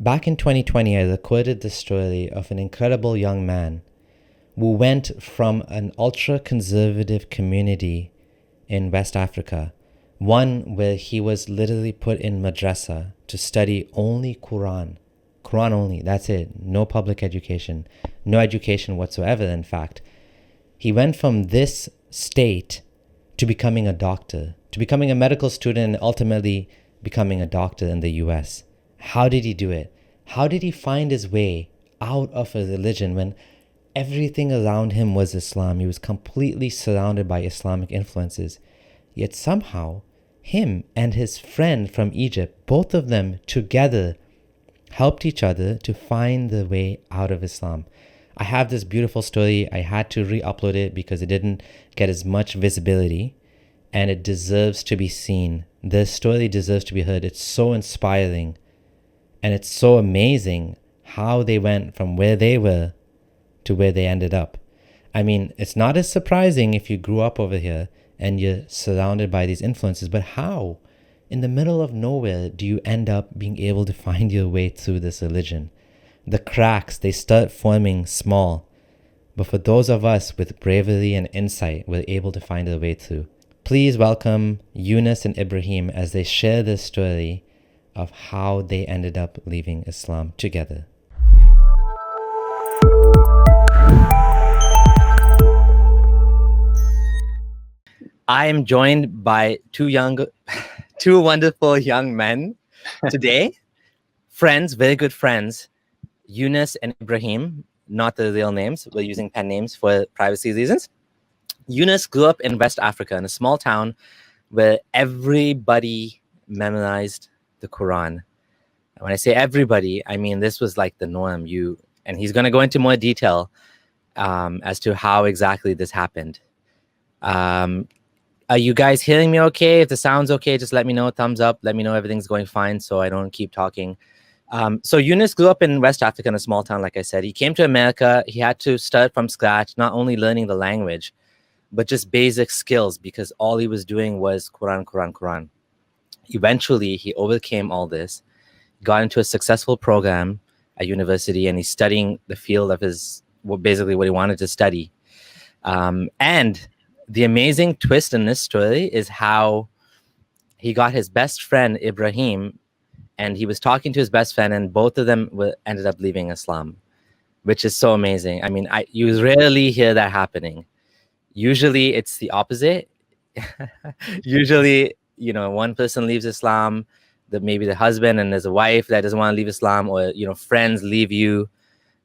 Back in 2020, I recorded the story of an incredible young man who went from an ultra-conservative community in West Africa, one where he was literally put in madrasa to study only Quran. Quran only, that's it. No public education. No education whatsoever, in fact. He went from this state to becoming a doctor, to becoming a medical student, and ultimately becoming a doctor in the US. How did he do it? How did he find his way out of a religion when everything around him was Islam? He was completely surrounded by Islamic influences. Yet somehow, him and his friend from Egypt, both of them together, helped each other to find the way out of Islam. I have this beautiful story. I had to re-upload it because it didn't get as much visibility, and it deserves to be seen. The story deserves to be heard. It's so inspiring, and it's so amazing how they went from where they were to where they ended up. I mean, it's not as surprising if you grew up over here and you're surrounded by these influences, but how, in the middle of nowhere, do you end up being able to find your way through this religion? The cracks, they start forming small, but for those of us with bravery and insight, we're able to find our way through. Please welcome Younas and Ibraheem as they share this story of how they ended up leaving Islam together. I am joined by two wonderful young men today, friends, very good friends, Younas and Ibraheem, not the real names. We're using pen names for privacy reasons. Younas grew up in West Africa in a small town where everybody memorized the Quran. And when I say everybody, I mean this was like the norm. And he's going to go into more detail as to how exactly this happened. Are you guys hearing me okay? If the sound's okay, just let me know. Thumbs up. Let me know everything's going fine so I don't keep talking. So Younas grew up in West Africa in a small town, like I said. He came to America. He had to start from scratch, not only learning the language, but just basic skills because all he was doing was Quran, Quran, Quran. Eventually, he overcame all this, got into a successful program at university, and he's studying the field of basically what he wanted to study. And the amazing twist in this story is how he got his best friend, Ibraheem, and he was talking to his best friend, and both of them ended up leaving Islam, which is so amazing. I mean, you rarely hear that happening. Usually it's the opposite. Usually, one person leaves Islam, maybe the husband, and there's a wife that doesn't want to leave Islam, or, friends leave you.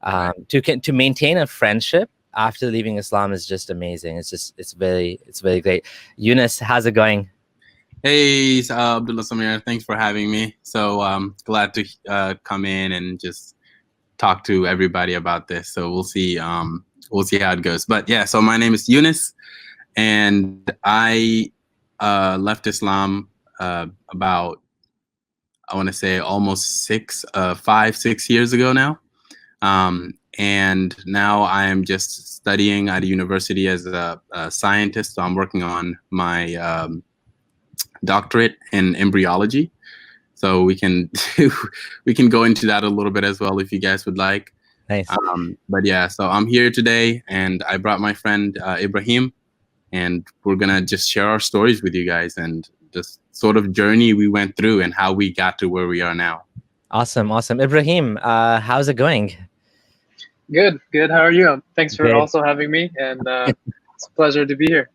To maintain a friendship after leaving Islam is just amazing. It's very great. Younas, how's it going? Hey, Abdullah Sameer, thanks for having me. So glad to come in and just talk to everybody about this. So we'll see how it goes. But yeah, so my name is Younas, and I left Islam about, I want to say, almost 5-6 years ago now. And now I am just studying at a university as a scientist. So I'm working on my doctorate in embryology. So we can go into that a little bit as well if you guys would like. Nice. But yeah, so I'm here today, and I brought my friend Ibraheem, and we're gonna just share our stories with you guys and this sort of journey we went through and how we got to where we are now. Awesome. Ibraheem, how's it going? Good. How are you? Thanks for also having me, and it's a pleasure to be here.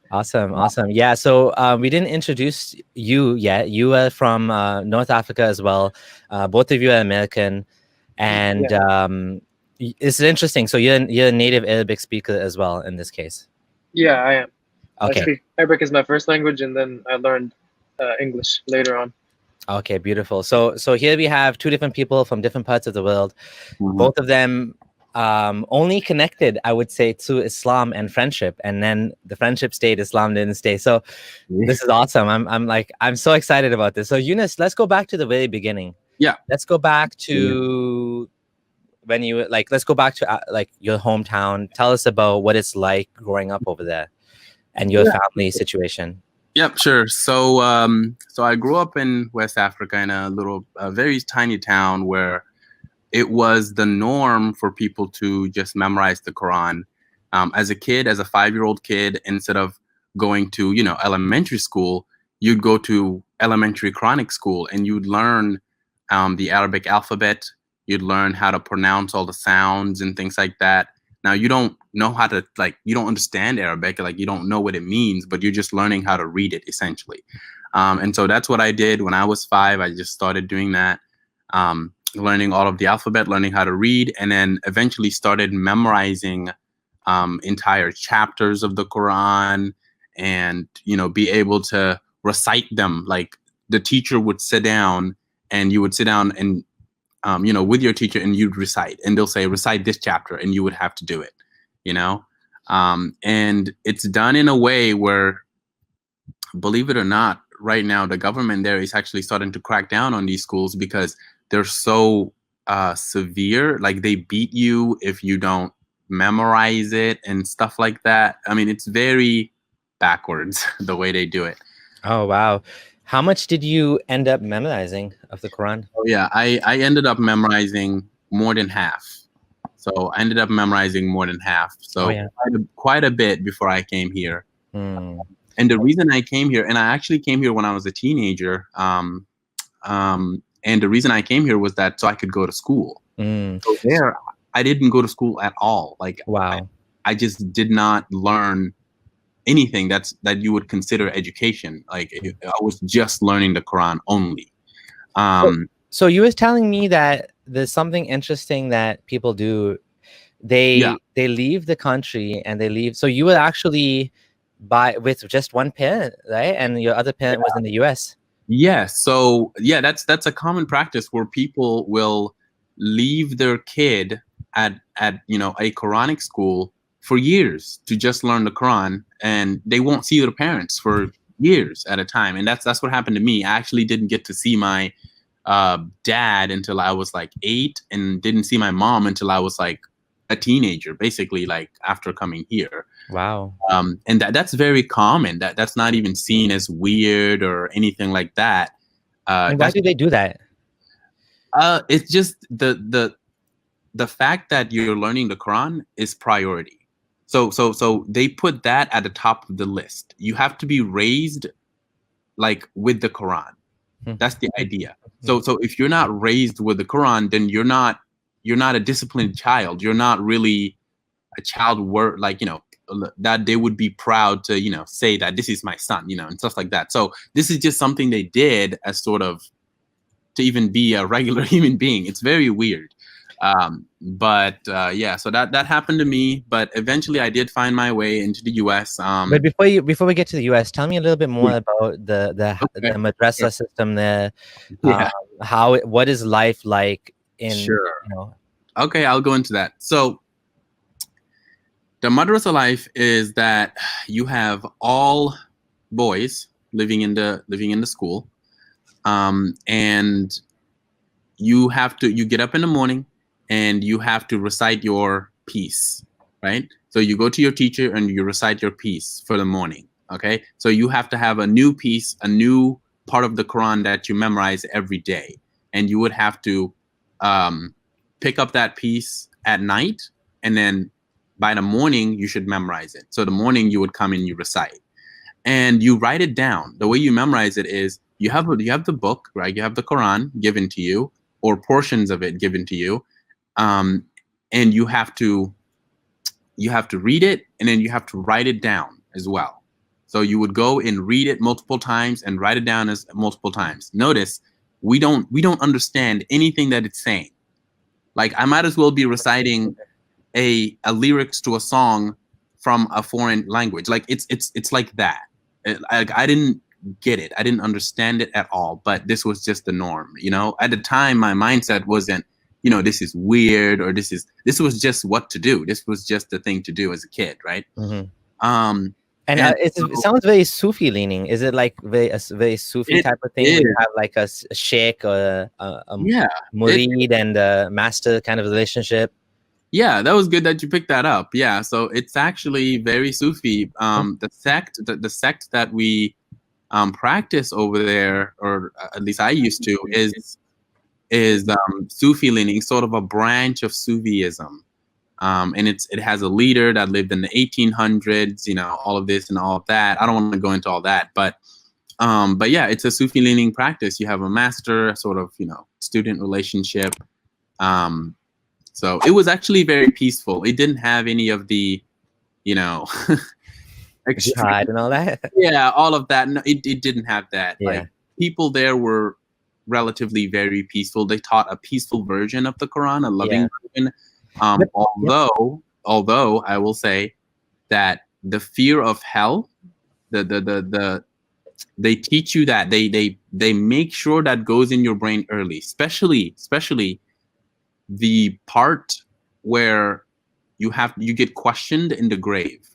Awesome. Yeah, so we didn't introduce you yet. You are from North Africa as well. Both of you are American, and it's interesting. So you're a native Arabic speaker as well in this case. Yeah, I am. Okay. I speak Arabic as my first language, and then I learned English later on. Okay, beautiful. So here we have two different people from different parts of the world. Mm-hmm. Both of them only connected, I would say, to Islam and friendship, and then the friendship stayed, Islam didn't stay. So this is awesome. I'm so excited about this. So Younas, let's go back to the very beginning. Yeah. Let's go back to when you let's go back to your hometown. Tell us about what it's like growing up over there and your family situation. Yep, sure. So I grew up in West Africa in a very tiny town where it was the norm for people to just memorize the Quran. As a kid, as a 5-year-old kid, instead of going to, elementary school, you'd go to elementary Quranic school and you'd learn the Arabic alphabet. You'd learn how to pronounce all the sounds and things like that. Now, you don't know how to, you don't understand Arabic, you don't know what it means, but you're just learning how to read it, essentially. And so that's what I did when I was 5. I just started doing that. Learning all of the alphabet, learning how to read, and then eventually started memorizing entire chapters of the Quran, and be able to recite them. Like the teacher would sit down, and you would sit down and with your teacher, and you'd recite, and they'll say recite this chapter, and you would have to do it. And it's done in a way where, believe it or not, right now the government there is actually starting to crack down on these schools because they're so severe. Like they beat you if you don't memorize it and stuff like that. I mean, it's very backwards the way they do it. Oh, wow. How much did you end up memorizing of the Quran? Oh, yeah, I ended up memorizing more than half. So I ended up memorizing more than half. So quite a bit before I came here. And the reason I came here, and I actually came here when I was a teenager, and the reason I came here was that so I could go to school. So there, I didn't go to school at all. Wow. I just did not learn anything that you would consider education. I was just learning the Quran only. So you was telling me that there's something interesting that people do. They leave the country and they leave. So you were actually with just one parent, right? And your other parent was in the US. Yes. So that's a common practice where people will leave their kid at a Quranic school for years to just learn the Quran, and they won't see their parents for years at a time. And that's what happened to me. I actually didn't get to see my dad until I was 8, and didn't see my mom until I was a teenager, basically after coming here. Wow. And that's very common. That's not even seen as weird or anything like that. And why do they do that? It's just the fact that you're learning the Quran is priority. So they put that at the top of the list. You have to be raised with the Quran. That's the idea. So if you're not raised with the Quran, then you're not a disciplined child. You're not really a child that they would be proud to, say that this is my son, and stuff like that. So this is just something they did as sort of to even be a regular human being. It's very weird. So that happened to me, but eventually I did find my way into the US. But before we get to the US, tell me a little bit more about the madrasa system there. What is life like in? Sure. Okay, I'll go into that. So the madrasa life is that you have all boys living in the school, and you get up in the morning and you have to recite your piece, right? So you go to your teacher and you recite your piece for the morning. Okay, so you have to have a new piece, a new part of the Quran that you memorize every day, and you would have to pick up that piece at night, and then by the morning you should memorize it. So the morning you would come and you recite, and you write it down. The way you memorize it is you have the book, right? You have the Quran given to you, or portions of it given to you, and you have to read it, and then you have to write it down as well. So you would go and read it multiple times and write it down as multiple times. Notice we don't understand anything that it's saying. I might as well be reciting a lyrics to a song from a foreign language. It's like that. I didn't get it. I didn't understand it at all. But this was just the norm. At the time, my mindset wasn't, this is weird, or this was just what to do. This was just the thing to do as a kid, right? Mm-hmm. It sounds very Sufi leaning. Is it a very Sufi type of thing? Where you have a sheikh or a murid and a master kind of relationship? Yeah, that was good that you picked that up. Yeah, so it's actually very Sufi. The sect that we practice over there, or at least I used to, is Sufi leaning, sort of a branch of Sufism. And it has a leader that lived in the 1800s, all of this and all of that. I don't want to go into all that, but yeah, it's a Sufi leaning practice. You have a master, sort of, student relationship. So it was actually very peaceful. It didn't have any of the, Jihad and all that. Yeah, all of that. No, it didn't have that. Yeah. Like, people there were relatively very peaceful. They taught a peaceful version of the Quran, a loving version. Although I will say that the fear of hell, they teach you that, they make sure that goes in your brain early, especially the part where you get questioned in the grave.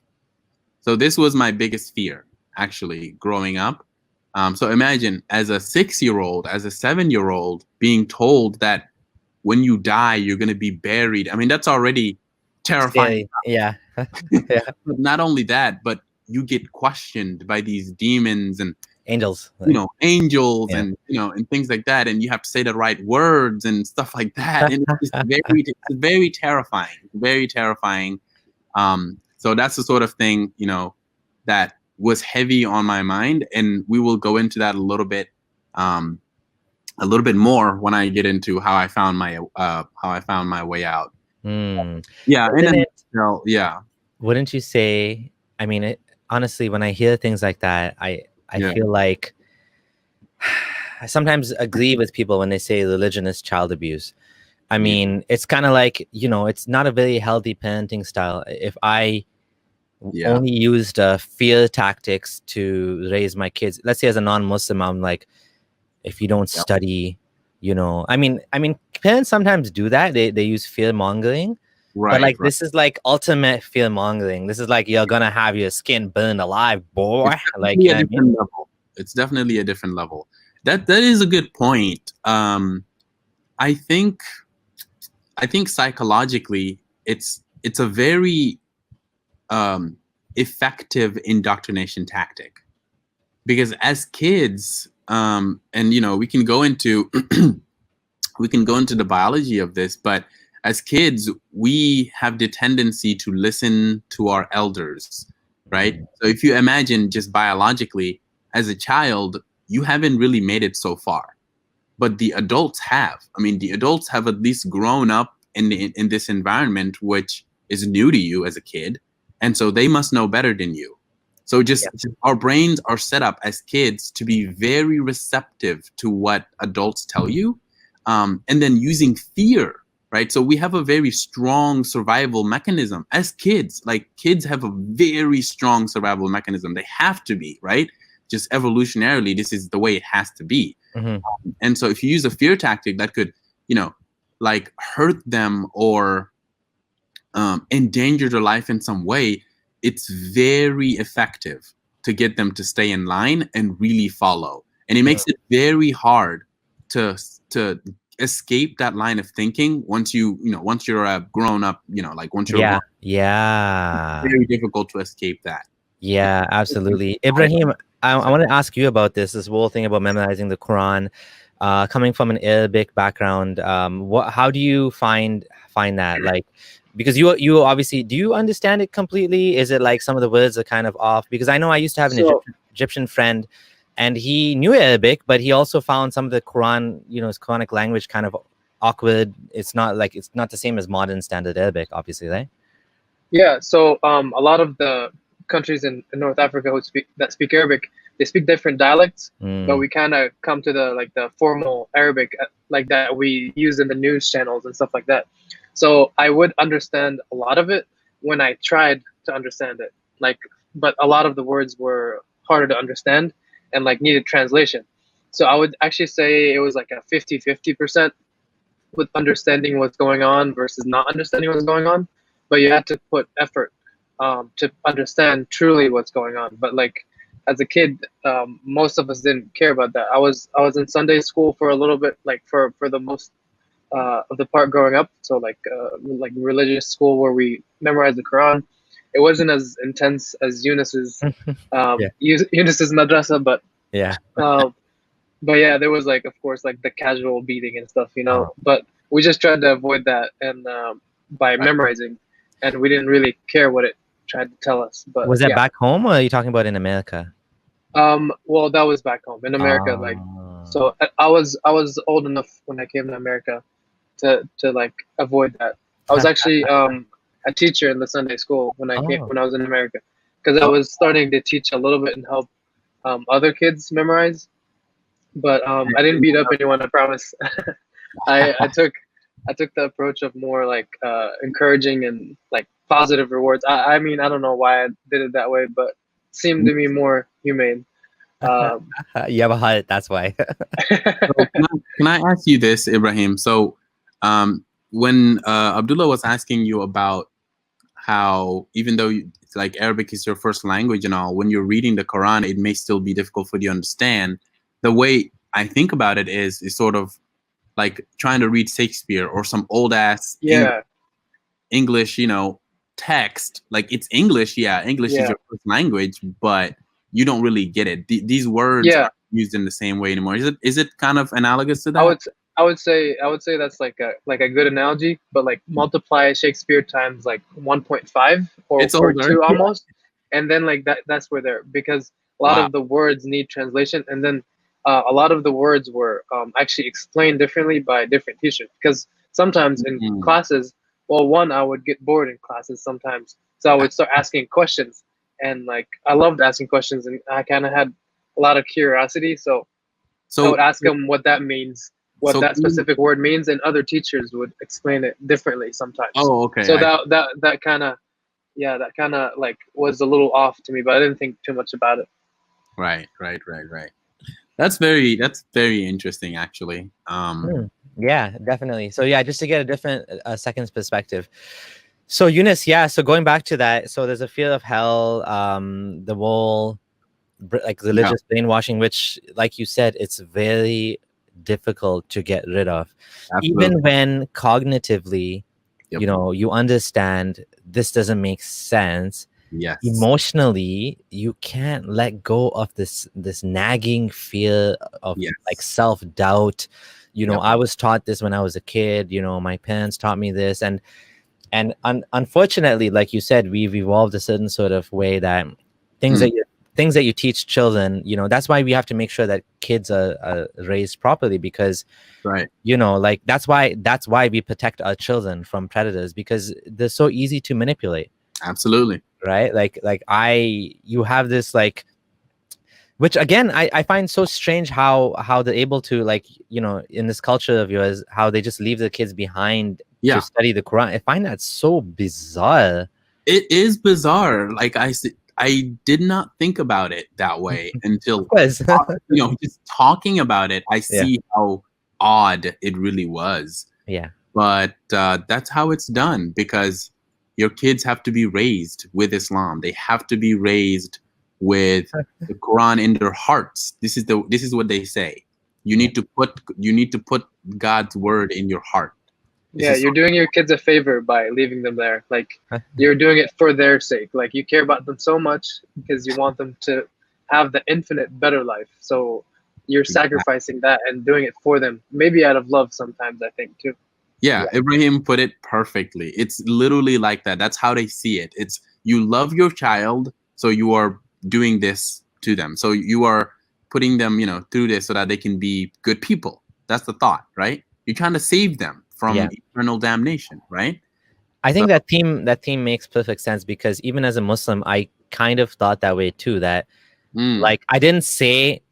So this was my biggest fear, actually, growing up. So imagine, as a 6-year-old, as a 7-year-old, being told that when you die, you're going to be buried. I mean, that's already terrifying. Yeah. But not only that, but you get questioned by these demons and angels, angels, and and things like that, and you have to say the right words and stuff like that. And it's very terrifying, very terrifying. So that's the sort of thing, that was heavy on my mind, and we will go into that a little bit more when I get into how I found my way out. Yeah, Wouldn't you say? I mean, honestly, when I hear things like that, I feel like I sometimes agree with people when they say religion is child abuse. I mean, it's kind of like, it's not a very healthy parenting style. If I only used fear tactics to raise my kids, let's say as a non-Muslim, I'm like, if you don't study, I mean, parents sometimes do that. They use fear mongering. Right, but like this is like ultimate fear mongering. This is like, you're gonna have your skin burned alive, boy. It's definitely a different level. That is a good point. I think psychologically, it's a very effective indoctrination tactic, because as kids, and we can go into the biology of this, but as kids, we have the tendency to listen to our elders, right? So if you imagine, just biologically, as a child, you haven't really made it so far, but the adults have. I mean, the adults have at least grown up in this environment, which is new to you as a kid, and so they must know better than you. So just our brains are set up as kids to be very receptive to what adults tell you, and then using fear. Right. So we have a very strong survival mechanism as kids. Like, kids have a very strong survival mechanism. They have to be, right? Just evolutionarily, this is the way it has to be. And so if you use a fear tactic that could, like, hurt them or endanger their life in some way, it's very effective to get them to stay in line and really follow. And it makes it very hard to escape that line of thinking once you're a grown up, like once you're it's very difficult to escape that. Yeah, absolutely. Ibraheem, I want to ask you about this whole thing about memorizing the Quran, coming from an Arabic background. How do you find that? Like, because you obviously, do you understand it completely? Is it like some of the words are kind of off? Because I know I used to have an Egyptian friend, and he knew Arabic, but he also found some of the Quran, his Quranic language kind of awkward. It's not the same as modern standard Arabic, obviously, right? Yeah. So a lot of the countries in North Africa that speak Arabic, they speak different dialects, but we kind of come to the formal Arabic like that we use in the news channels and stuff like that. So I would understand a lot of it when I tried to understand it, but a lot of the words were harder to understand and needed translation. So I would actually say it was like a 50-50% with understanding what's going on versus not understanding what's going on. But you had to put effort to understand truly what's going on. But as a kid, most of us didn't care about that. I was in Sunday school for a little bit, for the most of the part growing up. So religious school where we memorized the Quran. It wasn't as intense as Younas's Younas's madrasa, but Yeah. But yeah, there was like, of course, like the casual beating and stuff, Oh. But we just tried to avoid that, and by memorizing, and we didn't really care what it tried to tell us. But Was that yeah, back home, or are you talking about in America? well, that was back home in America. Like, Oh. so I was old enough when I came to America to like avoid that. I was actually a teacher in the Sunday school when Oh. when I was in America, because I was starting to teach a little bit and help other kids memorize. But I didn't beat up anyone, I promise. I took the approach of more like encouraging and like positive rewards. I mean, I don't know why I did it that way, but it seemed to me more humane. You have a heart, that's why. So can I ask you this, Ibrahim? So when Abdullah was asking you about how, even though like Arabic is your first language and all, when you're reading the Quran, it may still be difficult for you to understand. The way I think about it is sort of like trying to read Shakespeare or some old ass English, text. Like it's English, English is your first language, but you don't really get it. These words aren't used in the same way anymore. Is it kind of analogous to that? I would say that's like a good analogy, but like multiply Shakespeare times like 1.5 or 2 almost, and then like that's where they're, because a lot of the words need translation, and then a lot of the words were actually explained differently by different teachers, because sometimes in classes, well, I would get bored in classes sometimes, so I would start asking questions, and like I loved asking questions, and I kind of had a lot of curiosity, so I would ask them what that means, what that specific word means, and other teachers would explain it differently sometimes. Oh, okay. So that kind of like was a little off to me, but I didn't think too much about it. Right. That's very interesting, actually. Yeah, definitely. So yeah, just to get a different second's perspective. So Younas, so going back to that, so there's a fear of hell, the whole like religious brainwashing, which, like you said, it's very difficult to get rid of. Absolutely. Even when cognitively, you understand this doesn't make sense. Yes. Emotionally, you can't let go of this nagging fear of like self-doubt. I was taught this when I was a kid. My parents taught me this, and unfortunately, like you said, we've evolved a certain sort of way that things that you teach children, that's why we have to make sure that kids are raised properly, because like that's why we protect our children from predators, because they're so easy to manipulate. Absolutely. Right? Like you have this, like, which again I find so strange how they're able to, like, in this culture of yours, how they just leave the kids behind to study the Quran. I find that so bizarre. It is bizarre. Like I did not think about it that way until just talking about it. I see how odd it really was. Yeah. But that's how it's done, because your kids have to be raised with Islam. They have to be raised with the Quran in their hearts. This is what they say. You need to put God's word in your heart. You're doing your kids a favor by leaving them there. Like, you're doing it for their sake. Like, you care about them so much because you want them to have the infinite better life. So you're sacrificing that and doing it for them. Maybe out of love sometimes, I think, too. Yeah, Ibrahim put it perfectly. It's literally like that. That's how they see it. It's, you love your child, so you are doing this to them. So you are putting them, through this so that they can be good people. That's the thought, right? You're trying to save them from eternal damnation, right? I think that theme makes perfect sense, because even as a Muslim, I kind of thought that way too. That like, I didn't say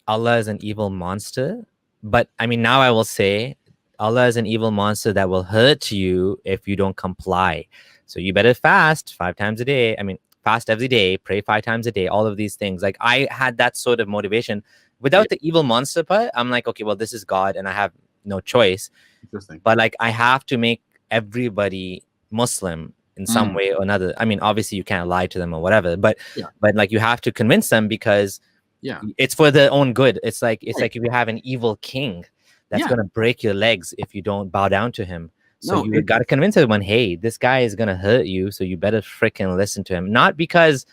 Allah is an evil monster, but I mean, now I will say Allah is an evil monster that will hurt you if you don't comply. So you better fast 5 times a day. I mean, fast every day, pray 5 times a day, all of these things. Like, I had that sort of motivation. Without the evil monster part, I'm like, okay, well, this is God and I have no choice. Interesting. But like, I have to make everybody Muslim in some way or another. I mean, obviously you can't lie to them or whatever, but like, you have to convince them, because it's for their own good. It's like if you have an evil king that's going to break your legs if you don't bow down to him. So you got to convince everyone, hey, this guy is going to hurt you, so you better freaking listen to him. Not because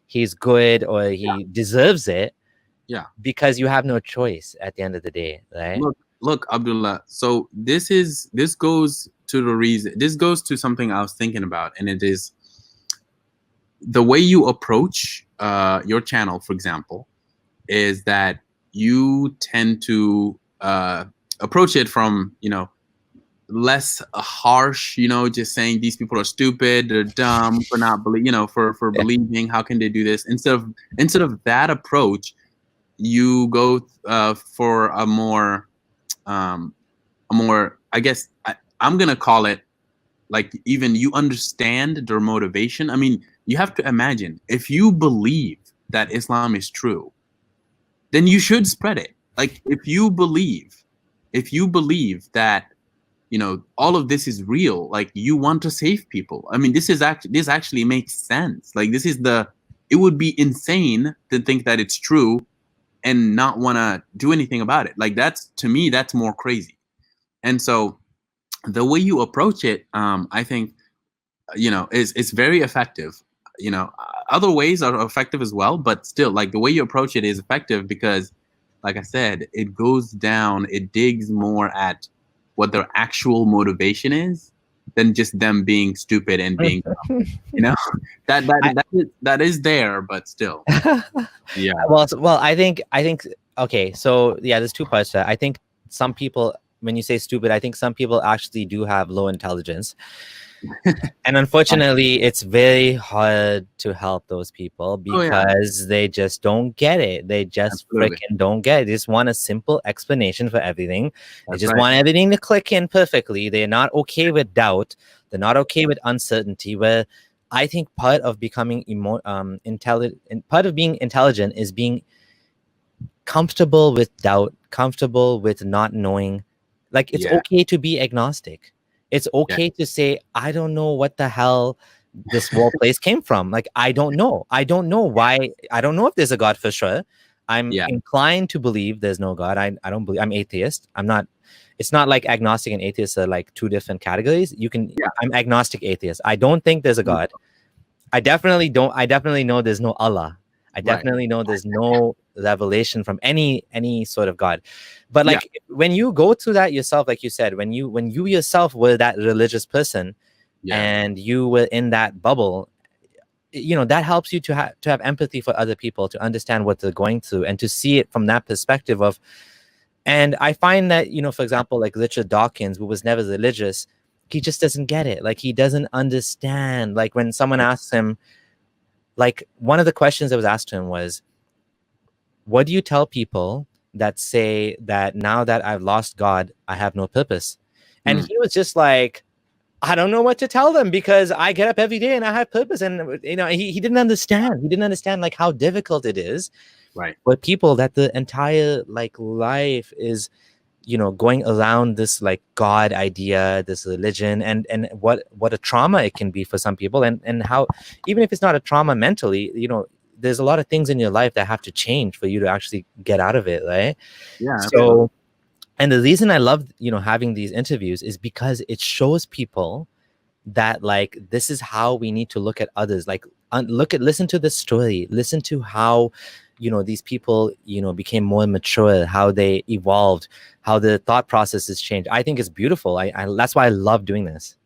he's good or he deserves it, Yeah. because you have no choice at the end of the day, right? Look, Abdullah. So this goes to the reason. This goes to something I was thinking about, and it is the way you approach your channel, for example, is that you tend to approach it from, less harsh, just saying these people are stupid, they're dumb for not believe, for believing. How can they do this? Instead of that approach, you go for a more, I guess I'm gonna call it, like, even you understand their motivation. I mean, you have to imagine, if you believe that Islam is true, then you should spread it. Like, if you believe that, all of this is real, like, you want to save people. I mean, this actually makes sense. Like, it would be insane to think that it's true and not want to do anything about it. Like, to me, that's more crazy. And so the way you approach it, I think, is very effective. Other ways are effective as well, but still, like, the way you approach it is effective because, like I said, it goes down, it digs more at what their actual motivation is than just them being stupid and being that is there, but still. Yeah. Well, I think okay, so yeah, there's two parts to that. I think some people, when you say stupid, I think some people actually do have low intelligence. And unfortunately, it's very hard to help those people because they just don't get it. They just freaking don't get it. They just want a simple explanation for everything. They just want everything to click in perfectly. They're not okay with doubt. They're not okay with uncertainty. Where I think part of becoming intelligent, part of being intelligent is being comfortable with doubt, comfortable with not knowing. Like, it's okay to be agnostic. It's okay to say, I don't know what the hell this whole place came from. Like, I don't know. I don't know why. I don't know if there's a God for sure. I'm inclined to believe there's no God. I don't believe. I'm atheist. I'm not. It's not like agnostic and atheist are like two different categories. I'm agnostic atheist. I don't think there's a God. I definitely don't. I definitely know there's no Allah. I definitely know there's no revelation from any sort of God. But like, when you go through that yourself, like you said, when you yourself were that religious person and you were in that bubble, that helps you to have empathy for other people, to understand what they're going through and to see it from that perspective of. And I find that, for example, like Richard Dawkins, who was never religious, he just doesn't get it. Like, he doesn't understand. Like, when someone asks him, like, one of the questions that was asked to him was, what do you tell people that say that now that I've lost God, I have no purpose? And he was just like, I don't know what to tell them because I get up every day and I have purpose. And, he didn't understand. He didn't understand, like, how difficult it is for people that the entire, like, life is, going around this, like, God idea, this religion, and what a trauma it can be for some people, and how, even if it's not a trauma mentally, there's a lot of things in your life that have to change for you to actually get out of it, right? Yeah. So, and the reason I love, having these interviews is because it shows people that, like, this is how we need to look at others. Like, listen to the story, listen to how, these people, became more mature, how they evolved, how the thought processes changed. I think it's beautiful. I that's why I love doing this.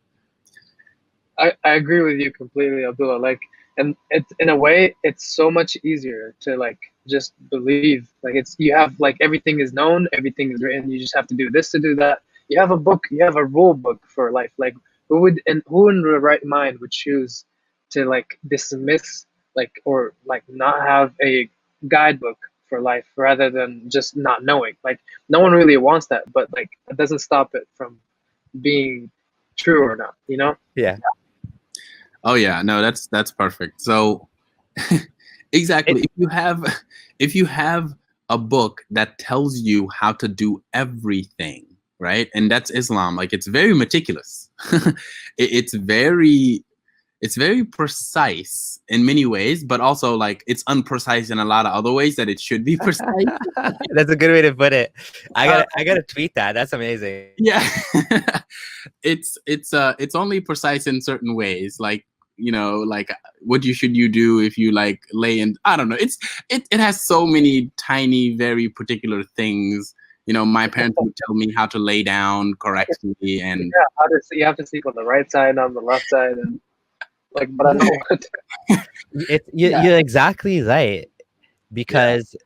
I agree with you completely, Abdullah. Like, and it's, in a way, it's so much easier to, like, just believe. Like, you have, like, everything is known, everything is written. You just have to do this to do that. You have a book, you have a rule book for life. Like, who in the right mind would choose to, like, dismiss, like, or, like, not have a guidebook for life rather than just not knowing? Like, no one really wants that, but, like, it doesn't stop it from being true or not, Yeah. Oh yeah, no, that's perfect. So exactly, if you have a book that tells you how to do everything, right? And that's Islam. Like, it's very meticulous. It's very precise in many ways, but also, like, it's unprecise in a lot of other ways that it should be precise. That's a good way to put it. I gotta tweet that. That's amazing. Yeah. It's only precise in certain ways. Like, like what should you do if you like lay in, I don't know. It has so many tiny, very particular things. My parents would tell me how to lay down correctly, and you have to sleep on the right side, on the left side, and like, but I don't know what You're exactly right, because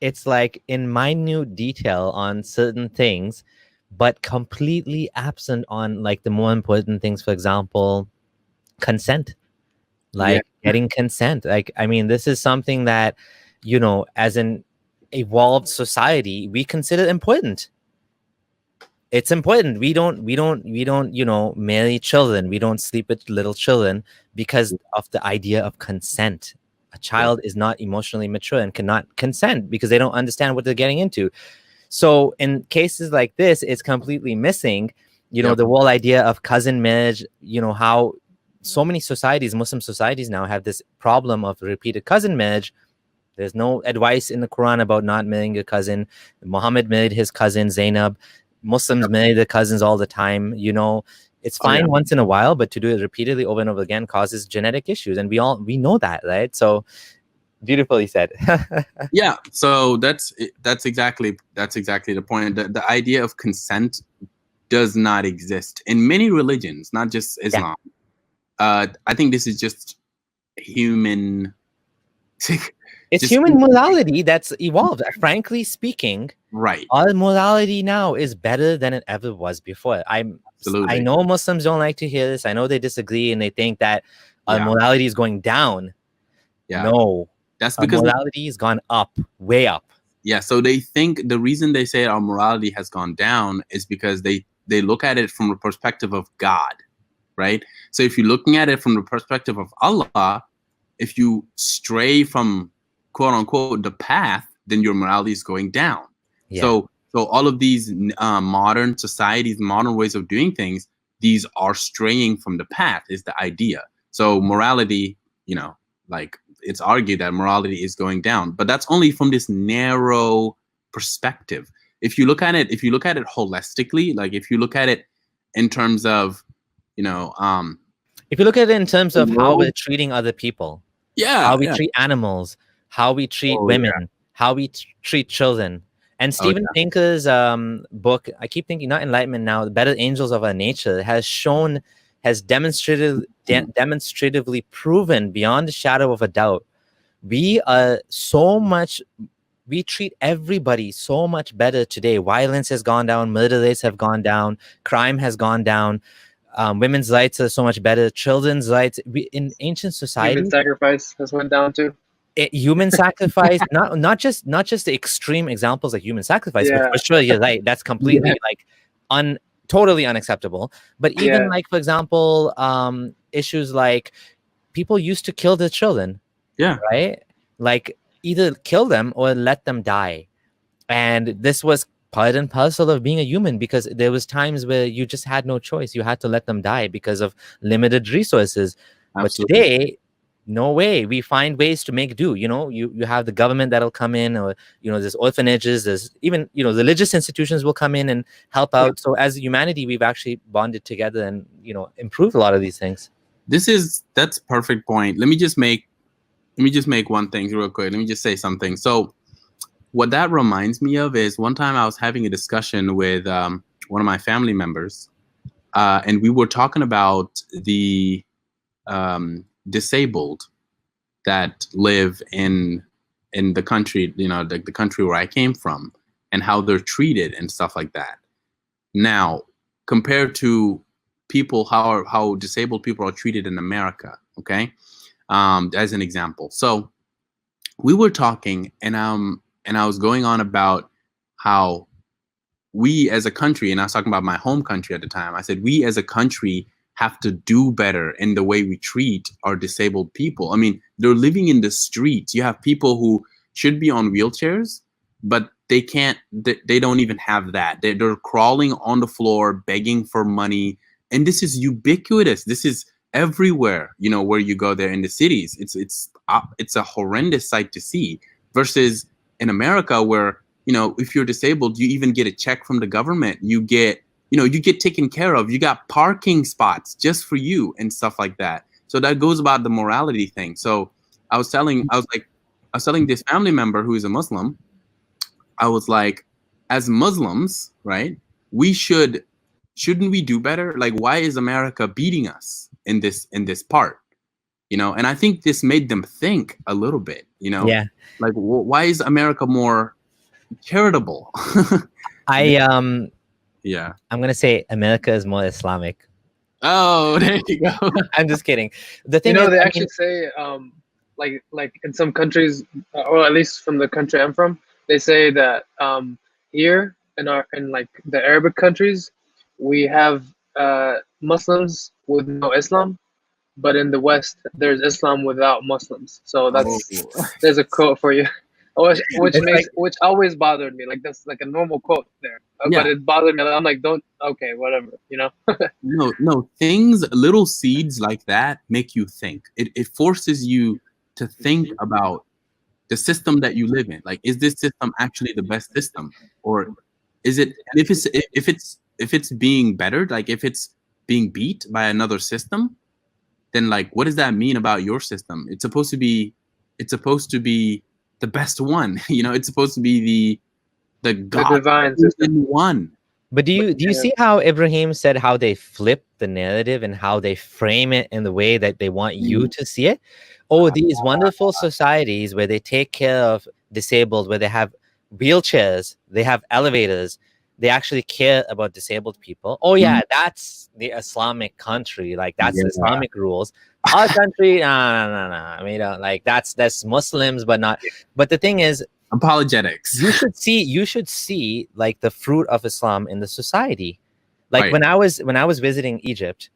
it's like in minute detail on certain things, but completely absent on like the more important things. For example, consent, like getting consent. Like, I mean, this is something that, as an evolved society, we consider important. It's important. We don't, marry children. We don't sleep with little children because of the idea of consent. A child is not emotionally mature and cannot consent because they don't understand what they're getting into. So in cases like this, it's completely missing, the whole idea of cousin marriage, how so many societies, Muslim societies now have this problem of repeated cousin marriage. There's no advice in the Quran about not marrying your cousin. Muhammad married his cousin Zainab. Muslims marry their cousins all the time. It's fine once in a while, but to do it repeatedly over and over again causes genetic issues, and we know that, right? So beautifully said. Yeah, so that's exactly the point. The idea of consent does not exist in many religions, not just Islam. I think this is just human. It's human morality that's evolved. Frankly speaking, right? Our morality now is better than it ever was before. I know Muslims don't like to hear this. I know they disagree and they think that our morality is going down. Yeah. No, that's our because morality has gone up, way up. Yeah. So they think the reason they say our morality has gone down is because they look at it from the perspective of God, right? So if you're looking at it from the perspective of Allah, if you stray from quote unquote the path, then your morality is going down. Yeah. So all of these modern societies, modern ways of doing things, these are straying from the path is the idea. So morality, like it's argued that morality is going down, but that's only from this narrow perspective. If you look at it holistically, like if you look at it in terms of, if you look at it in terms of how we're treating other people, how we treat animals, how we treat women, how we treat children. And Steven Pinker's book, I keep thinking, not Enlightenment Now, The Better Angels of Our Nature, has demonstratively proven beyond a shadow of a doubt, we treat everybody so much better today. Violence has gone down, murder rates have gone down, crime has gone down, women's rights are so much better, children's rights. In ancient society, human sacrifice has went down too. Human sacrifice, not just the extreme examples like human sacrifice, but for sure you're right, that's completely totally unacceptable. But even like, for example, issues like people used to kill their children, right? Like either kill them or let them die, and this was part and parcel of being a human, because there was times where you just had no choice, you had to let them die because of limited resources. Absolutely. But today, no way. We find ways to make do. You have the government that'll come in, or there's orphanages, there's even religious institutions will come in and help out. So as humanity, we've actually bonded together and improved a lot of these things. That's a perfect point. Let me just make one thing real quick. Let me just say something. So what that reminds me of is one time I was having a discussion with one of my family members, and we were talking about the disabled that live in the country, the country where I came from, and how they're treated and stuff like that. Now, compared to people, how disabled people are treated in America, okay? As an example. So we were talking, and I was going on about how we as a country, and I was talking about my home country at the time. I said, we as a country have to do better in the way we treat our disabled people. I mean, they're living in the streets. You have people who should be on wheelchairs, but they can't, they don't even have that. They're crawling on the floor, begging for money. And this is ubiquitous. This is everywhere, where you go there in the cities. It's a horrendous sight to see, versus in America where, if you're disabled, you even get a check from the government. You get taken care of. You got parking spots just for you and stuff like that. So that goes about the morality thing. So I was telling this family member who is a Muslim, I was like, as Muslims, right, shouldn't we do better? Like, why is America beating us in this part? You know, and I think this made them think a little bit, you know, Yeah. like why is America more charitable? Yeah. I'm gonna say America is more Islamic. Oh, there you go. I'm just kidding. The thing You know, is, they actually say, like in some countries, or at least from the country I'm from, they say that here in like the Arabic countries, we have Muslims with no Islam, but in the West, there's Islam without Muslims. So there's a quote for you, which always bothered me. Like that's like a normal quote there, but it bothered me. I'm like, okay, whatever, you know. No, things, little seeds like that make you think. It forces you to think about the system that you live in. Like, is this system actually the best system, or is it? And if it's being bettered, like if it's being beat by another system, then like, what does that mean about your system? It's supposed to be the best one. You know, it's supposed to be the God divine system one. But do you see how Ibraheem said how they flip the narrative and how they frame it in the way that they want you to see it? Oh, these wonderful societies where they take care of disabled, where they have wheelchairs, they have elevators, they actually care about disabled people. Oh yeah, that's the Islamic country. Like that's Islamic rules. Our country, no. I mean, like that's Muslims, but not. But the thing is, apologetics. You should see like the fruit of Islam in the society. Like when I was visiting Egypt,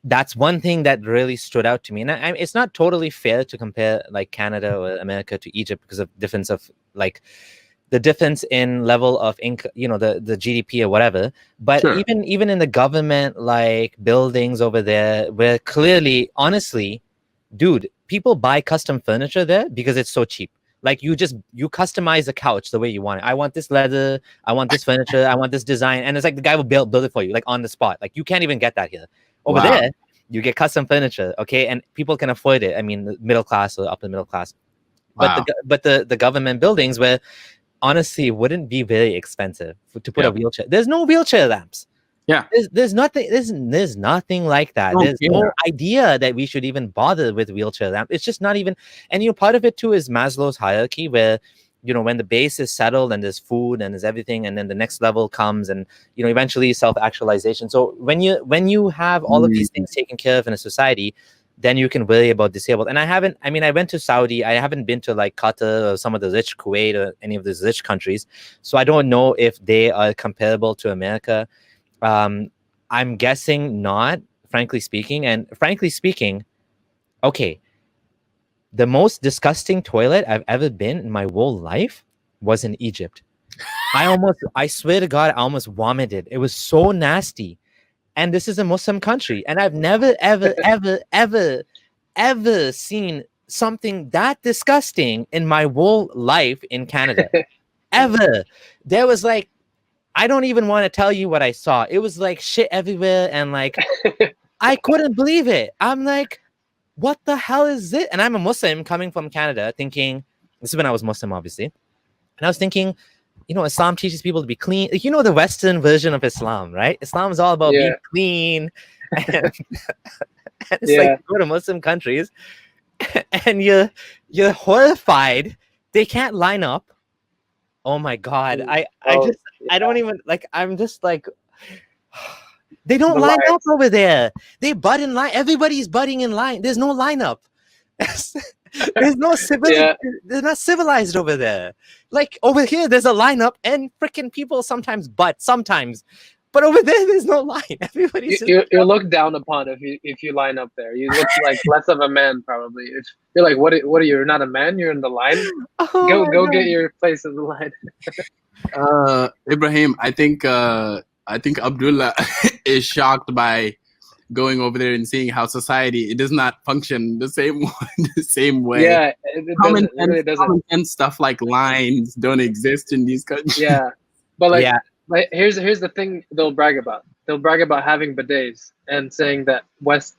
that's one thing that really stood out to me. And it's not totally fair to compare like Canada or America to Egypt because of difference of like the difference in level of income, you know, the GDP or whatever. But even in the government like buildings over there, where clearly, honestly, dude, people buy custom furniture there because it's so cheap. Like you customize the couch the way you want it. I want this leather, I want this furniture, I want this design, and it's like the guy will build it for you, like on the spot. Like you can't even get that here. Over there, you get custom furniture, okay, and people can afford it. I mean, the middle class or upper middle class. But the government buildings where honestly it wouldn't be very expensive to put a wheelchair. There's no wheelchair ramps. Yeah, there's nothing like that. There's no idea that we should even bother with wheelchair ramp. It's just not even. And you know, part of it too is Maslow's hierarchy, where you know when the base is settled and there's food and there's everything, and then the next level comes, and you know eventually self-actualization. So when you have all of these things taken care of in a society, then you can worry about disabled. And I went to Saudi. I haven't been to like Qatar or some of the rich Kuwait or any of those rich countries, so I don't know if they are comparable to America. I'm guessing not, frankly speaking. And frankly speaking, okay, the most disgusting toilet I've ever been in my whole life was in Egypt. I swear to God, I almost vomited. It was so nasty. And this is a Muslim country. And I've never, ever, ever, ever, ever seen something that disgusting in my whole life in Canada. Ever. There was like, I don't even want to tell you what I saw. It was like shit everywhere. And like, I couldn't believe it. I'm like, what the hell is it? And I'm a Muslim coming from Canada thinking, this is when I was Muslim, obviously. And I was thinking, you know, Islam teaches people to be clean. You know, the Western version of Islam, right? Islam is all about being clean. And it's like, you go to Muslim countries and you're horrified. They can't line up. Oh my God. I don't even like, I'm just like, they don't line up over there. They butt in line. Everybody's butting in line. There's no lineup. There's no civilization. They're not civilized over there. Like over here, there's a lineup and freaking people sometimes butt sometimes. But over there's no line. Everybody's you're looked down upon if you line up there. You look like less of a man probably. If you're like, what are you? You're not a man. You're in the line. Go get your place in the line. Ibraheem, I think Abdullah is shocked by going over there and seeing how society does not function the same way. Yeah, it really doesn't. Common sense stuff like lines don't exist in these countries. Yeah, but like here's the thing they'll brag about. they'll brag about having bidets and saying that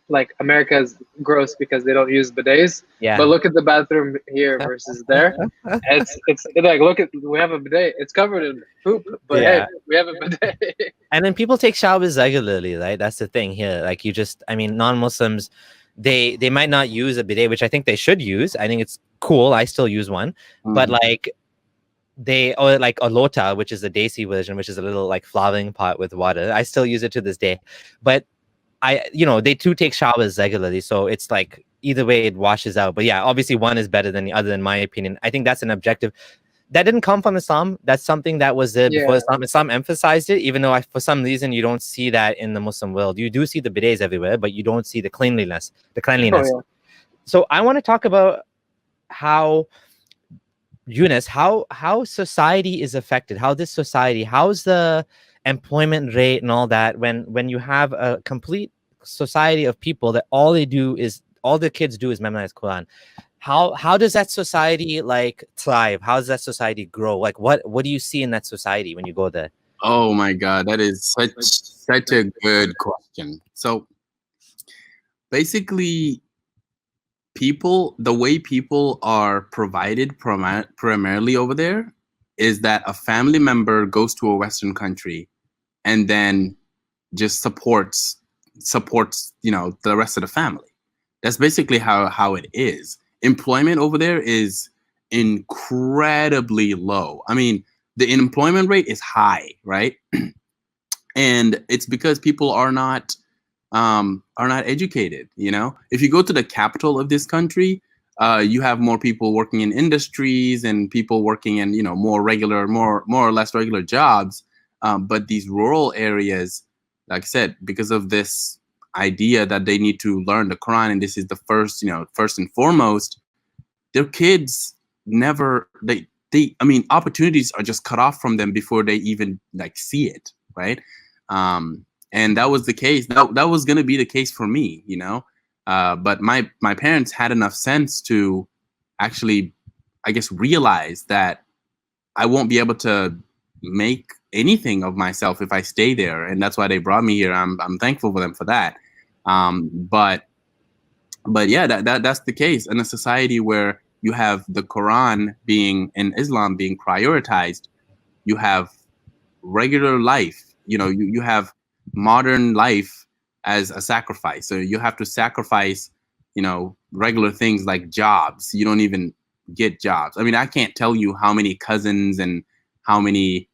like America is gross because they don't use bidets. Yeah. But look at the bathroom here versus there. It's like, look at, we have a bidet. It's covered in poop, but Yeah. hey, we have a bidet. And then people take showers regularly, right? That's the thing here. Like I mean, non-Muslims, they might not use a bidet, which I think they should use. I think it's cool. I still use one, but like or like a lota, which is the Desi version, which is a little like flowering pot with water. I still use it to this day, but they too take showers regularly. So it's like either way it washes out. But yeah, obviously one is better than the other, in my opinion. I think that's an objective. That didn't come from Islam. That's something that was there before Islam. Islam emphasized it, even though for some reason you don't see that in the Muslim world. You do see the bidets everywhere, but you don't see the cleanliness. Oh, yeah. So I want to talk about how, Younas, how society is affected. How's the employment rate and all that when you have a complete society of people that all the kids do is memorize Quran. How does that society like thrive? How does that society grow? Like what do you see in that society when you go there? Oh my God, that is such a good question. So basically, the way people are provided primarily over there is that a family member goes to a Western country and then just supports the rest of the family. That's basically how it is. Employment over there is incredibly low. I mean, the unemployment rate is high, right? And it's because people are not educated. If you go to the capital of this country, you have more people working in industries and people working in more or less regular jobs. But these rural areas, like I said, because of this idea that they need to learn the Quran and this is the first and foremost, their kids never opportunities are just cut off from them before they even see it, right? And that was the case. That was going to be the case for me, but my parents had enough sense to actually, I guess, realize that I won't be able to make anything of myself if I stay there, and that's why they brought me here. I'm thankful for them for that. But yeah, that's the case in a society where you have the Quran and Islam being prioritized. You have regular life. You have modern life as a sacrifice. So you have to sacrifice, regular things like jobs. You don't even get jobs. I mean, I can't tell you how many cousins and how many,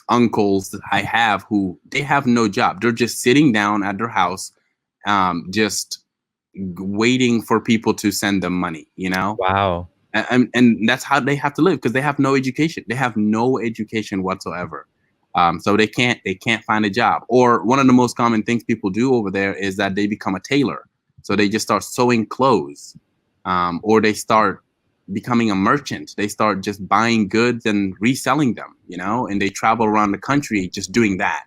uncles I have who they have no job. They're just sitting down at their house, just waiting for people to send them money, Wow. And that's how they have to live because they have no education. They have no education whatsoever. So they can't find a job. Or one of the most common things people do over there is that they become a tailor. So they just start sewing clothes, or they start becoming a merchant. They start just buying goods and reselling them, and they travel around the country just doing that.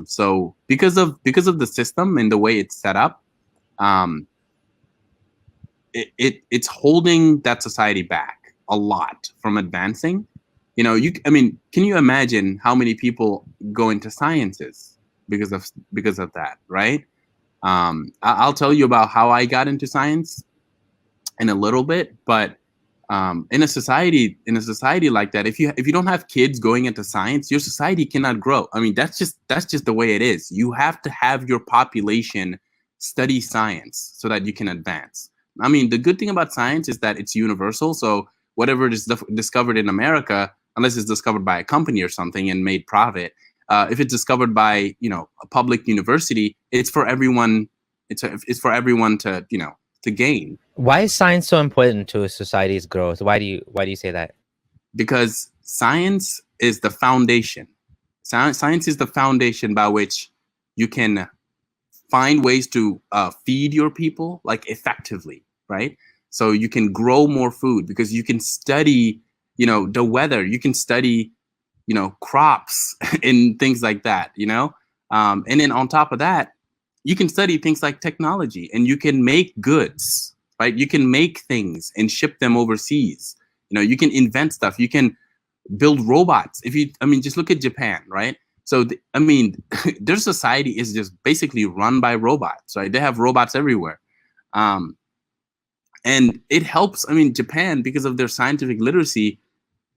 So because of the system and the way it's set up, it's holding that society back a lot from advancing. Can you imagine how many people go into sciences because of that, right? I'll tell you about how I got into science in a little bit, but in a society like that, if you don't have kids going into science, your society cannot grow. I mean, that's just the way it is. You have to have your population study science so that you can advance. I mean, the good thing about science is that it's universal. So whatever is discovered in America, unless it's discovered by a company or something and made profit, if it's discovered by a public university, it's for everyone. It's for everyone to gain. Why is science so important to a society's growth? Why do you say that? Because science is the foundation. Science is the foundation by which you can find ways to feed your people effectively, right? So you can grow more food because you can study, the weather. You can study, crops and things like that, and then on top of that, you can study things like technology and you can make goods, right? You can make things and ship them overseas. You can invent stuff. You can build robots. Just look at Japan, right? So I mean, their society is just basically run by robots, right? They have robots everywhere. And it helps. I mean, Japan, because of their scientific literacy,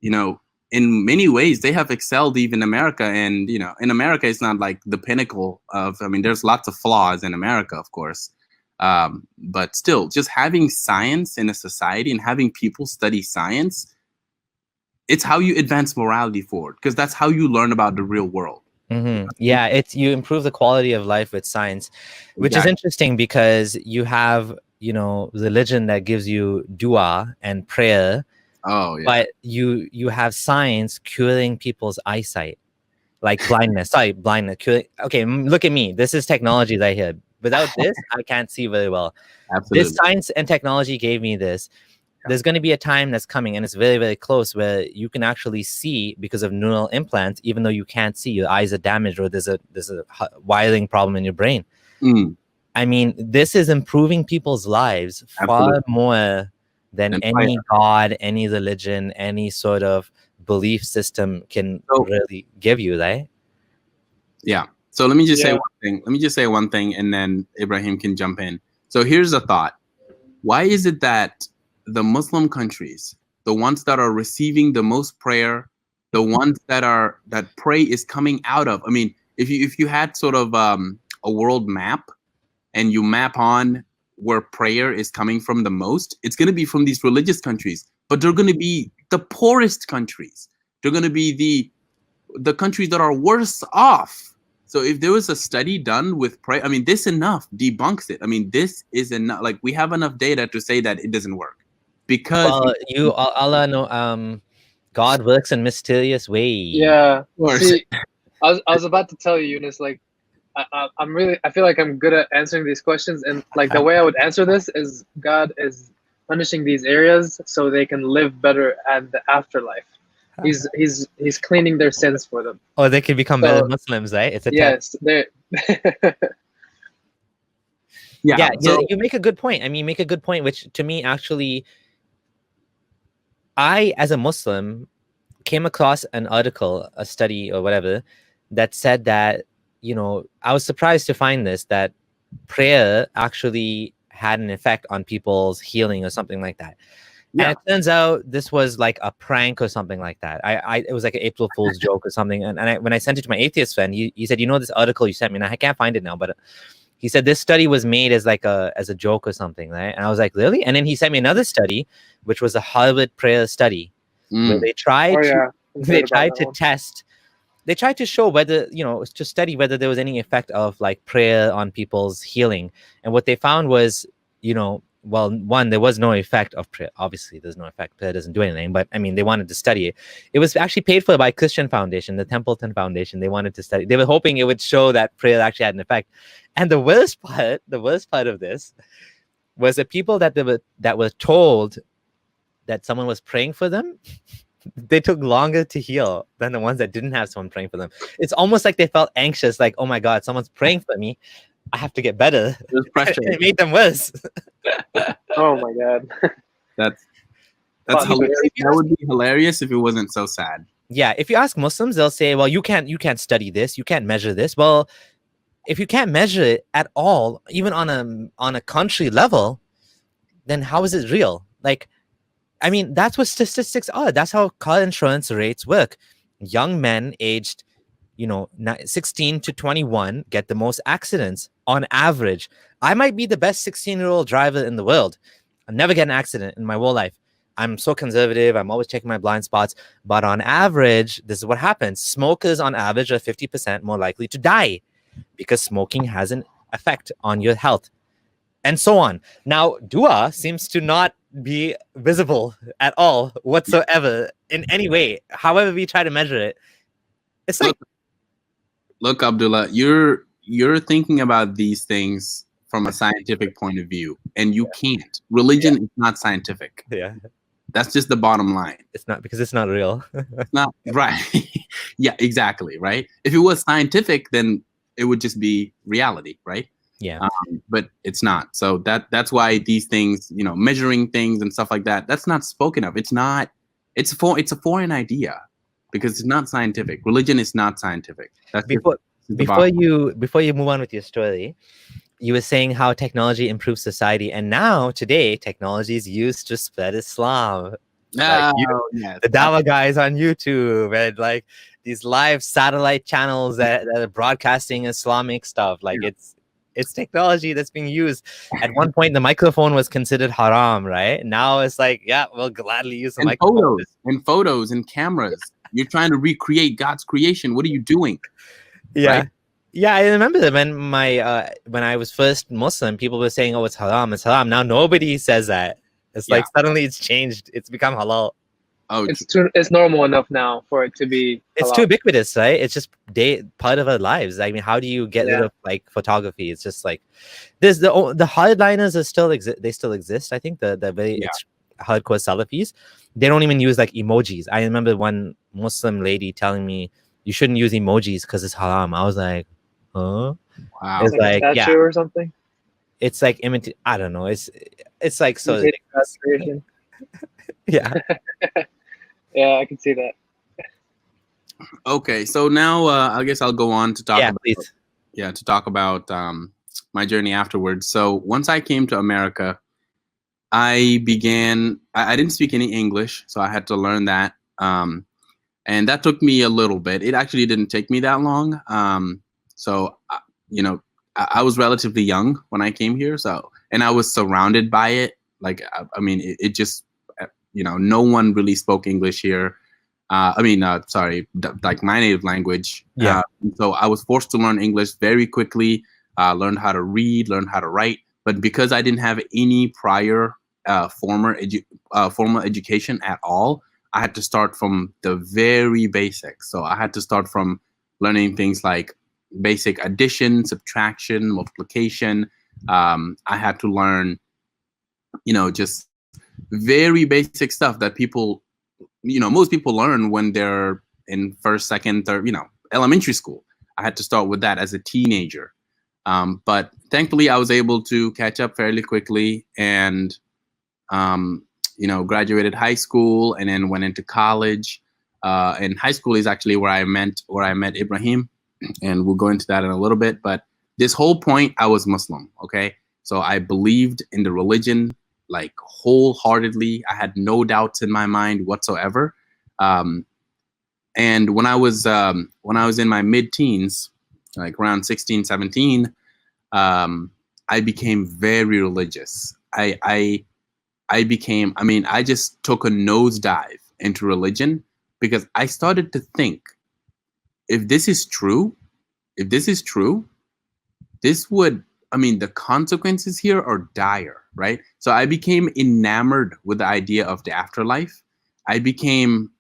you know, in many ways, they have excelled even America. And, you know, in America, it's not like the pinnacle of, I mean, there's lots of flaws in America, of course. But still, just having science in a society and having people study science, it's how you advance morality forward, because that's how you learn about the real world. Mm-hmm. Yeah, it's you improve the quality of life with science, which is interesting because you have, you know, religion that gives you dua and prayer. Oh, yeah. But you have science curing people's eyesight, like blindness. Sorry, blindness. Okay, look at me. This is technology right here. Without this, I can't see very well. Absolutely. This science and technology gave me this. There's going to be a time that's coming, and it's very, very close, where you can actually see because of neural implants, even though you can't see. Your eyes are damaged, or there's a wiring problem in your brain. I mean, this is improving people's lives far more than any god, any religion, any sort of belief system can really give you, right? Yeah. So let me just say one thing. Let me just say one thing, and then Ibrahim can jump in. So here's a thought. Why is it that the Muslim countries, the ones that are receiving the most prayer, the ones that prayer is coming out of, I mean, if you had sort of a world map and you map on where prayer is coming from the most, it's going to be from these religious countries, but they're going to be the poorest countries. They're going to be the countries that are worse off. So if there was a study done with prayer, I mean, this enough debunks it. I mean, this is enough. Like, we have enough data to say that it doesn't work. Because Allah know, God works in mysterious ways. Yeah. See, I was about to tell you, Younas, like, I feel like I'm good at answering these questions, and like the way I would answer this is God is punishing these areas so they can live better at the afterlife. He's cleaning their sins for them. Oh, they can become better Muslims, right? It's a yes, they. Yeah, you make a good point. I mean, make a good point, which to me actually, I, as a Muslim, came across an article, a study or whatever, that said that, you know, I was surprised to find this, that prayer actually had an effect on people's healing or something like that. Yeah. And it turns out this was like a prank or something like that. It was like an April Fool's joke or something. And when I sent it to my atheist friend, he said, you know, this article you sent me, and I can't find it now, but he said this study was made as like as a joke or something, right? And I was like, really? And then he sent me another study, which was a Harvard prayer study, where they tried to test, they tried to show whether, you know, to study whether there was any effect of like prayer on people's healing. And what they found was, you know, well, one, there was no effect of prayer. Obviously, there's no effect. Prayer doesn't do anything. But I mean, they wanted to study it. It was actually paid for by Christian Foundation, the Templeton Foundation. They wanted to study. They were hoping it would show that prayer actually had an effect. And the worst part of this was the people that were told that someone was praying for them, they took longer to heal than the ones that didn't have someone praying for them. It's almost like they felt anxious, like, oh my God, someone's praying for me. I have to get better. It made them worse. Oh my God. That's hilarious. That would be hilarious if it wasn't so sad. Yeah, if you ask Muslims, they'll say, well, you can't study this, you can't measure this. Well, if you can't measure it at all, even on a country level, then how is it real? Like, I mean, that's what statistics are. That's how car insurance rates work. Young men aged, 16 to 21 get the most accidents on average. I might be the best 16-year-old driver in the world. I'll never get an accident in my whole life. I'm so conservative. I'm always checking my blind spots. But on average, this is what happens. Smokers on average are 50% more likely to die because smoking has an effect on your health, and so on. Now, dua seems to not be visible at all whatsoever in any way. However we try to measure it, it's like... Look, Abdullah, you're thinking about these things from a scientific point of view, and you can't. Religion is not scientific. Yeah. That's just the bottom line. It's not, because it's not real. It's not, right. Yeah, exactly, right? If it was scientific, then it would just be reality, right? Yeah. But it's not. So that's why these things, measuring things and stuff like that, that's not spoken of. It's not, it's a foreign idea. because it's not scientific. Religion is not scientific. That's before you move on with your story, you were saying how technology improves society, and now today technology is used to spread Islam. Like yes. The Dawa guys on YouTube and like these live satellite channels that are broadcasting Islamic stuff. Like it's technology that's being used. At one point, the microphone was considered haram, right? Now it's like, yeah, we'll gladly use the microphone. Photos and cameras. You're trying to recreate God's creation. What are you doing? Yeah. Right? Yeah, I remember that when I was first Muslim, people were saying, "Oh, it's haram, it's haram." Now nobody says that. It's like suddenly it's changed. It's become halal. Oh, it's normal enough now for it to be. It's too ubiquitous, right? It's just part of our lives. I mean, how do you get rid of like photography? It's just like there's the hardliners are still exist. They still exist. I think the very hardcore Salafis, they don't even use like emojis. I remember one Muslim lady telling me you shouldn't use emojis because it's haram. I was like, huh? Wow. It's like a statue or something. It's like I don't know. It's like so. Yeah. Yeah, I can see that. Okay, so now I guess I'll go on to talk. To talk about my journey afterwards. So once I came to America, I didn't speak any English, so I had to learn that. And that took me a little bit. It actually didn't take me that long. So, I was relatively young when I came here. So, and I was surrounded by it. Like, I mean, it just, no one really spoke English here. Like my native language. Yeah. So I was forced to learn English very quickly, learned how to read, learned how to write. But because I didn't have any prior formal education at all, I had to start from the very basics. So I had to start from learning things like basic addition, subtraction, multiplication. I had to learn, just very basic stuff that people, most people learn when they're in first, second, third, elementary school. I had to start with that as a teenager. But thankfully, I was able to catch up fairly quickly and, graduated high school and then went into college. And high school is actually where I met Ibraheem, and we'll go into that in a little bit. But this whole point, I was Muslim. Okay, so I believed in the religion like wholeheartedly. I had no doubts in my mind whatsoever. And when I was in my mid-teens, like around 16, 17, I became very religious. I just took a nosedive into religion because I started to think, if this is true, the consequences here are dire, right? So I became enamored with the idea of the afterlife. I became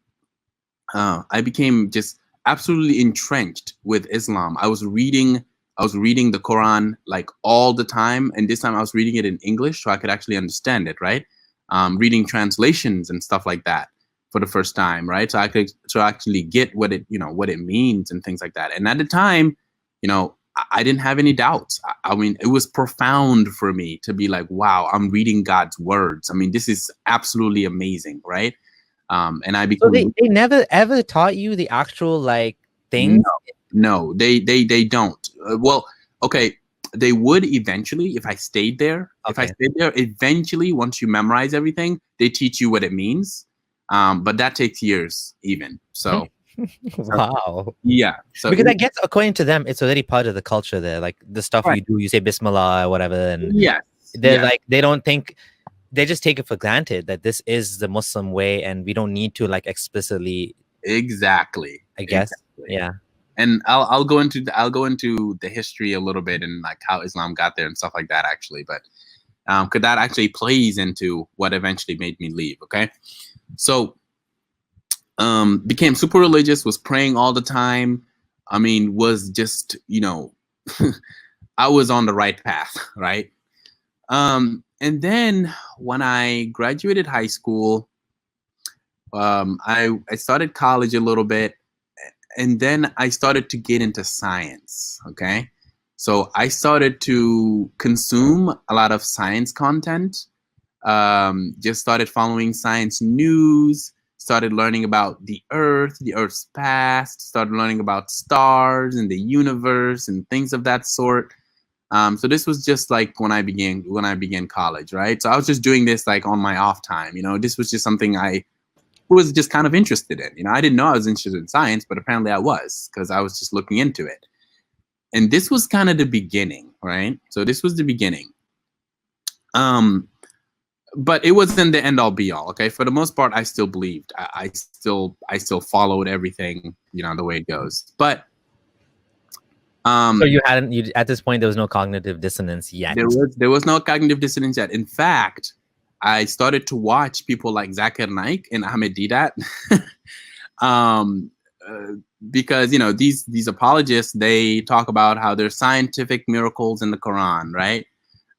just absolutely entrenched with Islam. I was reading the Quran like all the time, and this time I was reading it in English so I could actually understand it, right? Reading translations and stuff like that for the first time, right? So I could actually get what it means and things like that. And at the time, I didn't have any doubts. I mean, it was profound for me to be like, wow, I'm reading God's words. I mean, this is absolutely amazing, right? And I became. So they never ever taught you the actual like things. No, they don't. Okay, they would eventually if I stayed there. Okay. If I stayed there, eventually, once you memorize everything, they teach you what it means. But that takes years, even. So. Wow. Yeah. So because I guess according to them, it's already part of the culture there. Like the stuff you do, you say Bismillah or whatever, and they're like they don't think, they just take it for granted that this is the Muslim way, and we don't need to like explicitly. Exactly. I guess. Exactly. Yeah. And I'll go into the history a little bit and like how Islam got there and stuff like that actually, but because that actually plays into what eventually made me leave. Okay, so. Became super religious, was praying all the time. I mean, was just, I was on the right path, right? And then when I graduated high school, I started college a little bit, and then I started to get into science, okay? So I started to consume a lot of science content, just started following science news, started learning about the Earth's past, started learning about stars and the universe and things of that sort. So this was just like when I began college, right? So I was just doing this like on my off time, you know. This was just something I was just kind of interested in. You know, I didn't know I was interested in science, but apparently I was, because I was just looking into it. And this was kind of the beginning, right? So this was the beginning. But it wasn't the end all be all. Okay, for the most part, I still believed. I still followed everything, you know, the way it goes. But so you at this point there was no cognitive dissonance yet. There was no cognitive dissonance yet. In fact, I started to watch people like Zakir Naik and Ahmed Didat, because, you know, these apologists, they talk about how there's scientific miracles in the Quran, right?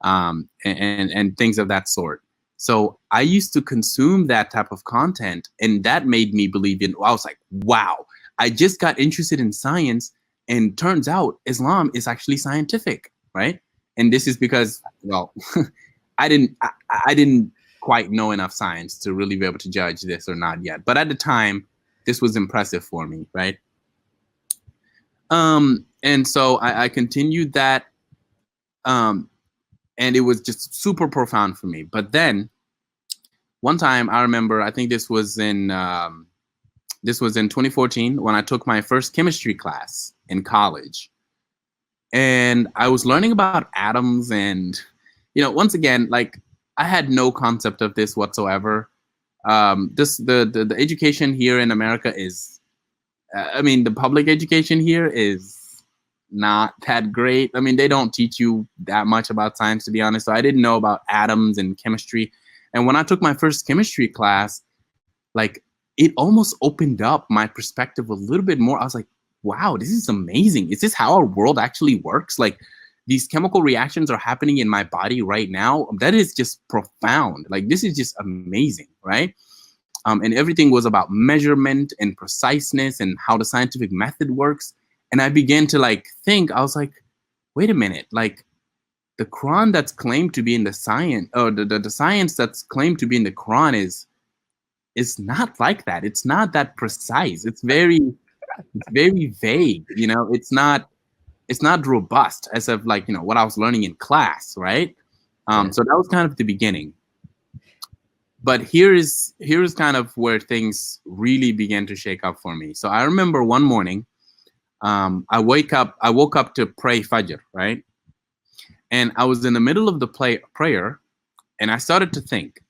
And things of that sort. So I used to consume that type of content, and that made me believe in. I was like, wow, I just got interested in science, and turns out Islam is actually scientific, right? And this is because, well, I didn't quite know enough science to really be able to judge this or not yet. But at the time, this was impressive for me, right? And so I continued that, and it was just super profound for me. But then one time I remember, I think this was in 2014 when I took my first chemistry class in college. And I was learning about atoms, and, you know, once again, like, I had no concept of this whatsoever. The education here in America is, I mean, the public education here is not that great. I mean, they don't teach you that much about science, to be honest. So I didn't know about atoms and chemistry. And when I took my first chemistry class, like, it almost opened up my perspective a little bit more. I was like, wow, this is amazing. Is this how our world actually works? Like, these chemical reactions are happening in my body right now. That is just profound. Like, this is just amazing, right? And everything was about measurement and preciseness and how the scientific method works. And I began to, like, think, I was like, wait a minute, like, the Quran that's claimed to be in the science, or the science that's claimed to be in the Quran is not like that. It's not that precise. It's very vague, you know. It's not robust as of, like, you know, what I was learning in class, right? So that was kind of the beginning. But here is kind of where things really began to shake up for me. So I remember one morning, I woke up to pray Fajr, right? And I was in the middle of the prayer, and I started to think.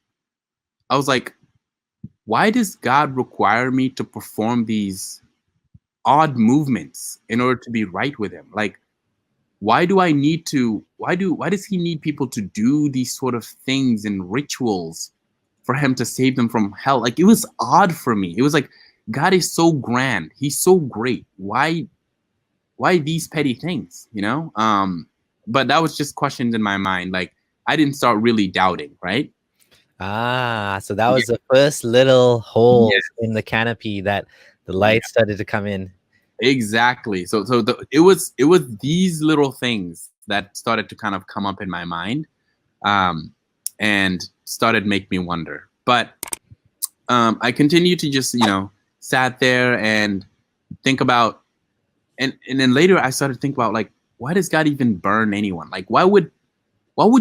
I was like, why does God require me to perform these odd movements in order to be right with him? Like, why does he need people to do these sort of things and rituals for him to save them from hell? Like, it was odd for me. It was like, God is so grand. He's so great. Why these petty things, you know? But that was just questions in my mind. Like, I didn't start really doubting, right? So that was the first little holes in the canopy that the light started to come in. Exactly. So it was these little things that started to kind of come up in my mind, and started make me wonder. But I continued to just, you know, sat there and think about, and then later I started to think about, like, why does God even burn anyone? Like, why would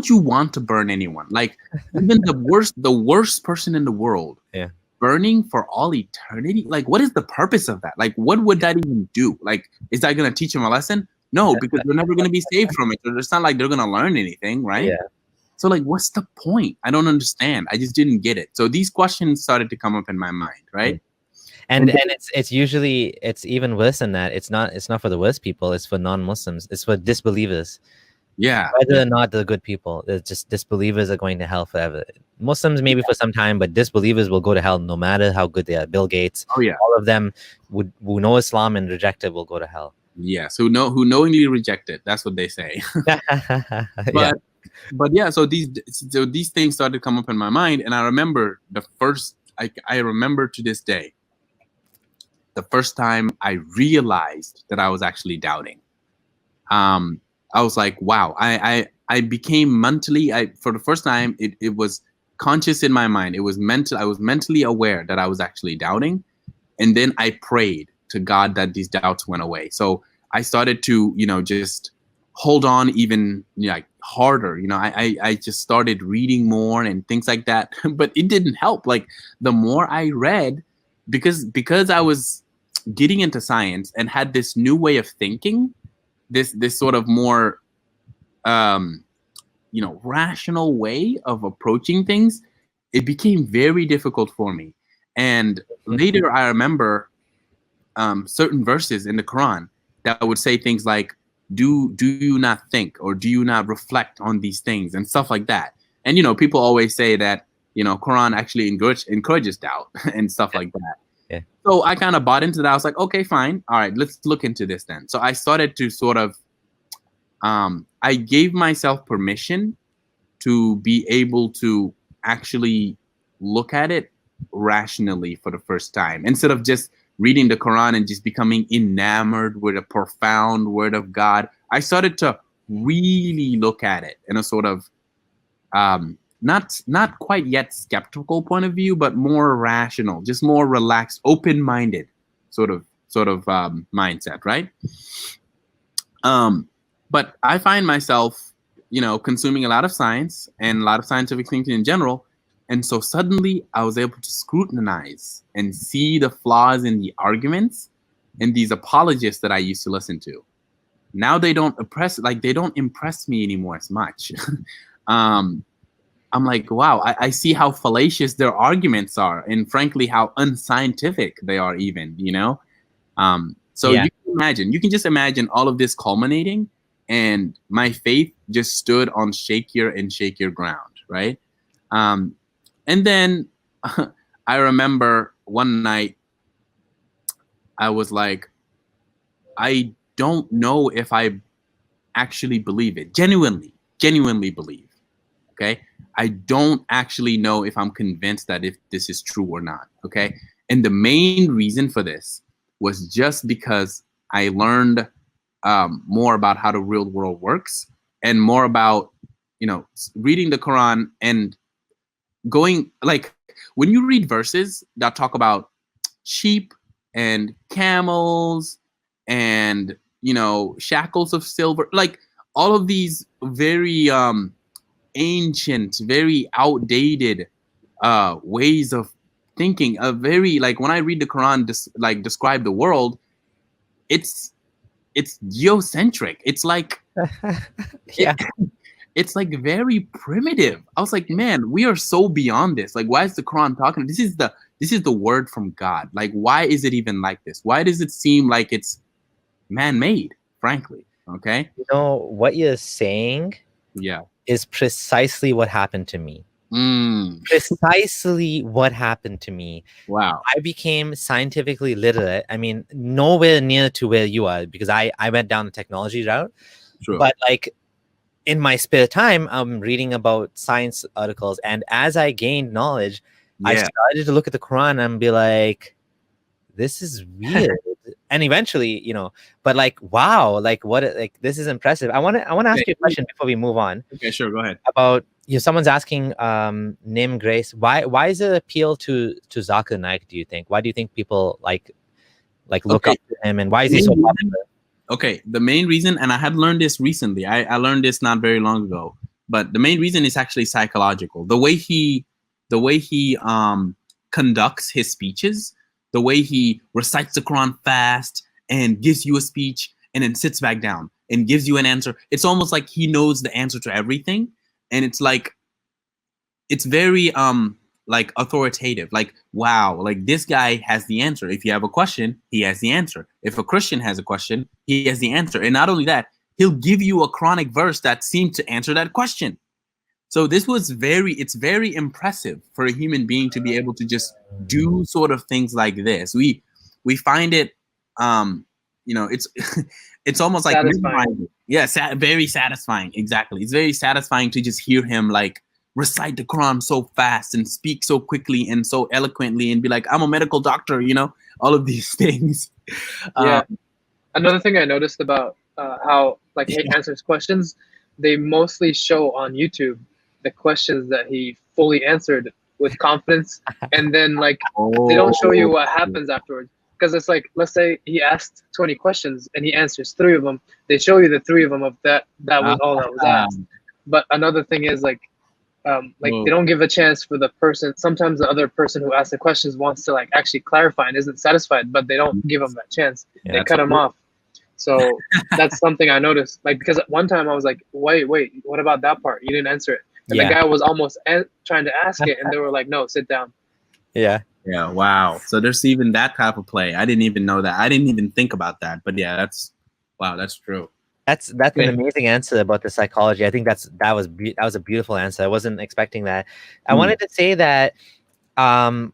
you want to burn anyone? Like, even the worst person in the world, burning for all eternity? Like, what is the purpose of that? Like, what would that even do? Like, is that going to teach them a lesson? No, because they're never going to be saved from it. So it's not like they're going to learn anything, right? Yeah. So, like, what's the point? I don't understand. I just didn't get it. So these questions started to come up in my mind, right? And it's usually, it's even worse than that. It's not for the worst people. It's for non-Muslims. It's for disbelievers. Yeah. Whether or not the good people, it's just disbelievers are going to hell forever. Muslims maybe for some time, but disbelievers will go to hell no matter how good they are. Bill Gates, all of them who know Islam and reject it will go to hell. Yes, who knowingly reject it. That's what they say. But yeah, so these things started to come up in my mind, and I remember I remember to this day the first time I realized that I was actually doubting. I was like, wow, I became mentally, for the first time, it was conscious in my mind. It was mental. I was mentally aware that I was actually doubting, and then I prayed to God that these doubts went away. So I started to, just hold on even like harder. I just started reading more and things like that. But it didn't help. Like the more I read, because I was getting into science and had this new way of thinking, this sort of more rational way of approaching things, it became very difficult for me. And later I remember certain verses in the Quran that would say things like, do you not think, or do you not reflect on these things and stuff like that. And people always say that Quran actually encourages doubt and stuff like that. Yeah. So I kind of bought into that. I was like, okay, fine, all right, let's look into this then. So I started to sort of I gave myself permission to be able to actually look at it rationally for the first time, instead of just reading the Quran and just becoming enamored with a profound word of God. I started to really look at it in a sort of not quite yet skeptical point of view, but more rational, just more relaxed, open-minded sort of mindset, right? But I find myself, consuming a lot of science and a lot of scientific thinking in general. And so suddenly I was able to scrutinize and see the flaws in the arguments and these apologists that I used to listen to. Now they don't impress me anymore as much. I'm like, wow, I see how fallacious their arguments are, and frankly, how unscientific they are even, So yeah. You can just imagine all of this culminating, and my faith just stood on shakier and shakier ground, right? And then I remember one night I was like, I don't know if I actually believe it. Genuinely believe. Okay? I don't actually know if I'm convinced that if this is true or not. Okay? And the main reason for this was just because I learned more about how the real world works, and more about, reading the Quran and going, like, when you read verses that talk about sheep and camels and, shackles of silver, like all of these very ancient, very outdated ways of thinking, a very, like, when I read the Quran describe the world, it's geocentric. It's like yeah. It's like very primitive. I was like, man, we are so beyond this. Like, why is the Quran talking? This is the word from God. Like, why is it even like this? Why does it seem like it's man-made, frankly? Okay. What you're saying is precisely what happened to me. Precisely what happened to me. Wow. I became scientifically literate. I mean, nowhere near to where you are, because I went down the technology route. True. But like, in my spare time, I'm reading about science articles, and as I gained knowledge, I started to look at the Quran and be like, this is weird. And eventually, but like, wow, like what, like, this is impressive. I want to ask you a question before we move on. Okay, sure, go ahead. About, someone's asking, Nim Grace, why is it appeal to Zakir Naik, do you think? Why do you think people like look up to him, and why is he so popular? Okay, the main reason, and I had learned this recently, I learned this not very long ago, but the main reason is actually psychological. The way he conducts his speeches, the way he recites the Quran fast and gives you a speech and then sits back down and gives you an answer. It's almost like he knows the answer to everything, and it's like, it's very like authoritative. Like, wow, like this guy has the answer. If you have a question, he has the answer. If a Christian has a question, he has the answer. And not only that, he'll give you a Quranic verse that seems to answer that question. So this was it's very impressive for a human being to be able to just do sort of things like this. We find it, it's it's almost like satisfying. Very satisfying. Exactly. It's very satisfying to just hear him like recite the Quran so fast and speak so quickly and so eloquently and be like, I'm a medical doctor, all of these things. Another thing I noticed about how like he answers questions, they mostly show on YouTube the questions that he fully answered with confidence, and then like they don't show you what happens afterwards. Because it's like, let's say he asked 20 questions and he answers 3 of them. They show you the 3 of them of that was all that was asked. But another thing is like they don't give a chance for the person. Sometimes the other person who asked the questions wants to like actually clarify and isn't satisfied, but they don't give them that chance. They cut him off. So that's something I noticed. Like, because at one time I was like, wait, what about that part? You didn't answer it. And the guy was almost trying to ask it, and they were like, no, sit down. Yeah. Wow. So there's even that type of play. I didn't even know that. I didn't even think about that. But yeah, that's true. That's an amazing answer about the psychology. I think that was a beautiful answer. I wasn't expecting that. I wanted to say that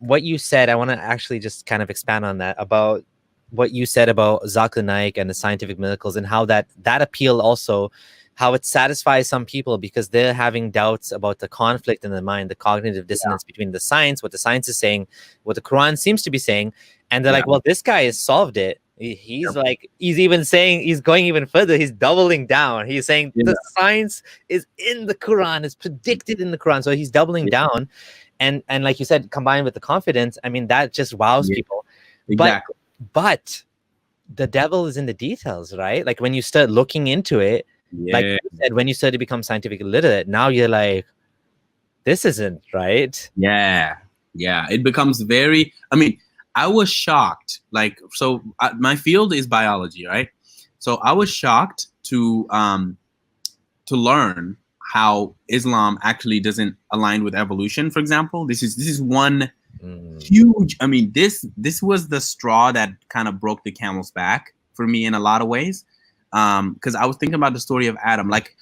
what you said, I want to actually just kind of expand on that, about what you said about Zakir Naik and the scientific miracles, and how that appeal also, how it satisfies some people because they're having doubts about the conflict in the mind, the cognitive dissonance between the science, what the science is saying, what the Quran seems to be saying. And they're like, well, this guy has solved it. He's like, he's even saying, he's going even further. He's doubling down. He's saying the science is in the Quran, is predicted in the Quran. So he's doubling down. And like you said, combined with the confidence, I mean, that just wows people. Exactly. But the devil is in the details, right? Like when you start looking into it, like you said, when you start to become scientifically literate, now you're like, this isn't right. Yeah. It becomes very, I mean, I was shocked. Like, so my field is biology, right? So I was shocked to learn how Islam actually doesn't align with evolution, for example. This is one huge, I mean, this was the straw that kind of broke the camel's back for me in a lot of ways. Because I was thinking about the story of Adam. Like,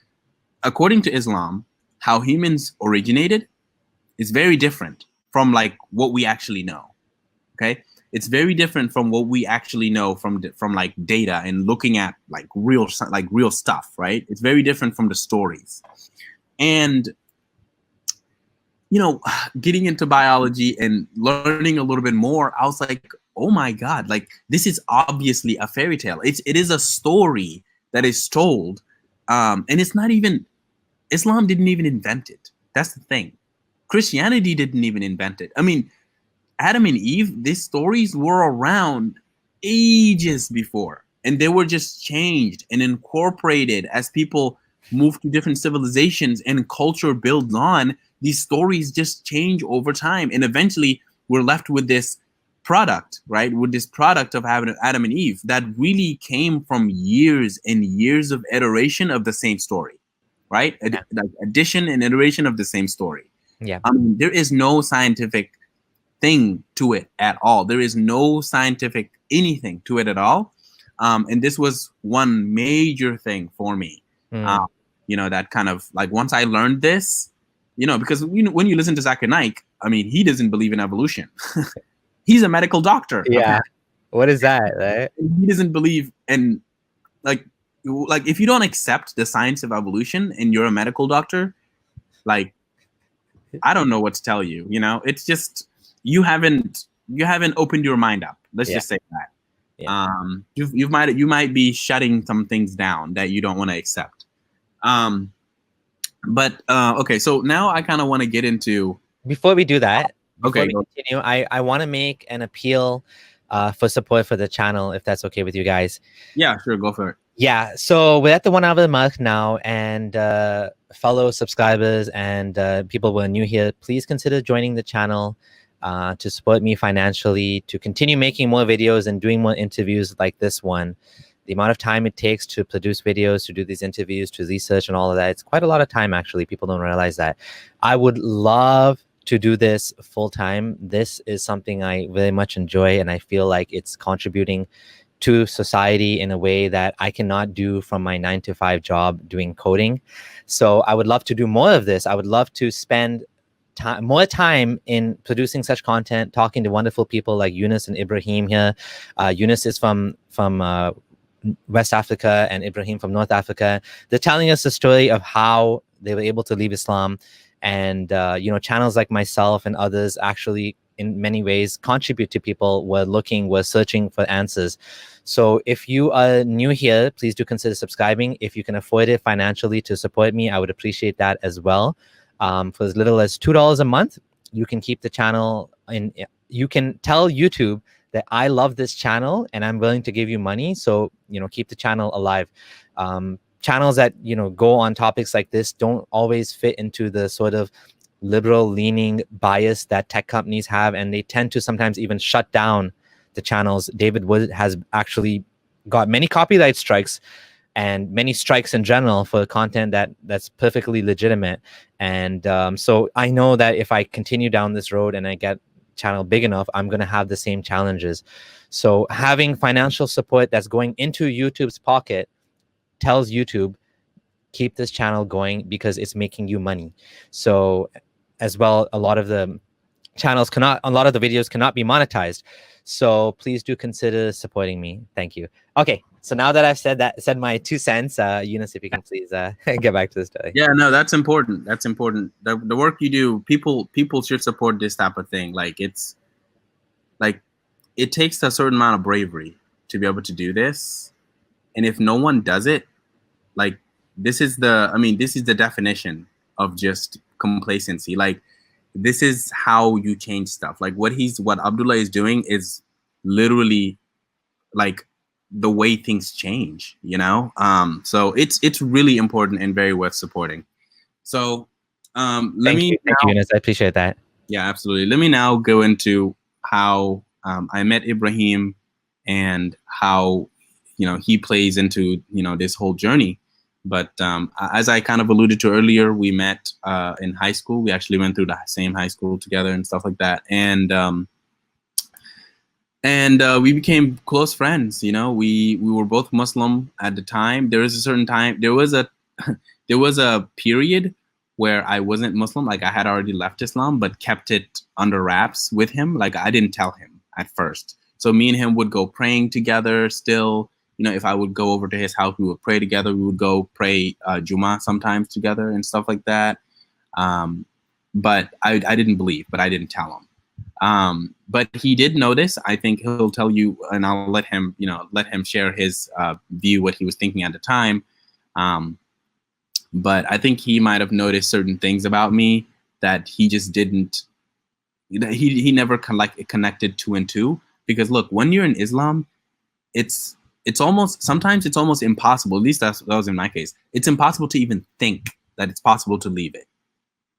according to Islam, how humans originated is very different from like what we actually know. Okay, it's very different from what we actually know from like data and looking at like real stuff. Right? It's very different from the stories. And you know, getting into biology and learning a little bit more, I was like, oh my God, like this is obviously a fairy tale. It is a story that is told. And it's not even, Islam didn't even invent it. That's the thing. Christianity didn't even invent it. I mean, Adam and Eve, these stories were around ages before, and they were just changed and incorporated as people moved to different civilizations and culture builds on. These stories just change over time, and eventually we're left with this product, right? With this product of having Adam and Eve that really came from years and years of iteration of the same story, right? Like addition and iteration of the same story. Yeah. I mean, there is no scientific thing to it at all. There is no scientific anything to it at all. And this was one major thing for me. You know, that kind of like once I learned this, you know, because you know, when you listen to Zakir Naik, I mean, he doesn't believe in evolution. He's a medical doctor. Yeah. Okay? What is that, right? He doesn't believe in like if you don't accept the science of evolution and you're a medical doctor, like I don't know what to tell you. You know, it's just you haven't opened your mind up. Let's just say that. Yeah. You might be shutting some things down that you don't want to accept. But okay, so now I kind of want to get into. Before we do that, okay, we continue, I want to make an appeal for support for the channel, if that's okay with you guys. Yeah, sure, go for it. Yeah, so we're at the 1 hour of the month now, and fellow subscribers and people who are new here, please consider joining the channel to support me financially, to continue making more videos and doing more interviews like this one. The amount of time it takes to produce videos, to do these interviews, to research and all of that, it's quite a lot of time, actually. People don't realize that. I would love to do this full time. This is something I very much enjoy, and I feel like it's contributing to society in a way that I cannot do from my 9-to-5 job doing coding. So I would love to do more of this. I would love to spend more time in producing such content, talking to wonderful people like Younas and Ibraheem here. Younas is from West Africa and Ibraheem from North Africa. They're telling us the story of how they were able to leave Islam. And, you know, channels like myself and others actually in many ways contribute to people who are searching for answers. So if you are new here, please do consider subscribing. If you can afford it financially to support me, I would appreciate that as well. For as little as $2 a month, you can keep the channel, and you can tell YouTube that I love this channel and I'm willing to give you money. So, keep the channel alive. Channels that, go on topics like this don't always fit into the sort of liberal leaning bias that tech companies have. And they tend to sometimes even shut down the channels. David Wood has actually got many copyright strikes and many strikes in general for content that's perfectly legitimate. And so I know that if I continue down this road and I get channel big enough, I'm going to have the same challenges. So having financial support that's going into YouTube's pocket tells YouTube, keep this channel going because it's making you money. So as well, a lot of the videos cannot be monetized. So please do consider supporting me. Thank you. Okay. So now that I've said my 2 cents, Younas, if you can please get back to the story. Yeah, no, that's important. That's important. The work you do, people should support this type of thing. Like it takes a certain amount of bravery to be able to do this. And if no one does it, like this is the definition of just complacency. Like this is how you change stuff. Like what Abdullah is doing is literally like the way things change, so it's really important and very worth supporting. So thank you, Younas. I appreciate that. Yeah, absolutely. Let me now go into how I met Ibraheem and how he plays into this whole journey. But as I kind of alluded to earlier, we met in high school. We actually went through the same high school together and stuff like that. And we became close friends. We were both Muslim at the time. There was a period where I wasn't Muslim. Like I had already left Islam, but kept it under wraps with him. Like I didn't tell him at first. So me and him would go praying together still. If I would go over to his house, we would pray together. We would go pray Jummah sometimes together and stuff like that. But I didn't believe, but I didn't tell him. But he did notice. I think he'll tell you, and I'll let him share his view, what he was thinking at the time. But I think he might have noticed certain things about me that he just didn't. He never connected 2 and 2. Because look, when you're in Islam, sometimes it's almost impossible. At least that was in my case. It's impossible to even think that it's possible to leave it.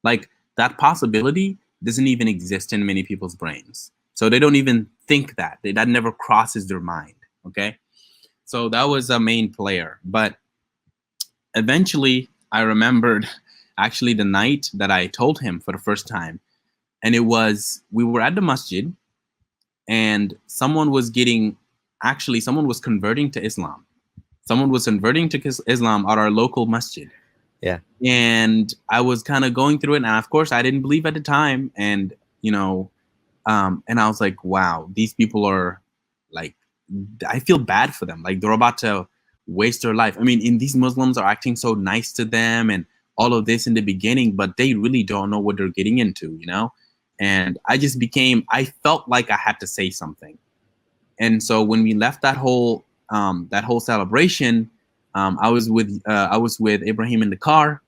Like that possibility doesn't even exist in many people's brains. So they don't even think that. That never crosses their mind. Okay. So that was a main player. But eventually I remembered actually the night that I told him for the first time. And we were at the masjid and someone was converting to Islam. Someone was converting to Islam at our local masjid. Yeah. And I was kind of going through it. And of course, I didn't believe at the time. And, and I was like, wow, these people are like, I feel bad for them. Like they're about to waste their life. I mean, these Muslims are acting so nice to them and all of this in the beginning, but they really don't know what they're getting into, And I felt like I had to say something. And so when we left that whole celebration, I was with Ibraheem in the car,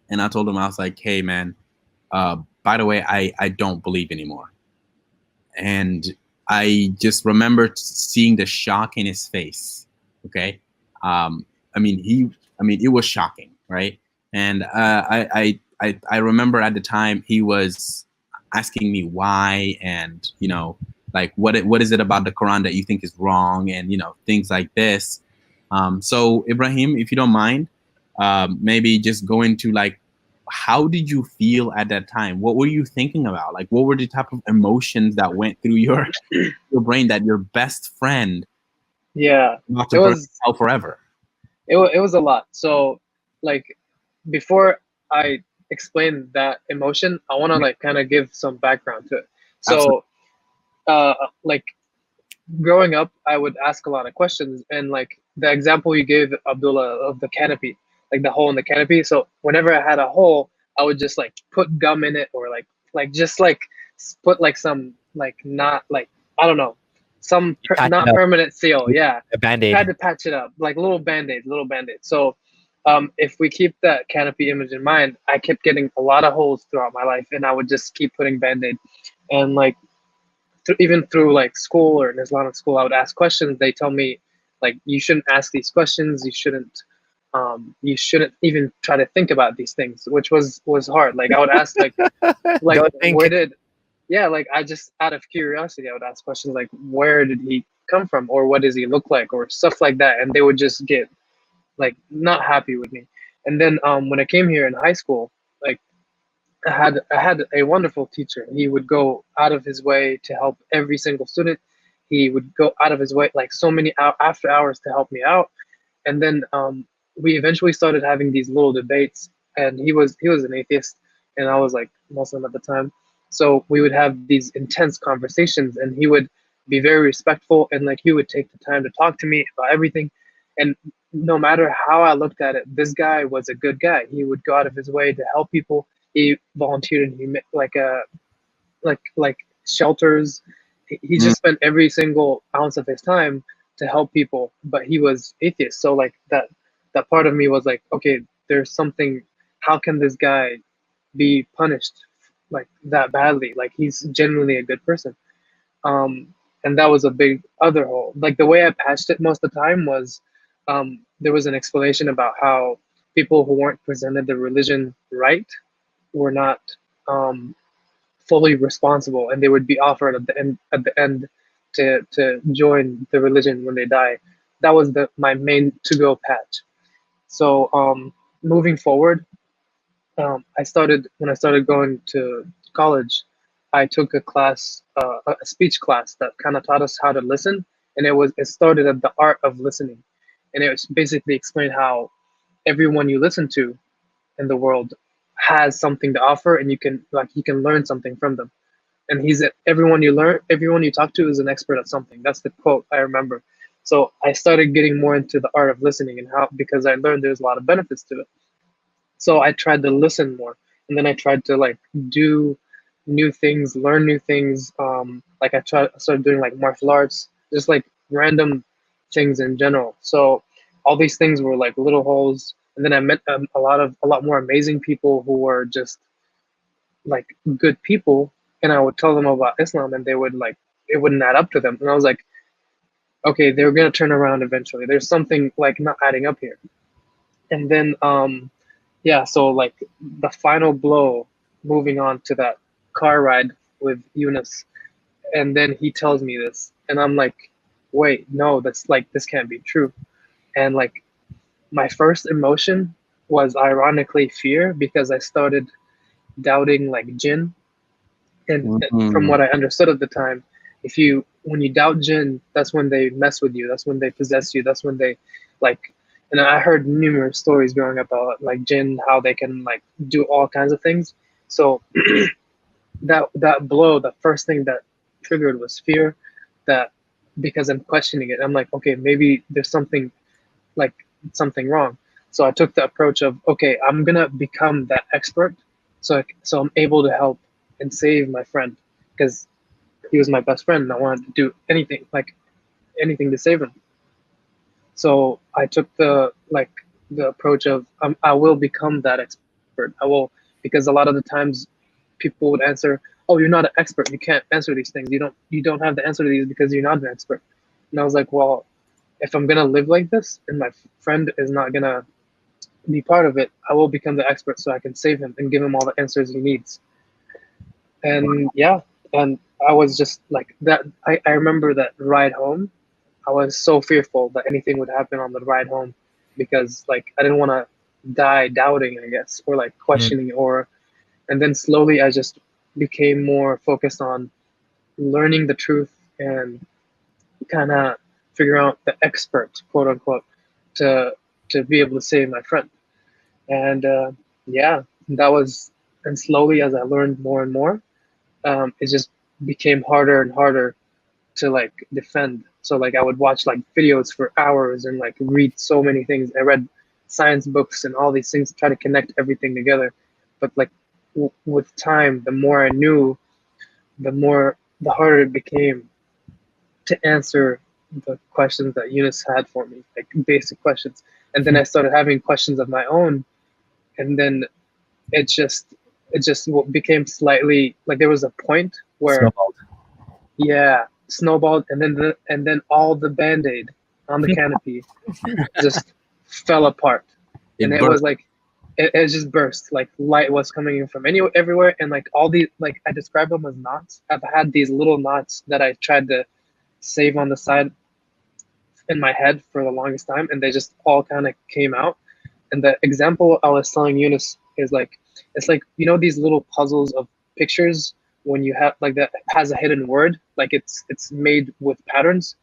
and I told him, I was like, "Hey, man, by the way, I don't believe anymore." And I just remember seeing the shock in his face. Okay, it was shocking, right? And I remember at the time he was asking me why, and like what is it about the Quran that you think is wrong, and things like this. So Ibraheem, if you don't mind, maybe just go into like, how did you feel at that time? What were you thinking about? Like, what were the type of emotions that went through your brain that your best friend, not to burn hell forever? It was a lot. So, like, before I explain that emotion, I want to like kind of give some background to it. So, like, growing up, I would ask a lot of questions, and like the example you gave, Abdullah, of the canopy, like the hole in the canopy. So whenever I had a hole, I would just like put gum in it, or like just like put like some like not like, I don't know, some not permanent seal. Yeah, a band-aid. I had to patch it up, like little band-aid. So if we keep that canopy image in mind, I kept getting a lot of holes throughout my life, and I would just keep putting band-aid. And like even through like school or in Islamic school, I would ask questions. They tell me like you shouldn't ask these questions. You shouldn't even try to think about these things, which was hard. Like I would ask like Don't think. where did yeah, like I just out of curiosity I would ask questions like where did he come from, or what does he look like, or stuff like that, and they would just get like not happy with me. And then when I came here in high school, like I had a wonderful teacher. He would go out of his way to help every single student. He would go out of his way like so many after hours to help me out. And then we eventually started having these little debates. And he was an atheist, and I was like Muslim at the time. So we would have these intense conversations, and he would be very respectful, and like he would take the time to talk to me about everything. And no matter how I looked at it, this guy was a good guy. He would go out of his way to help people. He volunteered in like shelters. He just spent every single ounce of his time to help people, but he was atheist. So like that part of me was like, okay, there's something. How can this guy be punished like that badly? Like he's genuinely a good person. And that was a big other hole. Like the way I patched it most of the time was there was an explanation about how people who weren't presented the religion right were not um, fully responsible, and they would be offered at the end to join the religion when they die. That was my main to go patch. So moving forward, I started when I started going to college. I took a class, a speech class that kind of taught us how to listen, and it started at the art of listening, and it was basically explained how everyone you listen to in the world has something to offer, and you can learn something from them. And everyone you talk to is an expert at something. That's the quote I remember. So I started getting more into the art of listening, and how, because I learned there's a lot of benefits to it. So I tried to listen more, and then I tried to like do new things, learn new things. Like I started doing like martial arts, just like random things in general. So all these things were like little holes, and then I met a lot more amazing people who were just like good people, and I would tell them about Islam, and they would like it wouldn't add up to them, and I was like, okay, they're gonna turn around eventually. There's something like not adding up here. And then yeah, so like the final blow, moving on to that car ride with Younas, and then he tells me this, and I'm like, wait, no, that's like this can't be true. And like my first emotion was ironically fear, because I started doubting like jinn. And from what I understood at the time, when you doubt jinn, that's when they mess with you, that's when they possess you, that's when they like. And I heard numerous stories growing up about like jinn, how they can like do all kinds of things. So that blow, the first thing that triggered was fear, that because I'm questioning it, I'm like, okay, maybe there's like something wrong. So I took the approach of, okay, I'm gonna become that expert, so I'm able to help and save my friend, because he was my best friend, and I wanted to do anything to save him. So I took the approach of I will become that expert. I will, because a lot of the times people would answer, "Oh, you're not an expert. You can't answer these things. You don't have the answer to these because you're not an expert." And I was like, well, if I'm gonna live like this and my friend is not gonna be part of it, I will become the expert so I can save him and give him all the answers he needs. And yeah, and I was just like that. I remember that ride home. I was so fearful that anything would happen on the ride home, because like I didn't want to die doubting, I guess, or like questioning, and then slowly I just became more focused on learning the truth and kind of figure out the expert, quote unquote, to be able to save my friend. And yeah, that was, and slowly as I learned more and more, it just became harder and harder to like defend. So like I would watch like videos for hours and like read so many things. I read science books and all these things to try to connect everything together. But like with time, the more I knew, the harder it became to answer the questions that Eunice had for me, like basic questions. and then I started having questions of my own, and then it just became slightly like there was a point where Snowballed. yeah, snowballed, and then all the band-aid on the canopy just fell apart, and it was like it just burst, like light was coming in from everywhere, and like all these, like I describe them as knots. I've had these little knots that I tried to save on the side in my head for the longest time, and they just all kind of came out. And the example I was telling Younas is like, it's like, you know, these little puzzles of pictures when you have like that has a hidden word, like it's made with patterns,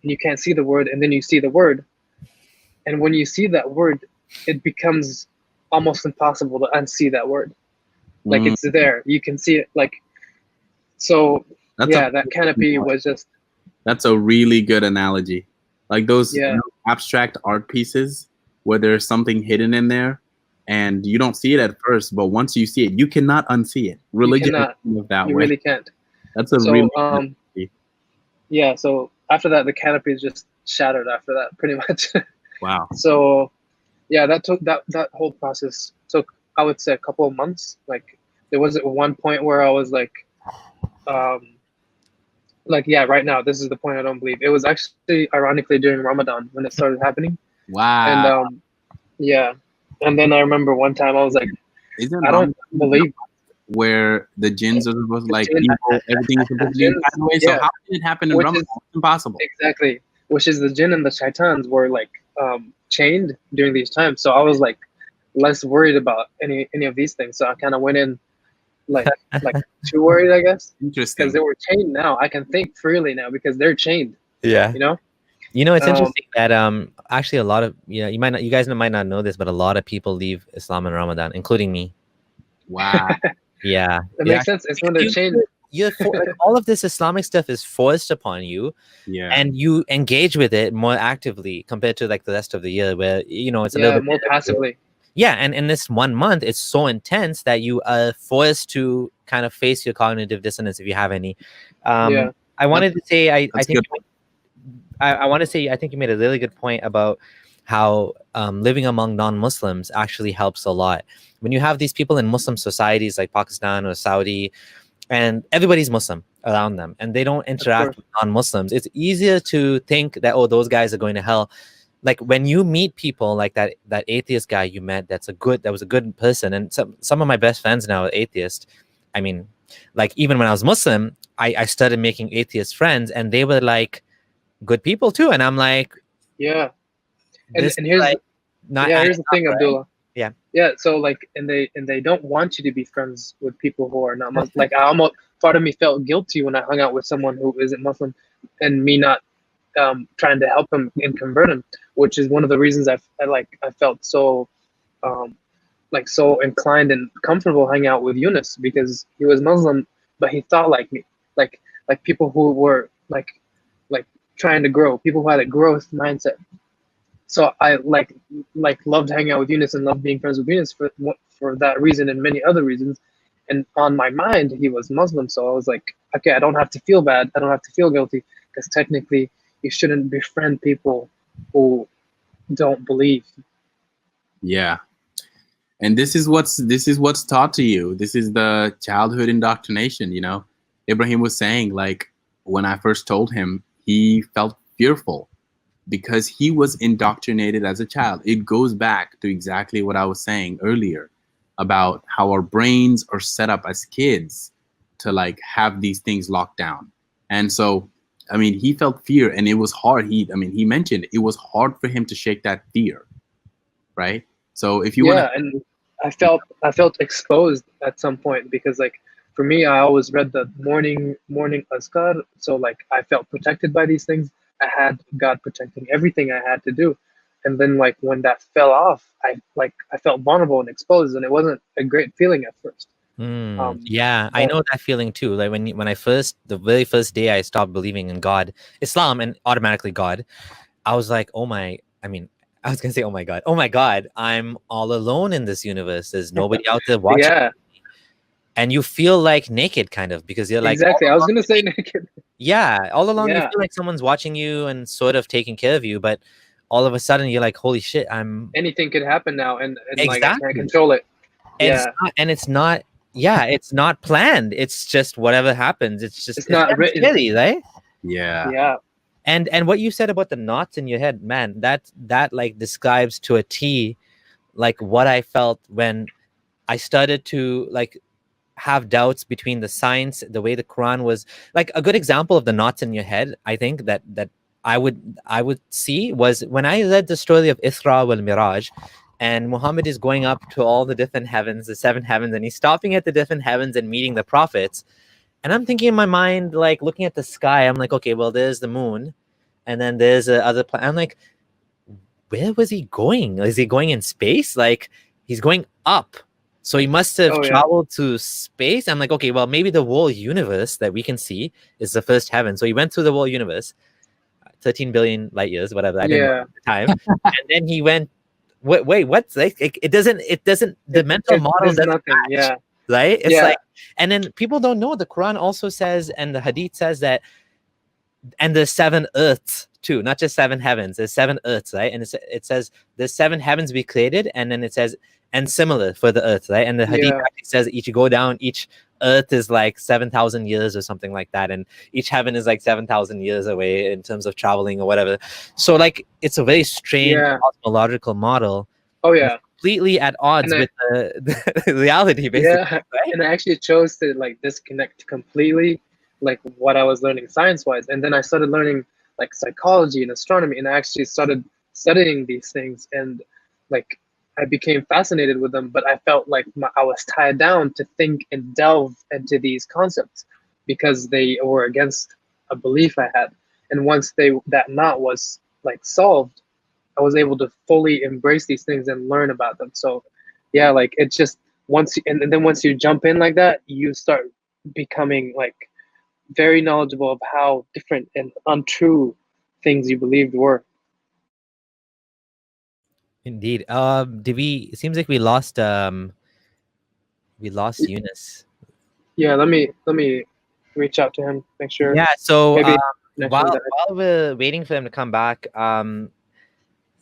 and you can't see the word, and then you see the word, and when you see that word, it becomes almost impossible to unsee that word. Like it's there, you can see it. Like, so that canopy was just. That's a really good analogy. Like those abstract art pieces where there's something hidden in there and you don't see it at first, but once you see it, you cannot unsee it. Religion is that way. You really can't. That's a really yeah, so after that, the canopy is just shattered after that, pretty much. Wow. So yeah, that took that whole process took, I would say, a couple of months. Like there was at one point where I was like yeah, right now this is the point I don't believe. It was actually ironically during Ramadan when it started happening. Wow. And yeah, and then I remember one time I was like, I don't believe where the jinns are supposed to like evil, everything is supposed to be that way. So how did it happen in Ramadan? It's impossible. Exactly. Which is the jinn and the shaitans were like chained during these times. So I was like less worried about any of these things. So I kind of went in like too worried, I guess. Interesting. Because they were chained now. I can think freely now because they're chained. Yeah. You know? You know, it's interesting that actually a lot of you guys might not know this, but a lot of people leave Islam in Ramadan, including me. Wow. Yeah. It makes sense. It's when they're chained. All of this Islamic stuff is forced upon you, and you engage with it more actively compared to like the rest of the year, where it's a little bit more passively. Yeah, and in this 1 month, it's so intense that you are forced to kind of face your cognitive dissonance if you have any. I wanted to say, I think you made a really good point about how living among non-Muslims actually helps a lot. When you have these people in Muslim societies like Pakistan or Saudi, and everybody's Muslim around them, and they don't interact with non-Muslims, it's easier to think that, oh, those guys are going to hell. Like when you meet people like that atheist guy you met, that was a good person, and some of my best friends now are atheists. I mean, like even when I was Muslim, I started making atheist friends, and they were like good people too, and I'm like, and here's here's the thing, Abdullah. So like, and they don't want you to be friends with people who are not Muslim. Like part of me felt guilty when I hung out with someone who isn't Muslim, and me not trying to help him and convert him, which is one of the reasons I felt so so inclined and comfortable hanging out with Younas, because he was Muslim but he thought like me, like people who were like trying to grow, people who had a growth mindset. So I loved hanging out with Younas and loved being friends with Younas for that reason and many other reasons. And on my mind, he was Muslim, so I was like, okay, I don't have to feel bad, I don't have to feel guilty, because technically you shouldn't befriend people who don't believe. Yeah. And this is what's taught to you. This is the childhood indoctrination, Ibraheem was saying, like, when I first told him, he felt fearful because he was indoctrinated as a child. It goes back to exactly what I was saying earlier about how our brains are set up as kids to like have these things locked down. And so, I mean, he felt fear, and it was hard. He mentioned it was hard for him to shake that fear, right? So if you and I felt exposed at some point, because like for me, I always read the morning azkar, so like I felt protected by these things. I had God protecting everything I had to do, and then like when that fell off, I felt vulnerable and exposed, and it wasn't a great feeling at first. I know that feeling too. Like when the very first day I stopped believing in God, Islam, and automatically God, I was like, oh my God, I'm all alone in this universe. There's nobody out there watching. And you feel like naked, kind of, because you're like, exactly. I was gonna say naked. Yeah, all along you feel like someone's watching you and sort of taking care of you, but all of a sudden you're like, holy shit, I'm Anything could happen now, and like I can't exactly. control it. It's not, and it's not. Yeah, it's not planned. It's just whatever happens. It's not written. Scary, right? Yeah. And what you said about the knots in your head, man, that like describes to a T like what I felt when I started to like have doubts between the science, the way the Quran was. Like a good example of the knots in your head, I think that I would see was when I read the story of Isra wal Miraj, and Muhammad is going up to all the different heavens, the 7 heavens, and he's stopping at the different heavens and meeting the prophets. And I'm thinking in my mind, like looking at the sky, I'm like, okay, well, there's the moon, and then there's other planet. I'm like, where was he going? Is he going in space? Like he's going up. So he must have traveled to space. I'm like, okay, well, maybe the whole universe that we can see is the first heaven. So he went through the whole universe, 13 billion light years, whatever. I didn't know at the time. And then he went, wait, what's like? It doesn't, the mental model doesn't nothing, match, right? It's like, and then people don't know, the Quran also says, and the Hadith says that, and there's 7 earths too, not just 7 heavens, there's 7 earths, right? And it says there's 7 heavens we created, and then it says, and similar for the earth, right? And the Hadith actually says each earth is like 7,000 years or something like that, and each heaven is like 7,000 years away in terms of traveling or whatever. So like it's a very strange cosmological model. Completely at odds with the reality, basically. Right? And I actually chose to like disconnect completely, like what I was learning science-wise, and then I started learning like psychology and astronomy, and I actually started studying these things, and like I became fascinated with them, but I felt like I was tied down to think and delve into these concepts because they were against a belief I had. And once that knot was like solved, I was able to fully embrace these things and learn about them. So yeah, like it's just and then once you jump in like that, you start becoming like very knowledgeable of how different and untrue things you believed were. Indeed. It seems like we lost Younas. Yeah, let me reach out to him, make sure. Yeah, so while we're waiting for him to come back,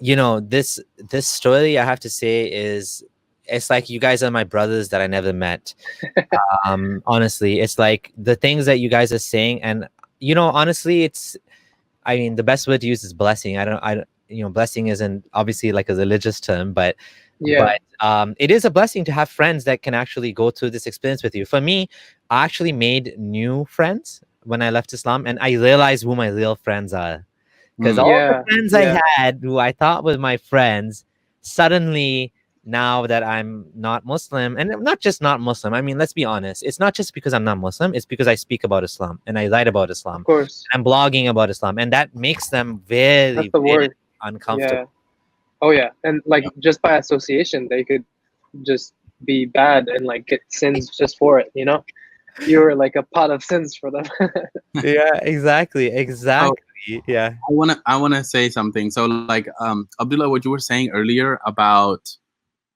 you know, this story, I have to say, it's like you guys are my brothers that I never met. Honestly, it's like the things that you guys are saying, and you know, honestly, I mean, the best word to use is blessing. You know, blessing isn't obviously like a religious term, but it is a blessing to have friends that can actually go through this experience with you. For me, I actually made new friends when I left Islam, and I realized who my real friends are. Because all the friends I had who I thought were my friends, suddenly, now that I'm not Muslim, and not just not Muslim, I mean, let's be honest, it's not just because I'm not Muslim, it's because I speak about Islam and I write about Islam. Of course. I'm blogging about Islam, and that makes them very, very uncomfortable. And like just by association, they could just be bad and like get sins just for it, you know? You're like a pot of sins for them. Yeah, exactly. Yeah. I wanna say something. So like Abdullah, what you were saying earlier about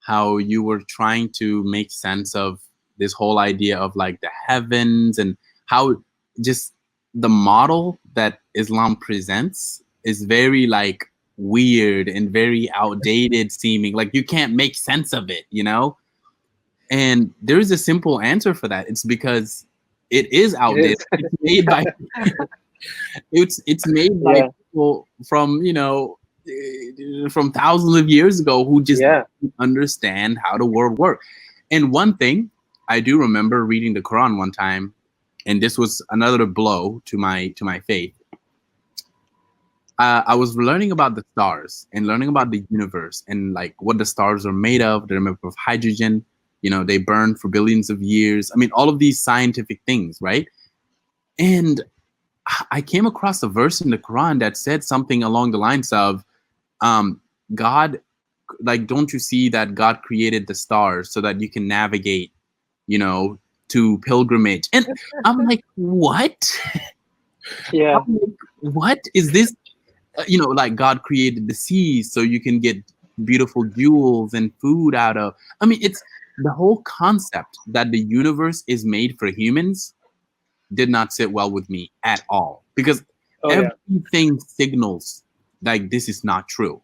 how you were trying to make sense of this whole idea of like the heavens, and how just the model that Islam presents is very like weird and very outdated seeming. Like you can't make sense of it, you know? And there is a simple answer for that. It's because it is outdated. It's made by it's made by people from, you know, from thousands of years ago who just didn't understand how the world works. And one thing I do remember reading the Quran one time, and this was another blow to my faith. I was learning about the stars and learning about the universe and like what the stars are made of. They're made of hydrogen. You know, they burn for billions of years. I mean, all of these scientific things, right? And I came across a verse in the Quran that said something along the lines of, God, like, don't you see that God created the stars so that you can navigate, you know, to pilgrimage? And I'm like, what? Yeah. Like, what is this? You know, like God created the seas so you can get beautiful jewels and food out of. I mean, it's the whole concept that the universe is made for humans did not sit well with me at all, because everything signals like this is not true.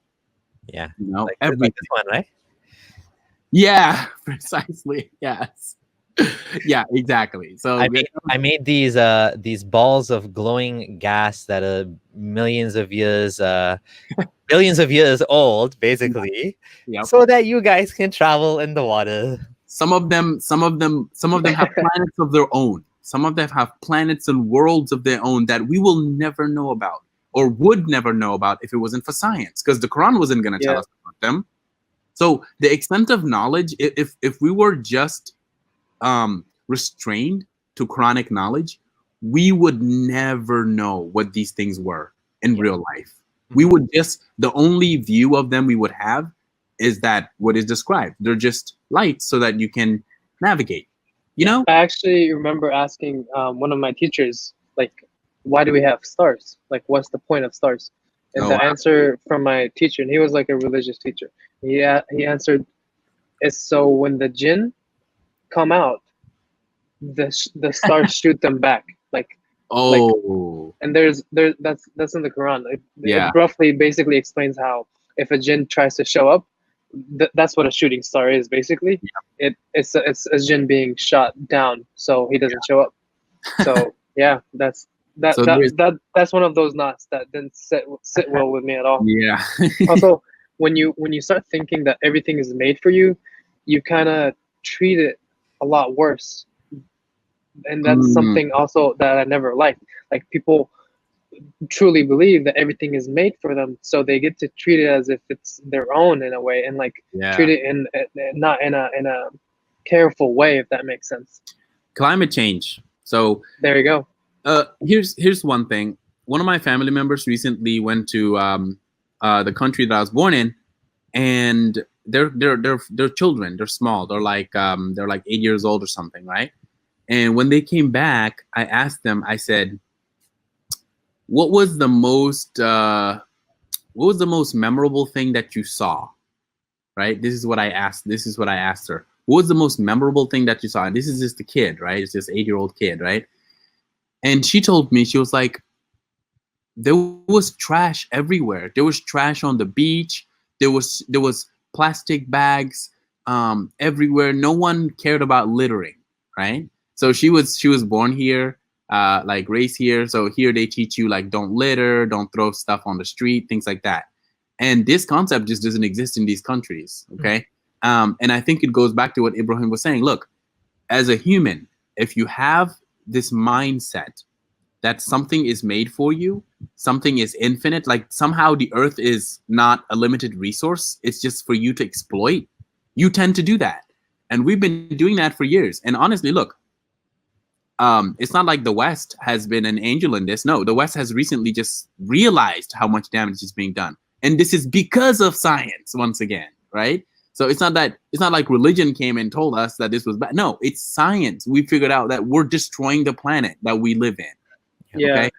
Yeah. You know, Like everything. this one, right? Yeah, precisely. Yes. Yeah, exactly. So I made these balls of glowing gas that are millions of years billions of years old, basically, yep. so that you guys can travel in the water. Some of them have planets of their own. Some of them have planets and worlds of their own that we will never know about or would never know about if it wasn't for science, because the Quran wasn't going to tell us about them. So the extent of knowledge, if we were just restrained to Quranic knowledge, we would never know what these things were in real life. We would just, the only view of them we would have is that what is described. They're just lights so that you can navigate. You know? I actually remember asking one of my teachers, like, why do we have stars? Like, what's the point of stars? And the answer from my teacher, and he was like a religious teacher, he answered, it's so when the jinn come out, the stars shoot them back. Like, and there's that's in the Quran. It roughly basically explains how if a jinn tries to show up, that's what a shooting star is basically. It's a jinn being shot down so he doesn't show up. So yeah, that's one of those knots that didn't sit well with me at all. Yeah. Also, when you start thinking that everything is made for you, you kind of treat it a lot worse, and that's something also that I never liked. Like, people truly believe that everything is made for them, so they get to treat it as if it's their own in a way, and like treat it in not in a careful way, if that makes sense. Climate change. So there you go. Here's one thing. One of my family members recently went to the country that I was born in, and they're children. They're small. They're like 8 years old or something, right? And when they came back, I asked them. I said, what was the most memorable thing that you saw? Right? This is what I asked her. What was the most memorable thing that you saw? And this is just a kid, right? It's just 8-year-old kid, right? And she told me, she was like, there was trash everywhere. There was trash on the beach. There was plastic bags everywhere. No one cared about littering, right? So she was born here, like raised here. So here they teach you like don't litter, don't throw stuff on the street, things like that. And this concept just doesn't exist in these countries, okay? And I think it goes back to what Ibraheem was saying. Look, as a human, if you have this mindset that something is made for you, something is infinite, like somehow the earth is not a limited resource, it's just for you to exploit, you tend to do that. And we've been doing that for years. And honestly, look, it's not like the West has been an angel in this. No, the West has recently just realized how much damage is being done. And this is because of science, once again, right? So it's not like religion came and told us that this was bad. No, it's science. We figured out that we're destroying the planet that we live in. Yeah. Okay?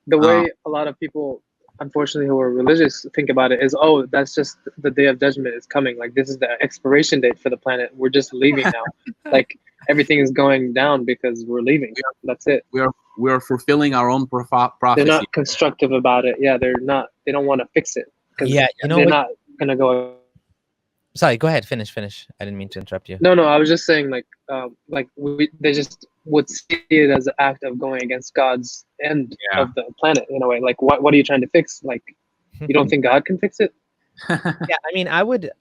The way a lot of people, unfortunately, who are religious think about it is, oh, that's just the day of judgment is coming. Like, this is the expiration date for the planet. We're just leaving now. Like, everything is going down because we're leaving. That's it. We are fulfilling our own prophecy. They're not constructive about it. Yeah, they don't want to fix it. Yeah, they're not gonna go. Sorry, go ahead. Finish. I didn't mean to interrupt you. No, I was just saying, they just would see it as an act of going against God's end of the planet in a way. Like, what are you trying to fix? Like, you don't think God can fix it? Yeah, I mean,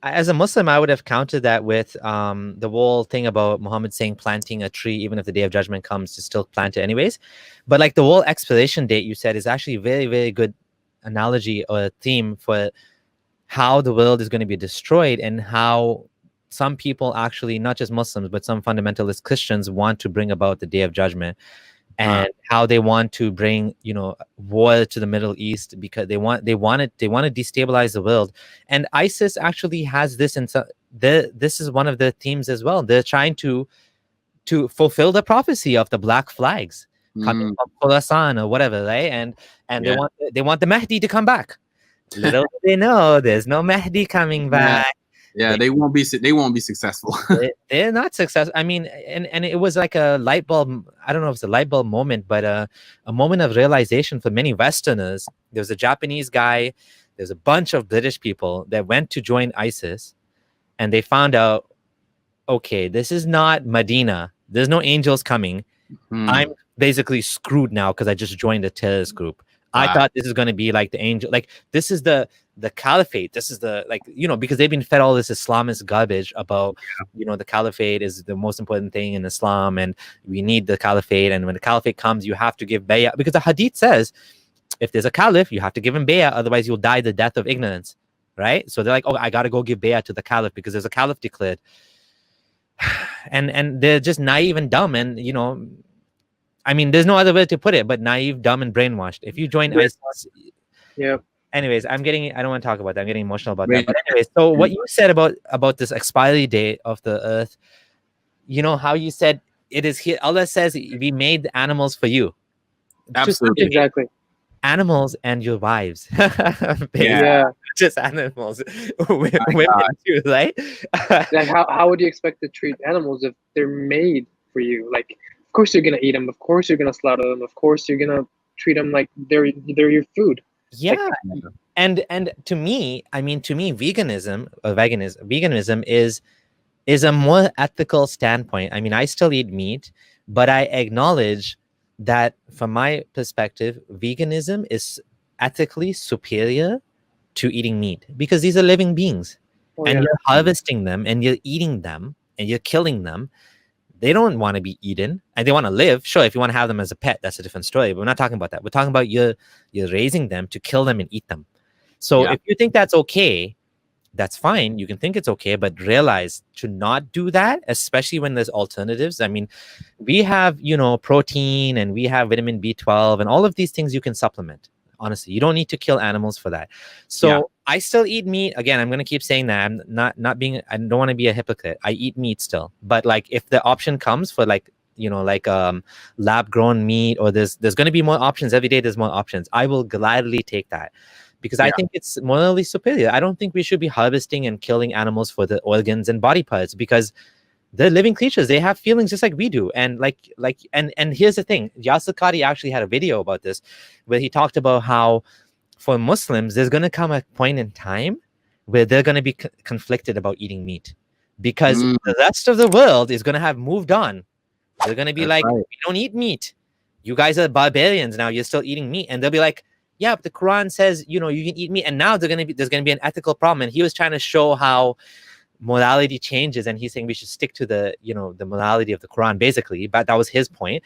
as a Muslim, I would have countered that with the whole thing about Muhammad saying planting a tree, even if the day of judgment comes, to still plant it anyways. But like the whole expiration date you said is actually a very, very good analogy or a theme for how the world is going to be destroyed, and how some people actually, not just Muslims, but some fundamentalist Christians, want to bring about the day of judgment, and how they want to bring, war to the Middle East, because they want to destabilize the world. And ISIS actually has this, and this is one of the themes as well. They're trying to fulfill the prophecy of the black flags coming from Khorasan or whatever, right? And they want the Mahdi to come back. Little do they know, there's no Mahdi coming back. Yeah, they won't be successful. They're not successful. I mean, and it was like a light bulb. I don't know if it's a light bulb moment, but a moment of realization for many Westerners. There was a Japanese guy. there's a bunch of British people that went to join ISIS, and they found out, okay, this is not Medina. There's no angels coming. I'm basically screwed now because I just joined a terrorist group. Wow. I thought this is going to be like the angel, like this is the caliphate. This is the, like, you know, because they've been fed all this Islamist garbage about, you know, the caliphate is the most important thing in Islam, and we need the caliphate. And when the caliphate comes, you have to give bay'ah, because the hadith says, if there's a caliph, you have to give him bay'ah, otherwise you'll die the death of ignorance, right? So they're like, oh, I got to go give bay'ah to the caliph because there's a caliph declared. And they're just naive and dumb, and, you know, I mean, there's no other way to put it but naive, dumb, and brainwashed. If you join ISIS, anyways, I don't want to talk about that. I'm getting emotional about that. But anyways, so what you said about this expiry date of the earth, you know, how you said it is here. Allah says we made animals for you. Absolutely. Exactly. Animals and your wives. Just animals. Women too, right? Like how would you expect to treat animals if they're made for you? Like, of course you're gonna eat them. Of course you're gonna slaughter them. Of course you're gonna treat them like they're your food. Yeah. Like, and to me, veganism is a more ethical standpoint. I mean, I still eat meat, but I acknowledge that from my perspective, veganism is ethically superior to eating meat, because these are living beings, and you're harvesting them, and you're eating them, and you're killing them. They don't want to be eaten, and they want to live. Sure, if you want to have them as a pet, that's a different story. But we're not talking about that. We're talking about you're raising them to kill them and eat them. So if you think that's okay, that's fine. You can think it's okay, but realize to not do that, especially when there's alternatives. I mean, we have, you know, protein, and we have vitamin B12, and all of these things you can supplement. Honestly, you don't need to kill animals for that. So I still eat meat. Again, I'm going to keep saying that. I'm not being, I don't want to be a hypocrite. I eat meat still. But like, if the option comes for, like, you know, like lab grown meat, or there's going to be more options every day, there's more options, I will gladly take that, because I think it's morally superior. I don't think we should be harvesting and killing animals for the organs and body parts, because they're living creatures. They have feelings just like we do. And and here's the thing. Yasir Qadhi actually had a video about this, where he talked about how for Muslims, there's going to come a point in time where they're going to be conflicted about eating meat, because the rest of the world is going to have moved on. They're going to be we don't eat meat. You guys are barbarians now. You're still eating meat. And they'll be like, yeah, but the Quran says, you know, you can eat meat. And now there's going to be an ethical problem. And he was trying to show how morality changes, and he's saying we should stick to the, you know, the morality of the Quran, basically. But that was his point.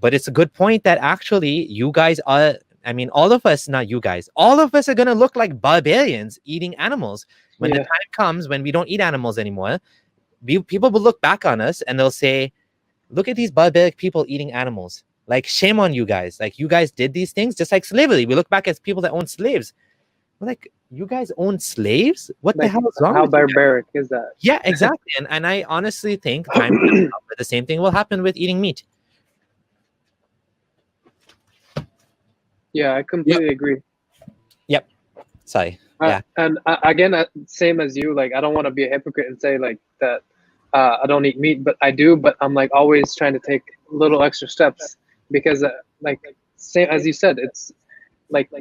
But it's a good point that actually you guys are, I mean, all of us, not you guys, all of us are going to look like barbarians eating animals when the time comes when we don't eat animals anymore. People will look back on us and they'll say, look at these barbaric people eating animals. Like, shame on you guys. Like, you guys did these things, just like slavery. We look back at people that own slaves. We're like, you guys own slaves? What the hell is wrong? How barbaric is that? Yeah, exactly. And I honestly think the same thing will happen with eating meat. Yeah, I completely agree. Yep. Sorry. And again, same as you. Like, I don't want to be a hypocrite and say like that. I don't eat meat, but I do. But I'm like always trying to take little extra steps, because like same as you said, it's like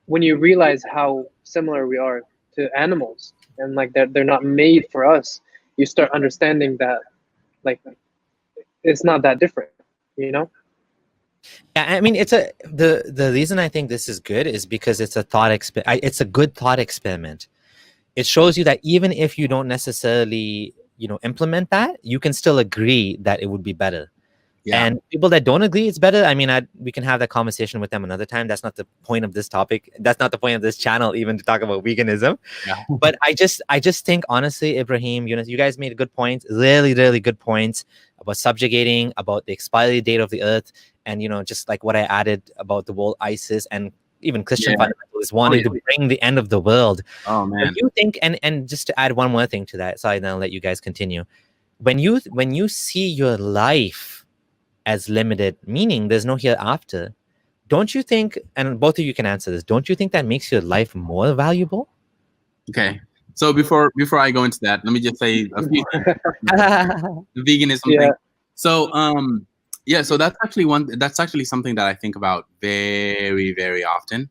when you realize how similar we are to animals, and like they're not made for us, you start understanding that like it's not that different, you know? Yeah, I mean, the reason I think this is good is because it's it's a good thought experiment. It shows you that even if you don't necessarily, you know, implement that, you can still agree that it would be better. And people that don't agree it's better, I mean, we can have that conversation with them another time. That's not the point of this topic. That's not the point of this channel, even to talk about veganism. But I just think, honestly, Ibraheem, Younas, you guys made good points, really, really good points about subjugating, about the expiry date of the earth, and, you know, just like what I added about the whole ISIS and even Christian fundamentalists wanting to bring the end of the world. Oh man! But you think, and just to add one more thing to that, sorry, then I'll let you guys continue. When you see your life as limited, meaning there's no hereafter, don't you think, and both of you can answer this, don't you think that makes your life more valuable? Okay, so before I go into that, let me just say a few things. The veganism thing. So so that's actually something that I think about very, very often.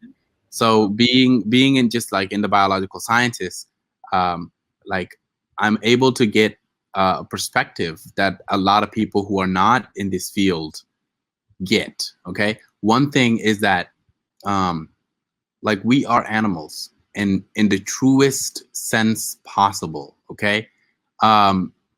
So being in just like in the biological sciences, like I'm able to get a perspective that a lot of people who are not in this field get. Okay, one thing is that like we are animals in the truest sense possible. Okay,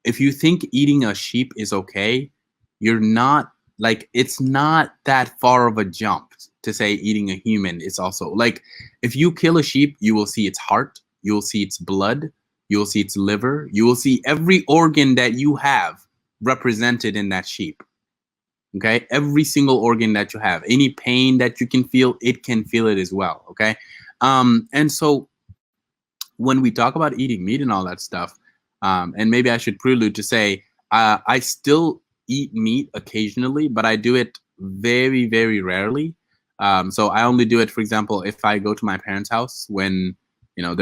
if you think eating a sheep is okay, you're not, like, it's not that far of a jump to say eating a human is also, like, if you kill a sheep, you will see its heart, you will see its blood, you will see its liver, you will see every organ that you have represented in that sheep. Okay, every single organ that you have, any pain that you can feel, it can feel it as well. Okay, and so when we talk about eating meat and all that stuff, and maybe I should prelude to say I still eat meat occasionally, but I do it very, very rarely. So I only do it, for example, if I go to my parents' house when, you know,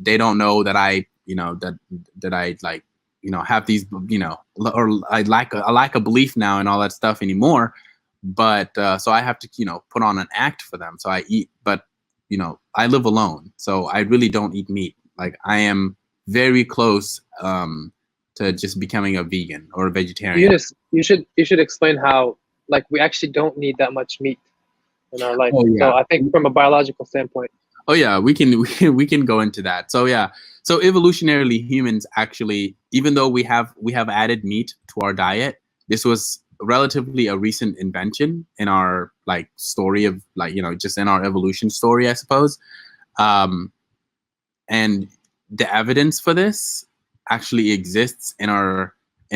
they don't know that I, you know, that I, like, you know, have these, you know, or I lack a belief now and all that stuff anymore. But so I have to, you know, put on an act for them. So I eat, but, you know, I live alone, so I really don't eat meat. Like, I am very close to just becoming a vegan or a vegetarian. Younas, you should explain how, like, we actually don't need that much meat in our life. Oh, yeah. So I think from a biological standpoint. Oh yeah, we can go into that. So yeah, so evolutionarily, humans actually, even though we have added meat to our diet, this was relatively a recent invention in our, like, story of, like, you know, just in our evolution story, I suppose. And the evidence for this actually exists in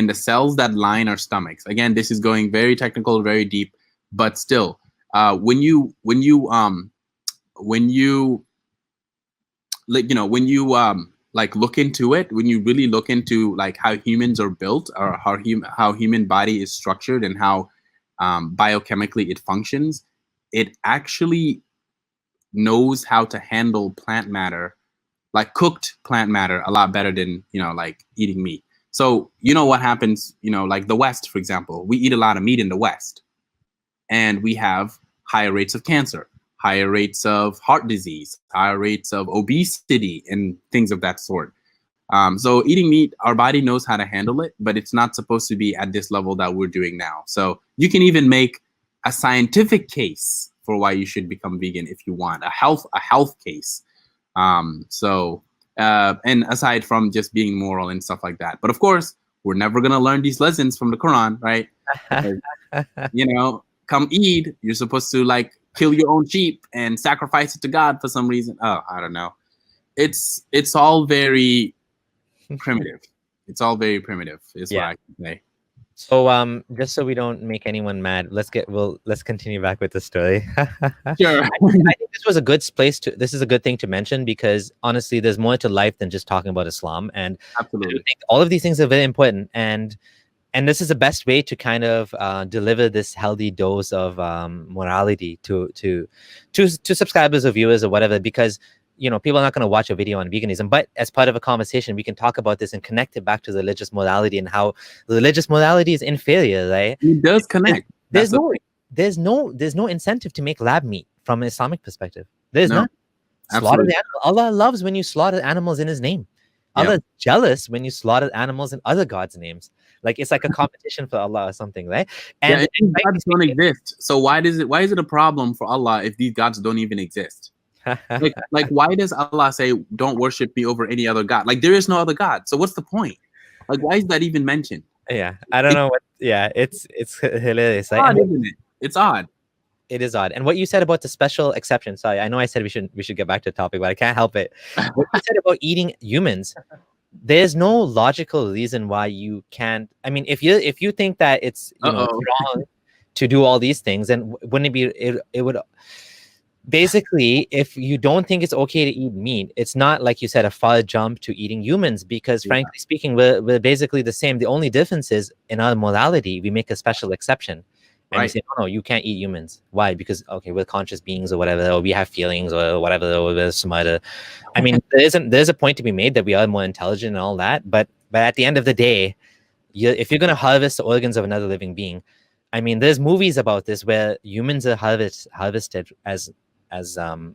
the cells that line our stomachs. Again, this is going very technical, very deep, but still, when you like, you know, when you like look into it, when you really look into, like, how humans are built, or how human body is structured, and how biochemically it functions, it actually knows how to handle plant matter, like cooked plant matter, a lot better than, you know, like eating meat. So, you know, what happens, you know, like the West, for example, we eat a lot of meat in the West, and we have higher rates of cancer, higher rates of heart disease, higher rates of obesity, and things of that sort. So eating meat, our body knows how to handle it, but it's not supposed to be at this level that we're doing now. So you can even make a scientific case for why you should become vegan if you want, a health case. And aside from just being moral and stuff like that. But of course, we're never going to learn these lessons from the Quran, right? You know, come Eid, you're supposed to, like, kill your own sheep and sacrifice it to God for some reason. Oh, I don't know. It's all very primitive. It's all very primitive, is what I can say. So just so we don't make anyone mad, let's continue back with the story. Sure. I think this was a good this is a good thing to mention, because honestly, there's more to life than just talking about Islam. And absolutely, I think all of these things are very important, and this is the best way to kind of deliver this healthy dose of morality to subscribers or viewers or whatever, because, you know, people are not going to watch a video on veganism, but as part of a conversation, we can talk about this and connect it back to religious morality and how religious morality is inferior, right? It does connect. There's no incentive to make lab meat from an Islamic perspective. There's none. Slaughter the animal. Allah loves when you slaughter animals in His name. Allah is jealous when you slaughter animals in other gods' names. Like, it's like a competition for Allah or something, right? And gods don't exist. So why is it a problem for Allah if these gods don't even exist? like why does Allah say don't worship me over any other god? Like, there is no other god, so what's the point? Like, why is that even mentioned? I don't know what. It's hilarious. It's odd, isn't it? It's odd. It is odd. And what you said about the special exception, sorry, I know I said we should get back to the topic, but I can't help it. What you said about eating humans, there's no logical reason why you can't. I mean, if you think that it's, you know, wrong to do all these things, then wouldn't it be it would basically, if you don't think it's okay to eat meat, it's not, like you said, a far jump to eating humans, because frankly speaking, we're basically the same. The only difference is in our morality, we make a special exception. And you say, no, you can't eat humans. Why? Because, okay, we're conscious beings or whatever, or we have feelings or whatever, or we're smarter. I mean, there's a point to be made that we are more intelligent and all that, but at the end of the day, if you're going to harvest the organs of another living being, I mean, there's movies about this where humans are harvested as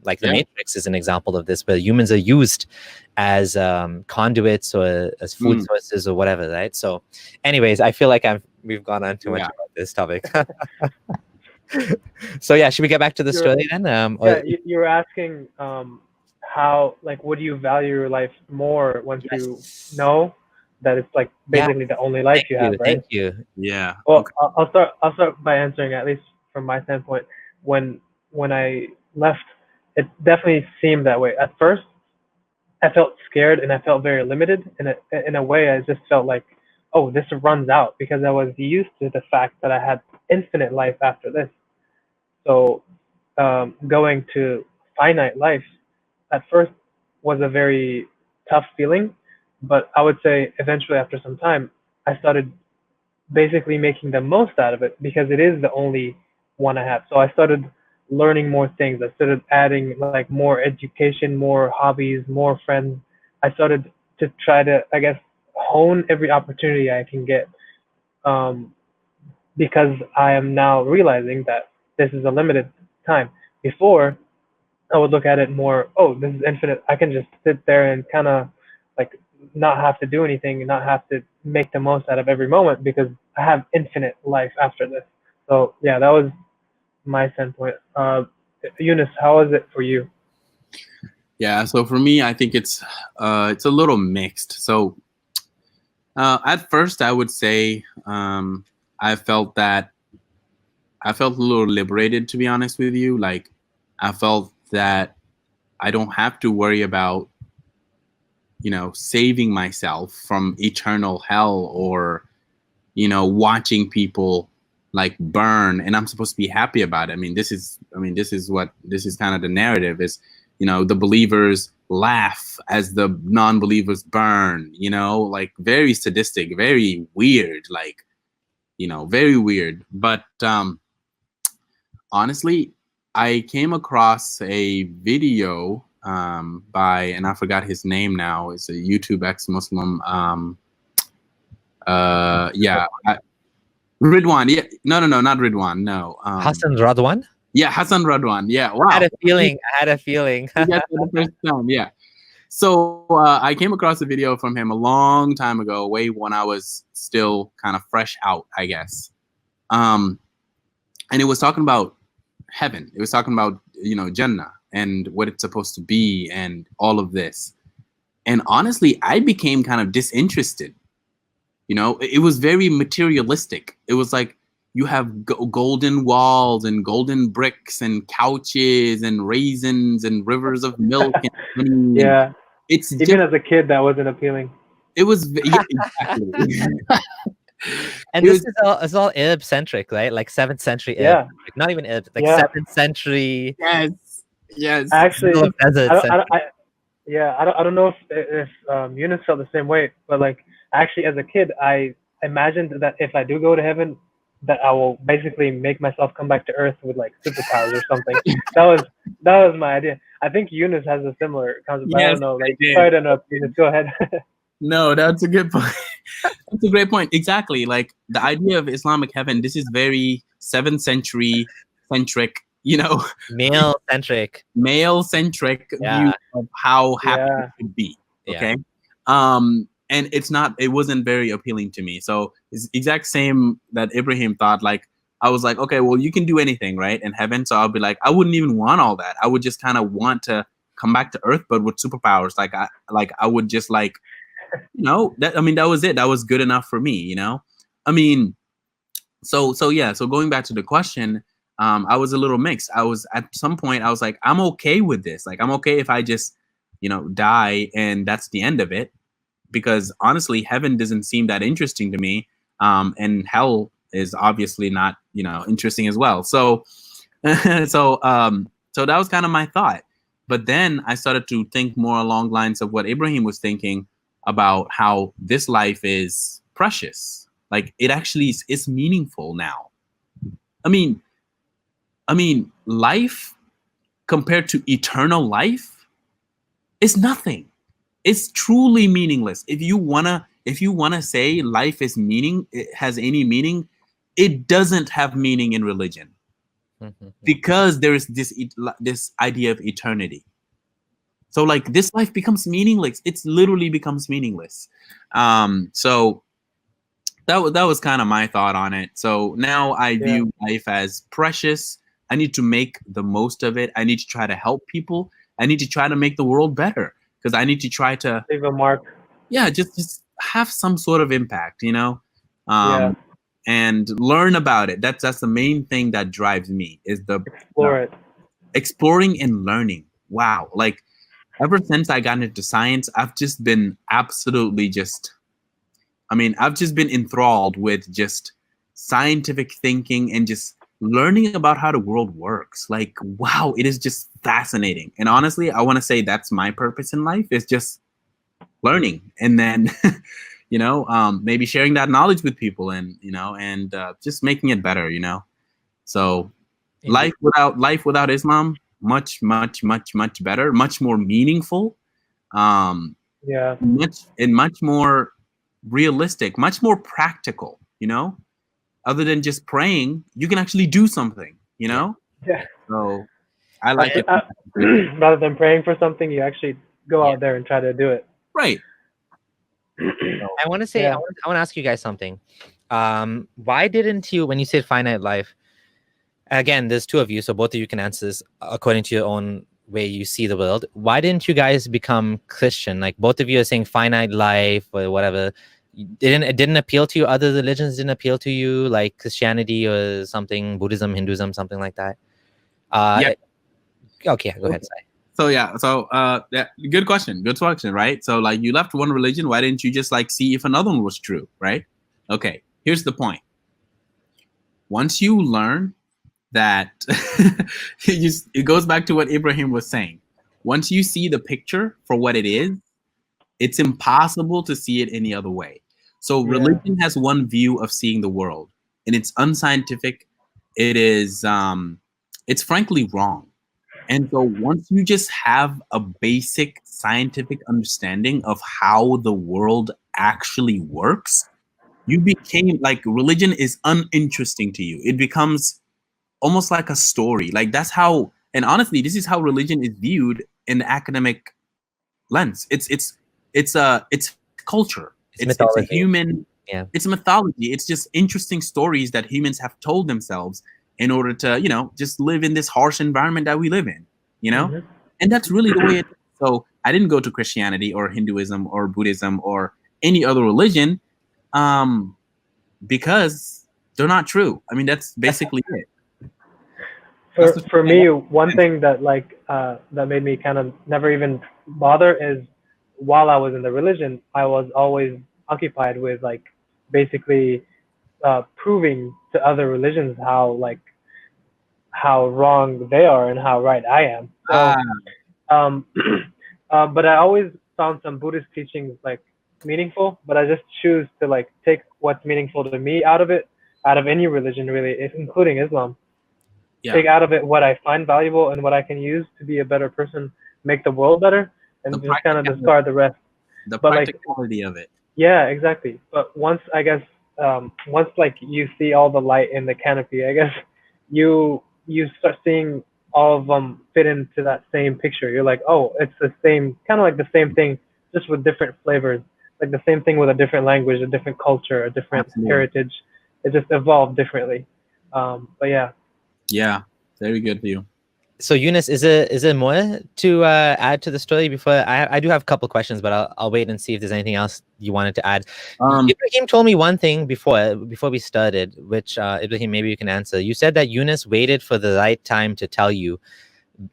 like the Matrix is an example of this, where humans are used as conduits or as food sources or whatever, right? So anyways, I feel like we've gone on too much about this topic. So yeah, should we get back to the story then? You were asking how, like, what do you value your life more once you know that it's like basically the only life you have, right? Thank you. Yeah. Well, okay. I'll start by answering, at least from my standpoint. When I left, it definitely seemed that way. At first, I felt scared and I felt very limited. In a way, I just felt like, oh, this runs out, because I was used to the fact that I had infinite life after this. So going to finite life at first was a very tough feeling, but I would say eventually, after some time, I started basically making the most out of it, because it is the only one I have. So I started learning more things. I started adding like more education, more hobbies, more friends. I started to try to, I guess, hone every opportunity I can get, because I am now realizing that this is a limited time. Before, I would look at it more, oh, this is infinite. I can just sit there and kind of like not have to do anything and not have to make the most out of every moment, because I have infinite life after this. So yeah, that was my standpoint. Younas, how is it for you? Yeah, so for me, I think it's a little mixed. So at first, I would say I felt a little liberated, to be honest with you. Like, I felt that I don't have to worry about, saving myself from eternal hell, or, watching people like burn, and I'm supposed to be happy about it. This is kind of the narrative is, the believers laugh as the non-believers burn, like very sadistic, very weird, like, very weird. But honestly, I came across a video by, and I forgot his name now. It's a YouTube ex-Muslim. Ridwan. Yeah, no, not Ridwan. No. Hassan Radwan. Yeah, Hassan Radwan. Yeah, wow. I had a feeling. Yeah, the first time. Yeah. So I came across a video from him a long time ago, way when I was still kind of fresh out, I guess. And it was talking about heaven. It was talking about, Jannah and what it's supposed to be and all of this. And honestly, I became kind of disinterested. It was very materialistic. It was like you have golden walls and golden bricks and couches and raisins and rivers of milk. And honey. Yeah. It's even just, as a kid, that wasn't appealing. It was, yeah, exactly. And this is all Arab centric, right? Like 7th century Arab. Like not even Arab, like 7th century. Yes. Actually, I don't know if Younas felt the same way, but like actually as a kid, I imagined that if I do go to heaven, that I will basically make myself come back to Earth with like superpowers or something. that was my idea. I think Younas has a similar concept. Yes, I don't know. Like, I don't know. Younas, go ahead. No, that's a good point. That's a great point. Exactly. Like the idea of Islamic heaven, this is very 7th century centric, male centric view of how happy it could be. Okay. And it wasn't very appealing to me. So it's exact same that Ibraheem thought. Like, I was like, okay, well, you can do anything, right, in heaven. So I'll be like, I wouldn't even want all that. I would just kind of want to come back to Earth, but with superpowers. I would just like, that was it. That was good enough for me, So yeah. So going back to the question, I was a little mixed. I was at some point, I was like, I'm okay with this. Like, I'm okay if I just, die and that's the end of it. Because honestly, heaven doesn't seem that interesting to me. And hell is obviously not, interesting as well. So that was kind of my thought. But then I started to think more along the lines of what Ibraheem was thinking about, how this life is precious. Like, it actually is meaningful now. Life compared to eternal life is nothing. It's truly meaningless. If you wanna say life is it has any meaning, it doesn't have meaning in religion. because there is this idea of eternity. So like this life becomes meaningless. It's literally becomes meaningless. So that was kind of my thought on it. So now I view life as precious. I need to make the most of it. I need to try to help people. I need to try to make the world better, because I need to try to leave a mark. Yeah, just have some sort of impact, you know, and learn about it. That's the main thing that drives me, is Explore it. Exploring and learning. Wow, like ever since I got into science, I've just been absolutely I've just been enthralled with just scientific thinking and just learning about how the world works. Like, wow, it is just fascinating. And honestly, I want to say that's my purpose in life, is just learning, and then maybe sharing that knowledge with people, and just making it better, so life without Islam, much better, much more meaningful, much more realistic, much more practical, other than just praying. You can actually do something, so I like it. Rather than praying for something, you actually go out there and try to do it. Right. I want to say, I want to ask you guys something. Why didn't you, when you said finite life, again, there's two of you, so both of you can answer this according to your own way you see the world. Why didn't you guys become Christian? Like, both of you are saying finite life or whatever. It didn't appeal to you. Other religions didn't appeal to you, like Christianity or something, Buddhism, Hinduism, something like that. Okay, go ahead, Sai. Good question, right? So like, you left one religion, why didn't you just like see if another one was true, right? Okay, here's the point. Once you learn that it goes back to what Ibraheem was saying. Once you see the picture for what it is, it's impossible to see it any other way. So religion has one view of seeing the world, and it's unscientific. It is it's frankly wrong. And so once you just have a basic scientific understanding of how the world actually works, you became like, religion is uninteresting to you. It becomes almost like a story. Like, that's how, and honestly, this is how religion is viewed in the academic lens. It's culture. It's a human, it's a mythology. It's just interesting stories that humans have told themselves in order to, just live in this harsh environment that we live in, and that's really the way it is. So I didn't go to Christianity or Hinduism or Buddhism or any other religion because they're not true. I mean, that's basically it. For me, one thing that that made me kind of never even bother is, while I was in the religion, I was always occupied with basically proving to other religions how wrong they are and how right I am. So, but I always found some Buddhist teachings meaningful, but I just choose to take what's meaningful to me out of it, out of any religion really, including Islam. Take out of it what I find valuable and what I can use to be a better person, make the world better, and just kind of discard the rest. The practicality of it. Yeah, exactly. But once you see all the light in the canopy, I guess you start seeing all of them fit into that same picture. You're like, oh, it's the same, kind of like the same thing, just with different flavors. Like the same thing with a different language, a different culture, a different heritage. It just evolved differently. But yeah. Yeah, very good view. So Younas, is there more to add to the story? Before I do have a couple questions, but I'll wait and see if there's anything else you wanted to add. Ibraheem told me one thing before we started, which Ibraheem, maybe you can answer. You said that Younas waited for the right time to tell you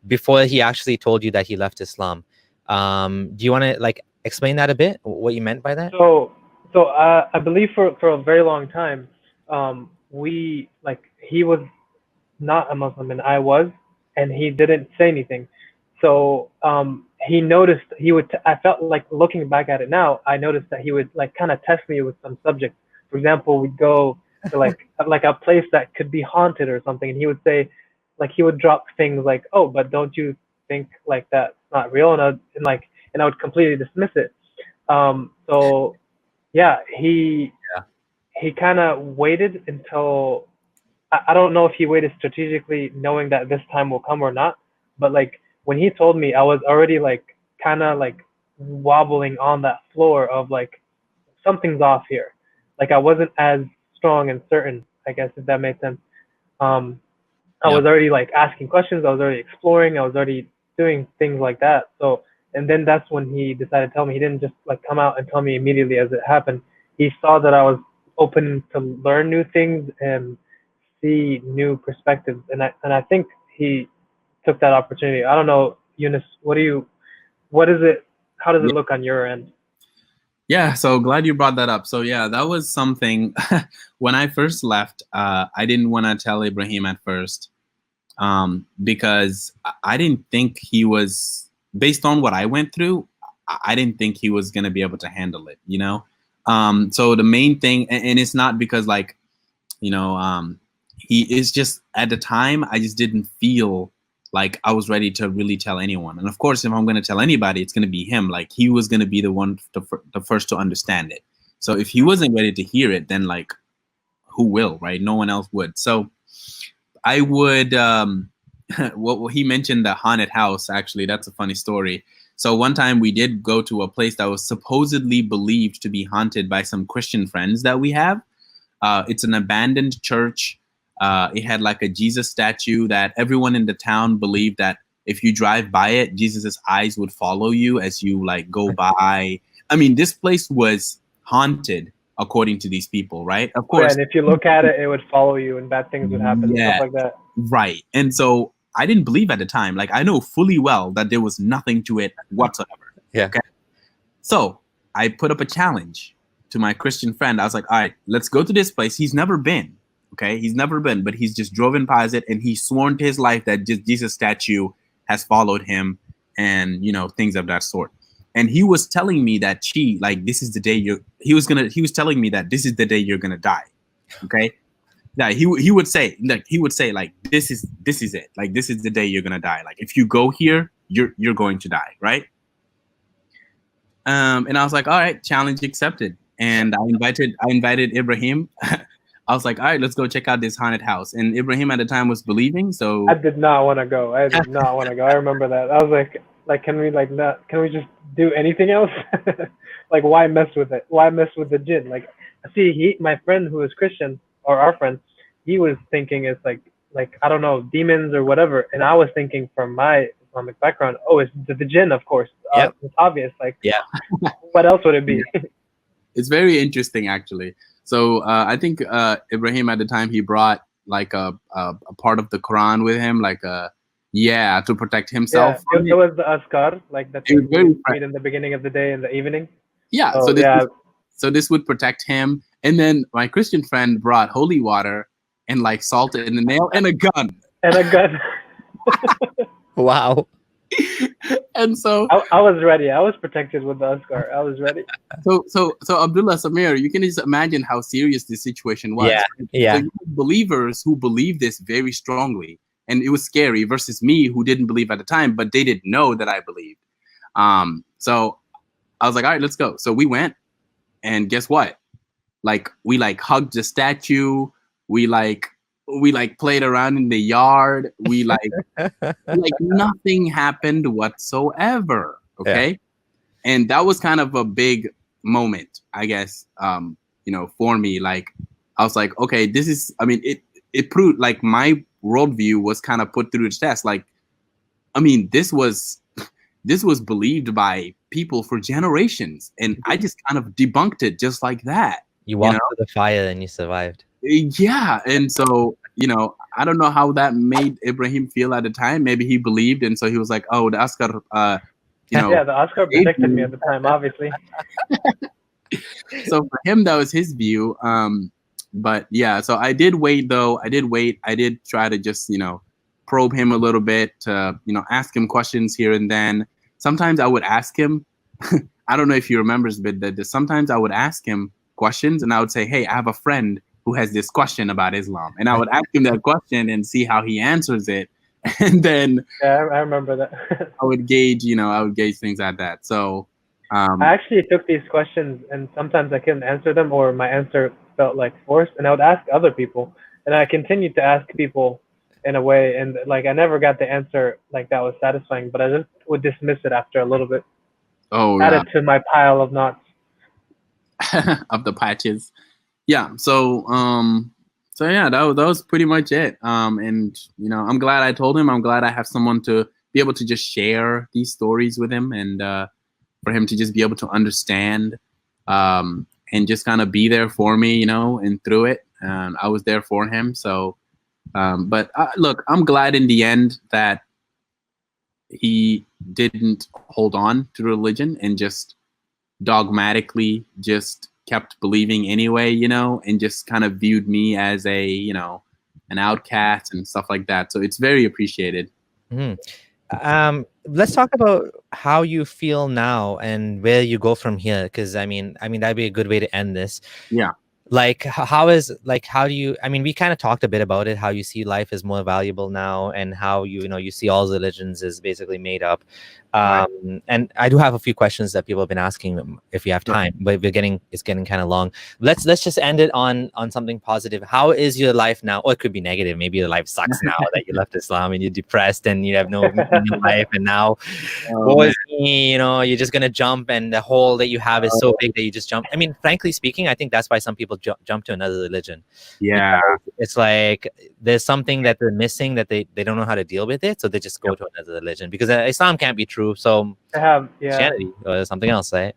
before he actually told you that he left Islam. Do you want to explain that a bit? What you meant by that? So I believe for a very long time, he was not a Muslim and I was, and he didn't say anything. So he noticed, I felt like, looking back at it now, I noticed that he would kind of test me with some subjects. For example, we'd go to a place that could be haunted or something, and he would say, he would drop things like, oh, but don't you think that's not real? And I would completely dismiss it. So yeah, he kind of waited until I don't know if he waited strategically, knowing that this time will come or not. But like when he told me, I was already like kind of like wobbling on that floor of like something's off here. Like I wasn't as strong and certain, I guess, if that made sense. Um, I Yeah. was already like asking questions. I was already exploring. I was already doing things like that. So, and then that's when he decided to tell me. He didn't just like come out and tell me immediately as it happened. He saw that I was open to learn new things and see new perspectives, and I think he took that opportunity. I don't know, Younas, what is it? How does it look on your end? Yeah, so glad you brought that up. So yeah, that was something when I first left, I didn't want to tell Ibraheem at first, because I didn't think he was, based on what I went through, I didn't think he was going to be able to handle it, you know? So the main thing, and it's not because like, you know, he is just, at the time, I just didn't feel like I was ready to really tell anyone. And of course, if I'm going to tell anybody, it's going to be him. Like he was going to be the one, the first to understand it. So if he wasn't ready to hear it, then like, who will, right? No one else would. So I would, well, he mentioned the haunted house. Actually, that's a funny story. So one time we did go to a place that was supposedly believed to be haunted by some Christian friends that we have. It's an abandoned church. It had like a Jesus statue that everyone in the town believed that if you drive by it, Jesus's eyes would follow you as you like go by. I mean, this place was haunted according to these people, right? Of Yeah, course. and if you look at it, it would follow you, and bad things would happen, and Yeah, stuff like that. right. And so I didn't believe at the time. Like I know fully well that there was nothing to it whatsoever. Yeah. Okay. So I put up a challenge to my Christian friend. I was like, all right, let's go to this place. He's never been. Okay. He's never been, but he's just driven past it and he's sworn to his life that just Jesus statue has followed him and, you know, things of that sort. And he was telling me that this is the day he was telling me that this is the day you're going to die. Okay. Yeah. He would say, like, this is it. Like, this is the day you're going to die. Like, if you go here, you're going to die. Right. And I was like, all right, challenge accepted. And I invited Ibraheem. I was like, all right, let's go check out this haunted house. And Ibraheem at the time was believing, so I did not want to go. I did not want to go. I remember that. I was like, can we just do anything else? Like, why mess with it? Why mess with the jinn? Like, see, my friend who is Christian, or our friend, he was thinking it's like I don't know, demons or whatever, and I was thinking from my Islamic background, oh, it's the jinn, of course. Yep. It's obvious. Like, Yeah. what else would it be? it's very interesting actually. So I think Ibraheem at the time he brought like a part of the Quran with him, like to protect himself. Yeah, it was the askar, like the It was thing very we read in the beginning of the day and the evening. Yeah. So this would protect him. And then my Christian friend brought holy water and like salt in the nail and a gun. And a gun. Wow. And so I was ready. I was protected with the askar. I was ready. So Abdullah Sameer, you can just imagine how serious this situation was. Yeah. So you have believers who believe this very strongly, and it was scary versus me who didn't believe at the time, but they didn't know that I believed. So I was like, all right, let's go. So we went, and guess what? Like we like hugged the statue. We played around in the yard. We like nothing happened whatsoever. Okay. Yeah. And that was kind of a big moment, I guess, for me. Like I was like, okay, it proved like my worldview was kind of put through the test. Like, I mean, this was believed by people for generations, and I just kind of debunked it just like that. You walked through the fire and you survived. Yeah, and so I don't know how that made Ibraheem feel at the time. Maybe he believed, and so he was like, "Oh, the askar." Yeah, the askar protected me at the time, obviously. So for him, that was his view. But yeah, so I did wait, though. I did try to just probe him a little bit, to ask him questions here and then. Sometimes I would ask him. I don't know if he remembers, but that sometimes I would ask him questions, and I would say, "Hey, I have a friend who has this question about Islam," and I would ask him that question and see how he answers it, and then I remember that. I would gauge things at that. So I actually took these questions, and sometimes I couldn't answer them, or my answer felt like forced, and I would ask other people, And I continued to ask people in a way, and like I never got the answer like that was satisfying, but I just would dismiss it after a little bit. Oh Add yeah, it to my pile of knots. of the patches. Yeah. So yeah, that was pretty much it. And you know, I'm glad I told him. I'm glad I have someone to be able to just share these stories with him, and for him to just be able to understand, and just kind of be there for me, you know, and through it. And I was there for him. So, but look, I'm glad in the end that he didn't hold on to religion and just dogmatically just kept believing anyway, you know, and just kind of viewed me as a, you know, an outcast and stuff like that. So it's very appreciated. Let's talk about how you feel now and where you go from here, because I mean that'd be a good way to end this. Yeah. Like how do you, I mean, we kind of talked a bit about it, how you see life is more valuable now, and how you know you see all religions is basically made up. Right. And I do have a few questions that people have been asking if you have time, but it's getting kind of long. Let's just end it on something positive. How is your life now? Or it could be negative. Maybe your life sucks now that you left Islam and you're depressed and you have no meaning in life, and now boy, you know, you're just gonna jump and the hole that you have is so big that you just jump. I mean, frankly speaking, I think that's why some people jump to another religion. Yeah. It's like there's something that they're missing, that they don't know how to deal with it, so they just go to another religion, because Islam can't be true, so They have Christianity or something else, right?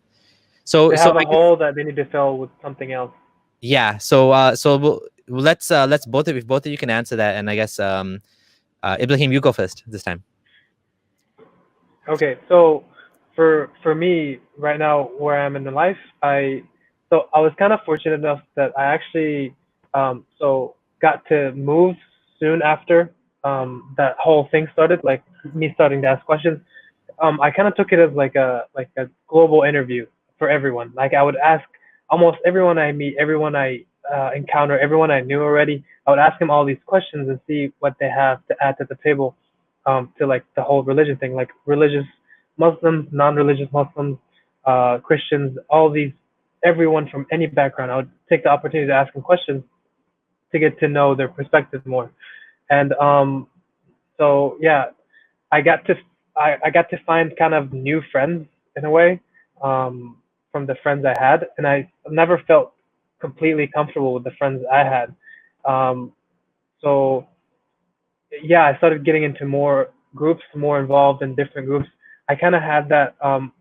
So they have a hole that they need to fill with something else. Yeah. So let's both of you can answer that, and I guess Ibrahim, you go first this time. Okay, so for me right now, where I'm in the life, I was kind of fortunate enough that I actually so got to move soon after that whole thing started, like me starting to ask questions. I kind of took it as like a global interview for everyone. Like I would ask almost everyone I meet, everyone I encounter, everyone I knew already. I would ask them all these questions and see what they have to add to the table, to like the whole religion thing, like religious Muslims, non-religious Muslims, Christians, all these, everyone from any background. I would take the opportunity to ask them questions to get to know their perspective more. And so yeah, I got to I got to find kind of new friends in a way, from the friends I had, and I never felt completely comfortable with the friends I had. Um, so yeah, I started getting into more groups, more involved in different groups. I kind of had that. I'm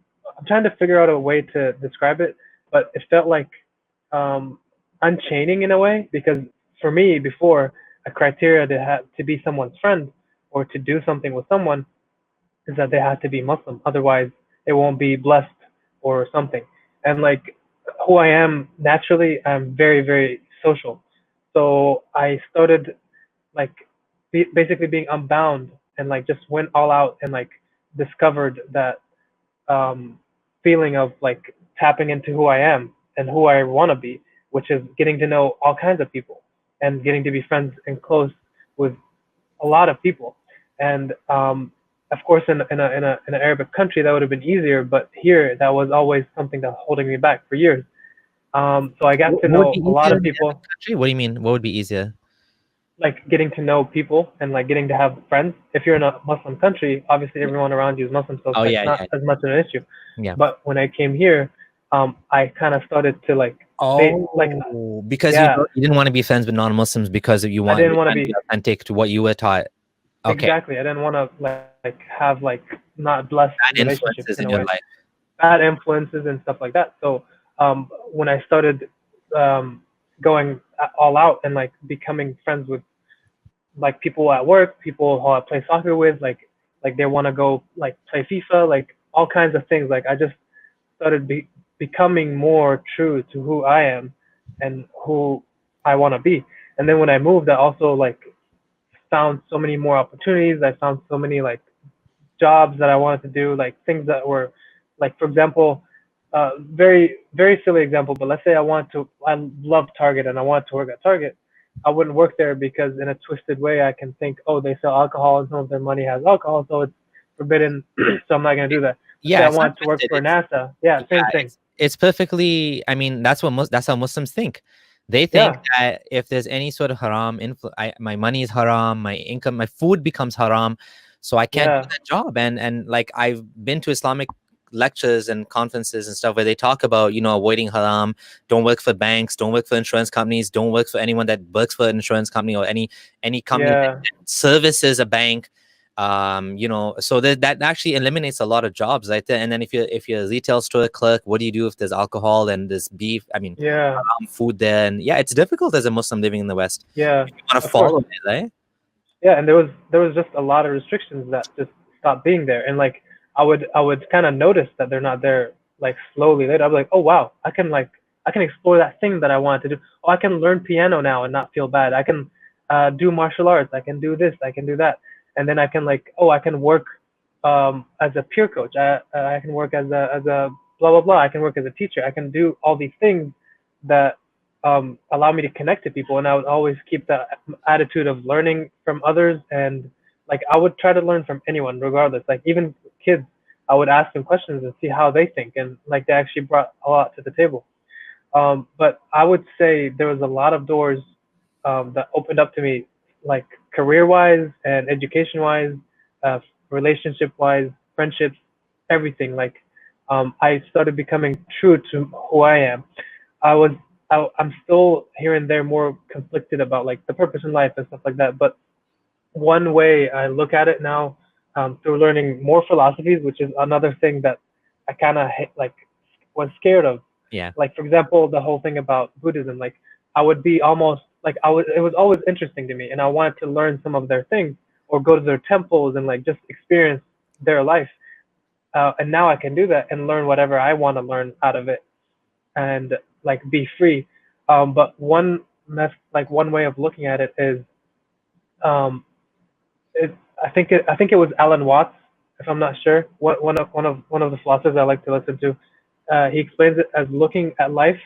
trying to figure out a way to describe it, but it felt like um, unchaining in a way, because for me before, a criteria to have to be someone's friend or to do something with someone is that they have to be Muslim. Otherwise, it won't be blessed or something. And like who I am naturally, I'm very, very social. So I started like basically being unbound and like just went all out and like discovered that um, feeling of like tapping into who I am and who I want to be, which is getting to know all kinds of people and getting to be friends and close with a lot of people. And of course, in an Arabic country, that would have been easier, but here that was always something that was holding me back for years. So I got to know a lot of people. Country? What do you mean? What would be easier? Like getting to know people and like getting to have friends. If you're in a Muslim country, obviously everyone around you is Muslim, so it's not as much of an issue. Yeah. But when I came here, I kind of started to like because you didn't want to be friends with non-Muslims because you I didn't want to be authentic to what you were taught. Okay. Exactly. I didn't want to like have like not blessed bad influences in your life. Bad influences and stuff like that. So when I started going all out and like becoming friends with like people at work, people who I play soccer with, like they want to go like play FIFA, like all kinds of things. Like I just started becoming more true to who I am and who I want to be. And then when I moved, I also like found so many more opportunities. I found so many like jobs that I wanted to do, like things that were like, for example, very, very silly example, but let's say I love Target and I want to work at Target. I wouldn't work there because in a twisted way, I can think, oh, they sell alcohol and some of their money has alcohol, so it's forbidden. So I'm not going to do that. Yeah, I want to work for NASA. Yeah, same thing. It's perfectly. I mean, that's how Muslims think. They think that if there's any sort of haram my money is haram, my income, my food becomes haram, so I can't do that job. And like I've been to Islamic lectures and conferences and stuff where they talk about, you know, avoiding haram, don't work for banks, don't work for insurance companies, don't work for anyone that works for an insurance company or any company that services a bank. You know, so that actually eliminates a lot of jobs right there. And then if you're a retail store clerk, what do you do if there's alcohol and there's beef? I mean, food there, and it's difficult as a Muslim living in the West. You want to follow it, right? And there was just a lot of restrictions that just stopped being there, and like I would kind of notice that they're not there like slowly later. I'd be like, oh wow, I can explore that thing that I wanted to do. Oh, I can learn piano now and not feel bad. I can do martial arts. I can do this. I can do that. And then I can I can work as a peer coach. I can work as a blah blah blah. I can work as a teacher. I can do all these things that allow me to connect to people. And I would always keep the attitude of learning from others, and like I would try to learn from anyone, regardless. Like even kids, I would ask them questions and see how they think, and like they actually brought a lot to the table. But I would say there was a lot of doors that opened up to me, like career-wise and education-wise, relationship-wise, friendships, everything. Like I started becoming true to who I am. I'm still here and there more conflicted about like the purpose in life and stuff like that. But one way I look at it now, through learning more philosophies, which is another thing that I kind of like was scared of. Like for example, the whole thing about Buddhism. Like I would be almost like it was always interesting to me, and I wanted to learn some of their things or go to their temples and like just experience their life. And now I can do that and learn whatever I want to learn out of it, and like be free. But one way of looking at it is, I think it was Alan Watts, if I'm not sure. One of the philosophers I like to listen to. He explains it as looking at life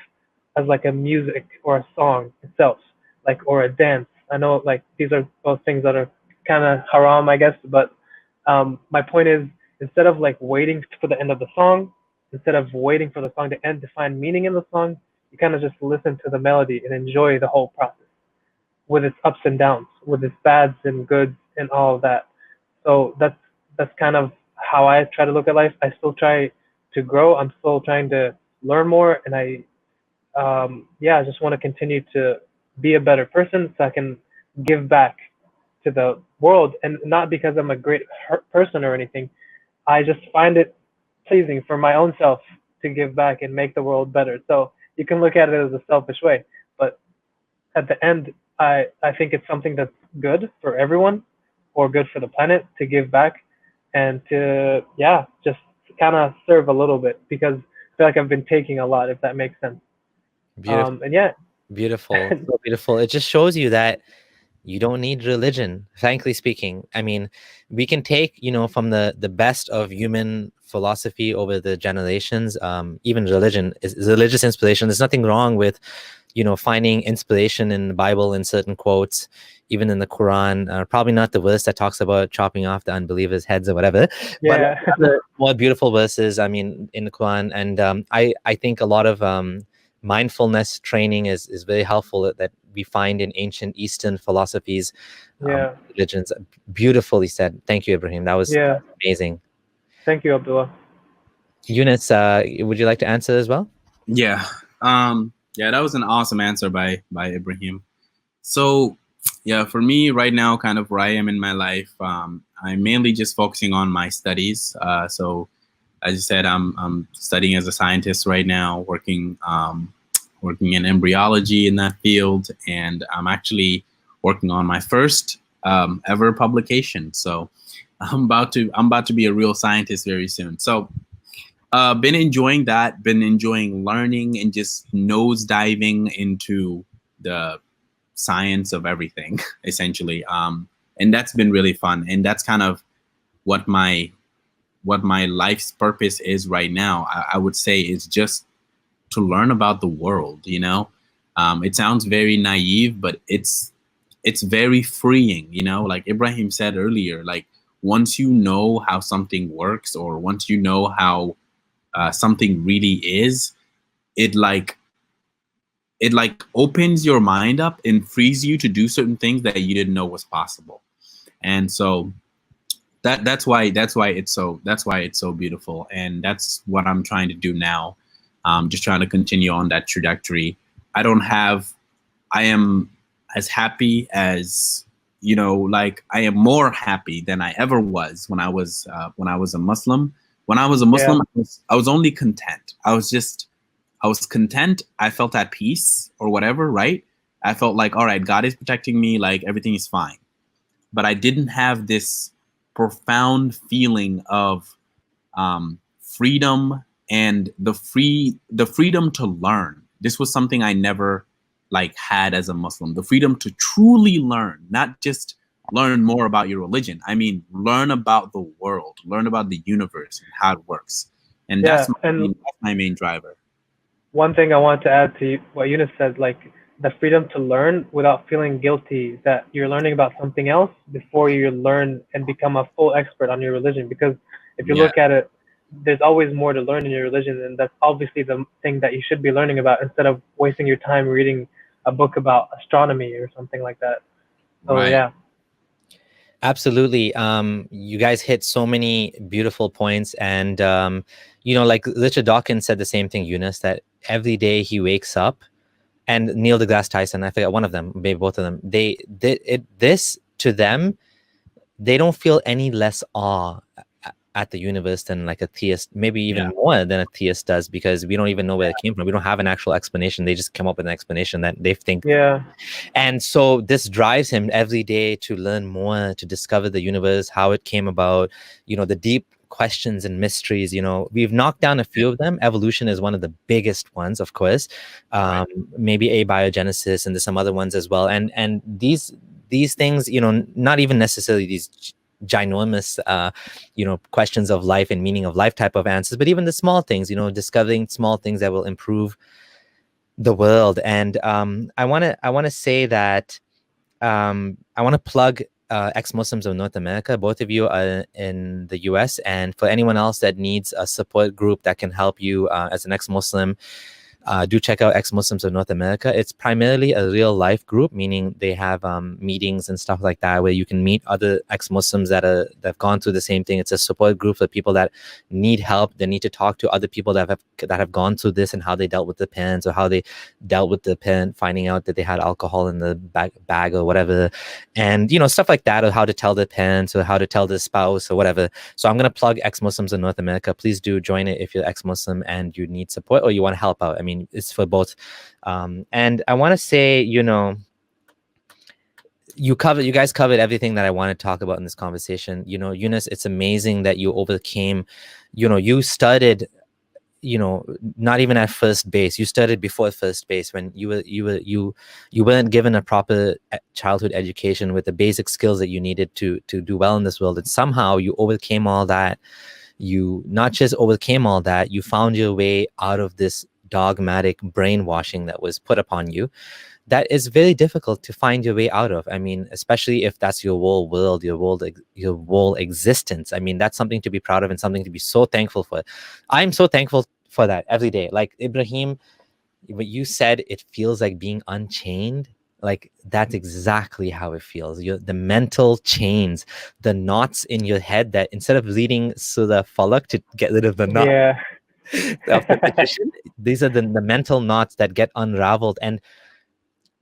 as like a music or a song itself, like or a dance. I know like these are both things that are kind of haram, I guess. But my point is, instead of like waiting for the end of the song, instead of waiting for the song to end to find meaning in the song, you kind of just listen to the melody and enjoy the whole process with its ups and downs, with its bads and goods and all of that. So that's kind of how I try to look at life. I still try to grow. I'm still trying to learn more, and I just want to continue to be a better person so I can give back to the world, and not because I'm a great person or anything. I just find it pleasing for my own self to give back and make the world better. So you can look at it as a selfish way, but at the end, I think it's something that's good for everyone, or good for the planet, to give back and to just kind of serve a little bit, because I feel like I've been taking a lot, if that makes sense. Beautiful. And beautiful. So beautiful. It just shows you that you don't need religion, frankly speaking. I mean, we can take, from the best of human philosophy over the generations. Even religion is religious inspiration. There's nothing wrong with, finding inspiration in the Bible in certain quotes, even in the Quran. Probably not the verse that talks about chopping off the unbelievers' heads or whatever. Yeah. But the more beautiful verses, I mean, in the Quran. And I think a lot of mindfulness training is very helpful that we find in ancient Eastern philosophies, religions. Beautifully said. Thank you, Ibraheem. That was amazing. Thank you, Abdullah. Younas, would you like to answer as well? Yeah. That was an awesome answer by Ibraheem. So, for me right now, kind of where I am in my life, I'm mainly just focusing on my studies. So, as you said, I'm studying as a scientist right now, working in embryology in that field, and I'm actually working on my first ever publication. So, I'm about to be a real scientist very soon. So, been enjoying that, been enjoying learning and just nose diving into the science of everything, essentially. And that's been really fun. And that's kind of what my life's purpose is right now. I would say is just to learn about the world, It sounds very naive, but it's very freeing, like Ibraheem said earlier, like once you know how something works, or once you know how something really is, it it like opens your mind up and frees you to do certain things that you didn't know was possible. And so that's why it's so beautiful, and that's what I'm trying to do now. Just trying to continue on that trajectory. I am as happy as, you know, like I am more happy than I ever was when I was a Muslim. When I was a Muslim, I was only content. I was content. I felt at peace or whatever, right? I felt like, all right, God is protecting me, like everything is fine. But I didn't have this profound feeling of freedom and the freedom to learn. This was something I never like had as a Muslim. The freedom to truly learn, not just learn more about your religion. I mean, learn about the world, learn about the universe and how it works. And that's my main driver. One thing I want to add to what Younas said, like the freedom to learn without feeling guilty that you're learning about something else before you learn and become a full expert on your religion. Because if you look at it, there's always more to learn in your religion, and that's obviously the thing that you should be learning about instead of wasting your time reading a book about astronomy or something like that. So yeah. Absolutely. You guys hit so many beautiful points, and you know, like Richard Dawkins said the same thing, Younas, that every day he wakes up, and Neil deGrasse Tyson, I forget one of them, maybe both of them, this to them, they don't feel any less awe at the universe than like a theist, maybe even more than a theist does, because we don't even know where it came from. We don't have an actual explanation. They just come up with an explanation that they think. And so this drives him every day to learn more, to discover the universe, how it came about, you know, the deep questions and mysteries. You know, we've knocked down a few of them. Evolution is one of the biggest ones, of course. Maybe abiogenesis, and there's some other ones as well. And these things, you know, not even necessarily these ginormous you know, questions of life and meaning of life type of answers, but even the small things, you know, discovering small things that will improve the world. And I want to say that I want to plug Ex-Muslims of North America. Both of you are in the US, and for anyone else that needs a support group that can help you as an ex-Muslim, do check out Ex-Muslims of North America. It's primarily a real life group, meaning they have meetings and stuff like that where you can meet other ex-Muslims that have gone through the same thing. It's a support group for people that need help. They need to talk to other people that have gone through this and how they dealt with the parents, or how they dealt with the parent finding out that they had alcohol in the bag or whatever, and you know, stuff like that, or how to tell their parents, or how to tell their spouse, or whatever. So I'm going to plug Ex-Muslims in North America. Please do join it if you're ex-Muslim and you need support or you want to help out. I mean, it's for both. And I want to say, you know, you guys covered everything that I want to talk about in this conversation. You know, Younas, it's amazing that you overcame, you know, you started, you know, not even at first base. You started before first base when you weren't given a proper childhood education with the basic skills that you needed to do well in this world. And somehow you overcame all that. You not just overcame all that, you found your way out of this dogmatic brainwashing that was put upon you, that is very difficult to find your way out of. I mean, especially if that's your whole world, your whole existence. I mean, that's something to be proud of and something to be so thankful for. I'm so thankful for that every day. Like Ibraheem, what you said, it feels like being unchained. Like that's exactly how it feels. The mental chains, the knots in your head that instead of reading Surah Falak to get rid of the knot, of the petition, these are the mental knots that get unraveled. And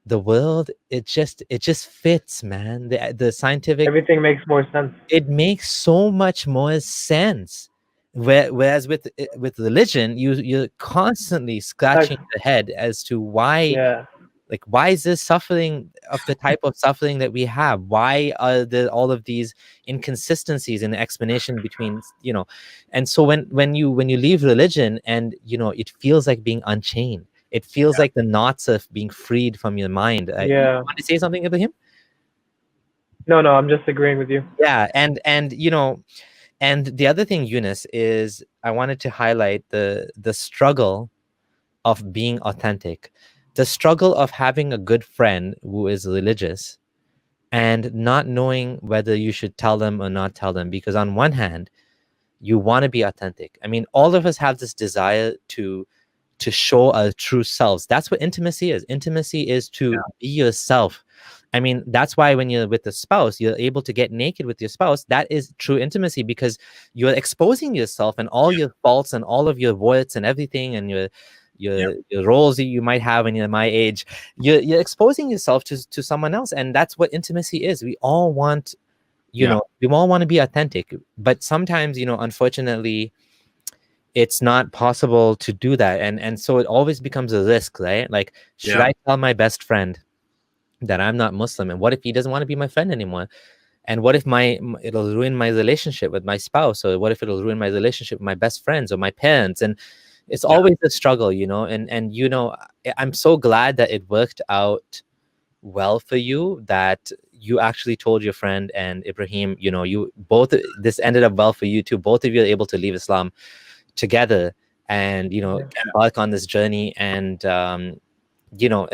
the world, it just fits, man. The scientific, everything makes more sense. It makes so much more sense. Whereas with religion, you're constantly scratching the head as to why. Like, why is this suffering of the type of suffering that we have? Why are there all of these inconsistencies in the explanation between, you know? And so when you leave religion, and you know, it feels like being unchained. It feels like the knots of being freed from your mind. You want to say something, Ibrahim? No, I'm just agreeing with you. Yeah, and you know, and the other thing, Younas, is I wanted to highlight the struggle of being authentic. The struggle of having a good friend who is religious and not knowing whether you should tell them or not tell them. Because on one hand, you want to be authentic. I mean, all of us have this desire to to show our true selves. That's what intimacy is. Intimacy is to be yourself. I mean, that's why when you're with a spouse, you're able to get naked with your spouse. That is true intimacy, because you're exposing yourself and all your faults and all of your warts and everything, and your roles that you might have when you're my age. You're exposing yourself to someone else, and that's what intimacy is. We all want, you know, we all want to be authentic, but sometimes, you know, unfortunately, it's not possible to do that, and so it always becomes a risk, right? Like, should I tell my best friend that I'm not Muslim, and what if he doesn't want to be my friend anymore? And what if it'll ruin my relationship with my spouse, or what if it'll ruin my relationship with my best friends or my parents? And it's always a struggle, you know. And you know, I'm so glad that it worked out well for you, that you actually told your friend, and Ibraheem, you know, you both, this ended up well for you too. Both of you are able to leave Islam together and, you know, embark on this journey. And you know,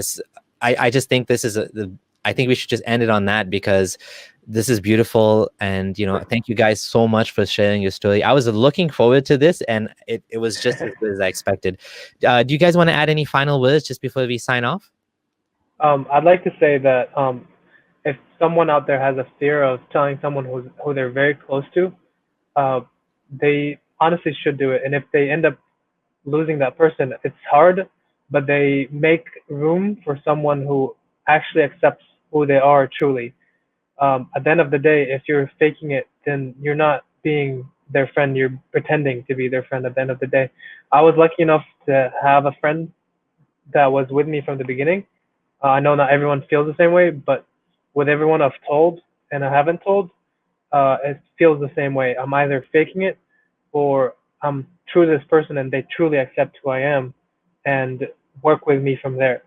I just think this is I think we should just end it on that, because this is beautiful. And, you know, thank you guys so much for sharing your story. I was looking forward to this, and it was just as good as I expected. Do you guys want to add any final words just before we sign off? I'd like to say that if someone out there has a fear of telling someone who they're very close to, they honestly should do it. And if they end up losing that person, it's hard, but they make room for someone who actually accepts who they are truly. At the end of the day, if you're faking it, then you're not being their friend. You're pretending to be their friend at the end of the day. I was lucky enough to have a friend that was with me from the beginning. I know not everyone feels the same way, but with everyone I've told and I haven't told, it feels the same way. I'm either faking it, or I'm true to this person and they truly accept who I am and work with me from there.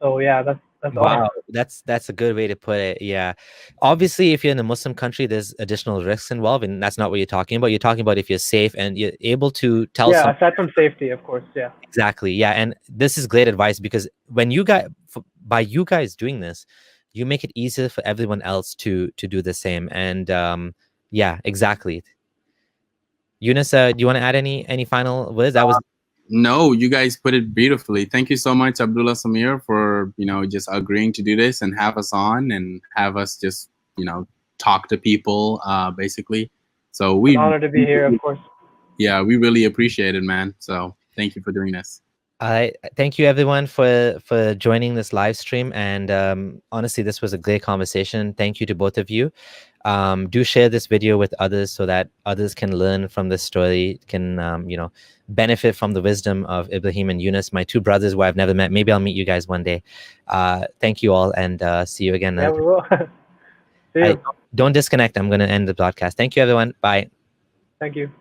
So yeah, that's Wow, all. that's a good way to put it. Yeah, obviously, if you're in a Muslim country, there's additional risks involved, and that's not what you're talking about. You're talking about if you're safe and you're able to tell Yeah, someone. aside from safety, of course. Yeah. Exactly. Yeah, and this is great advice, because when you guys, by you guys doing this, you make it easier for everyone else to do the same. And yeah, exactly. Younas, do you want to add any final words? That was. No, you guys put it beautifully. Thank you so much, Abdullah Sameer, for, you know, just agreeing to do this and have us on and have us just, you know, talk to people, basically. So It's an honor to be here, of course. Yeah, we really appreciate it, man. So thank you for doing this. Thank you everyone for joining this live stream, and honestly, this was a great conversation. Thank you to both of you. Do share this video with others so that others can learn from this story, can you know, benefit from the wisdom of Ibraheem and Younas, my two brothers who I've never met. Maybe I'll meet you guys one day. Thank you all, and see you again. Yeah, we will. See you. Don't disconnect. I'm going to end the broadcast. Thank you, everyone. Bye. Thank you.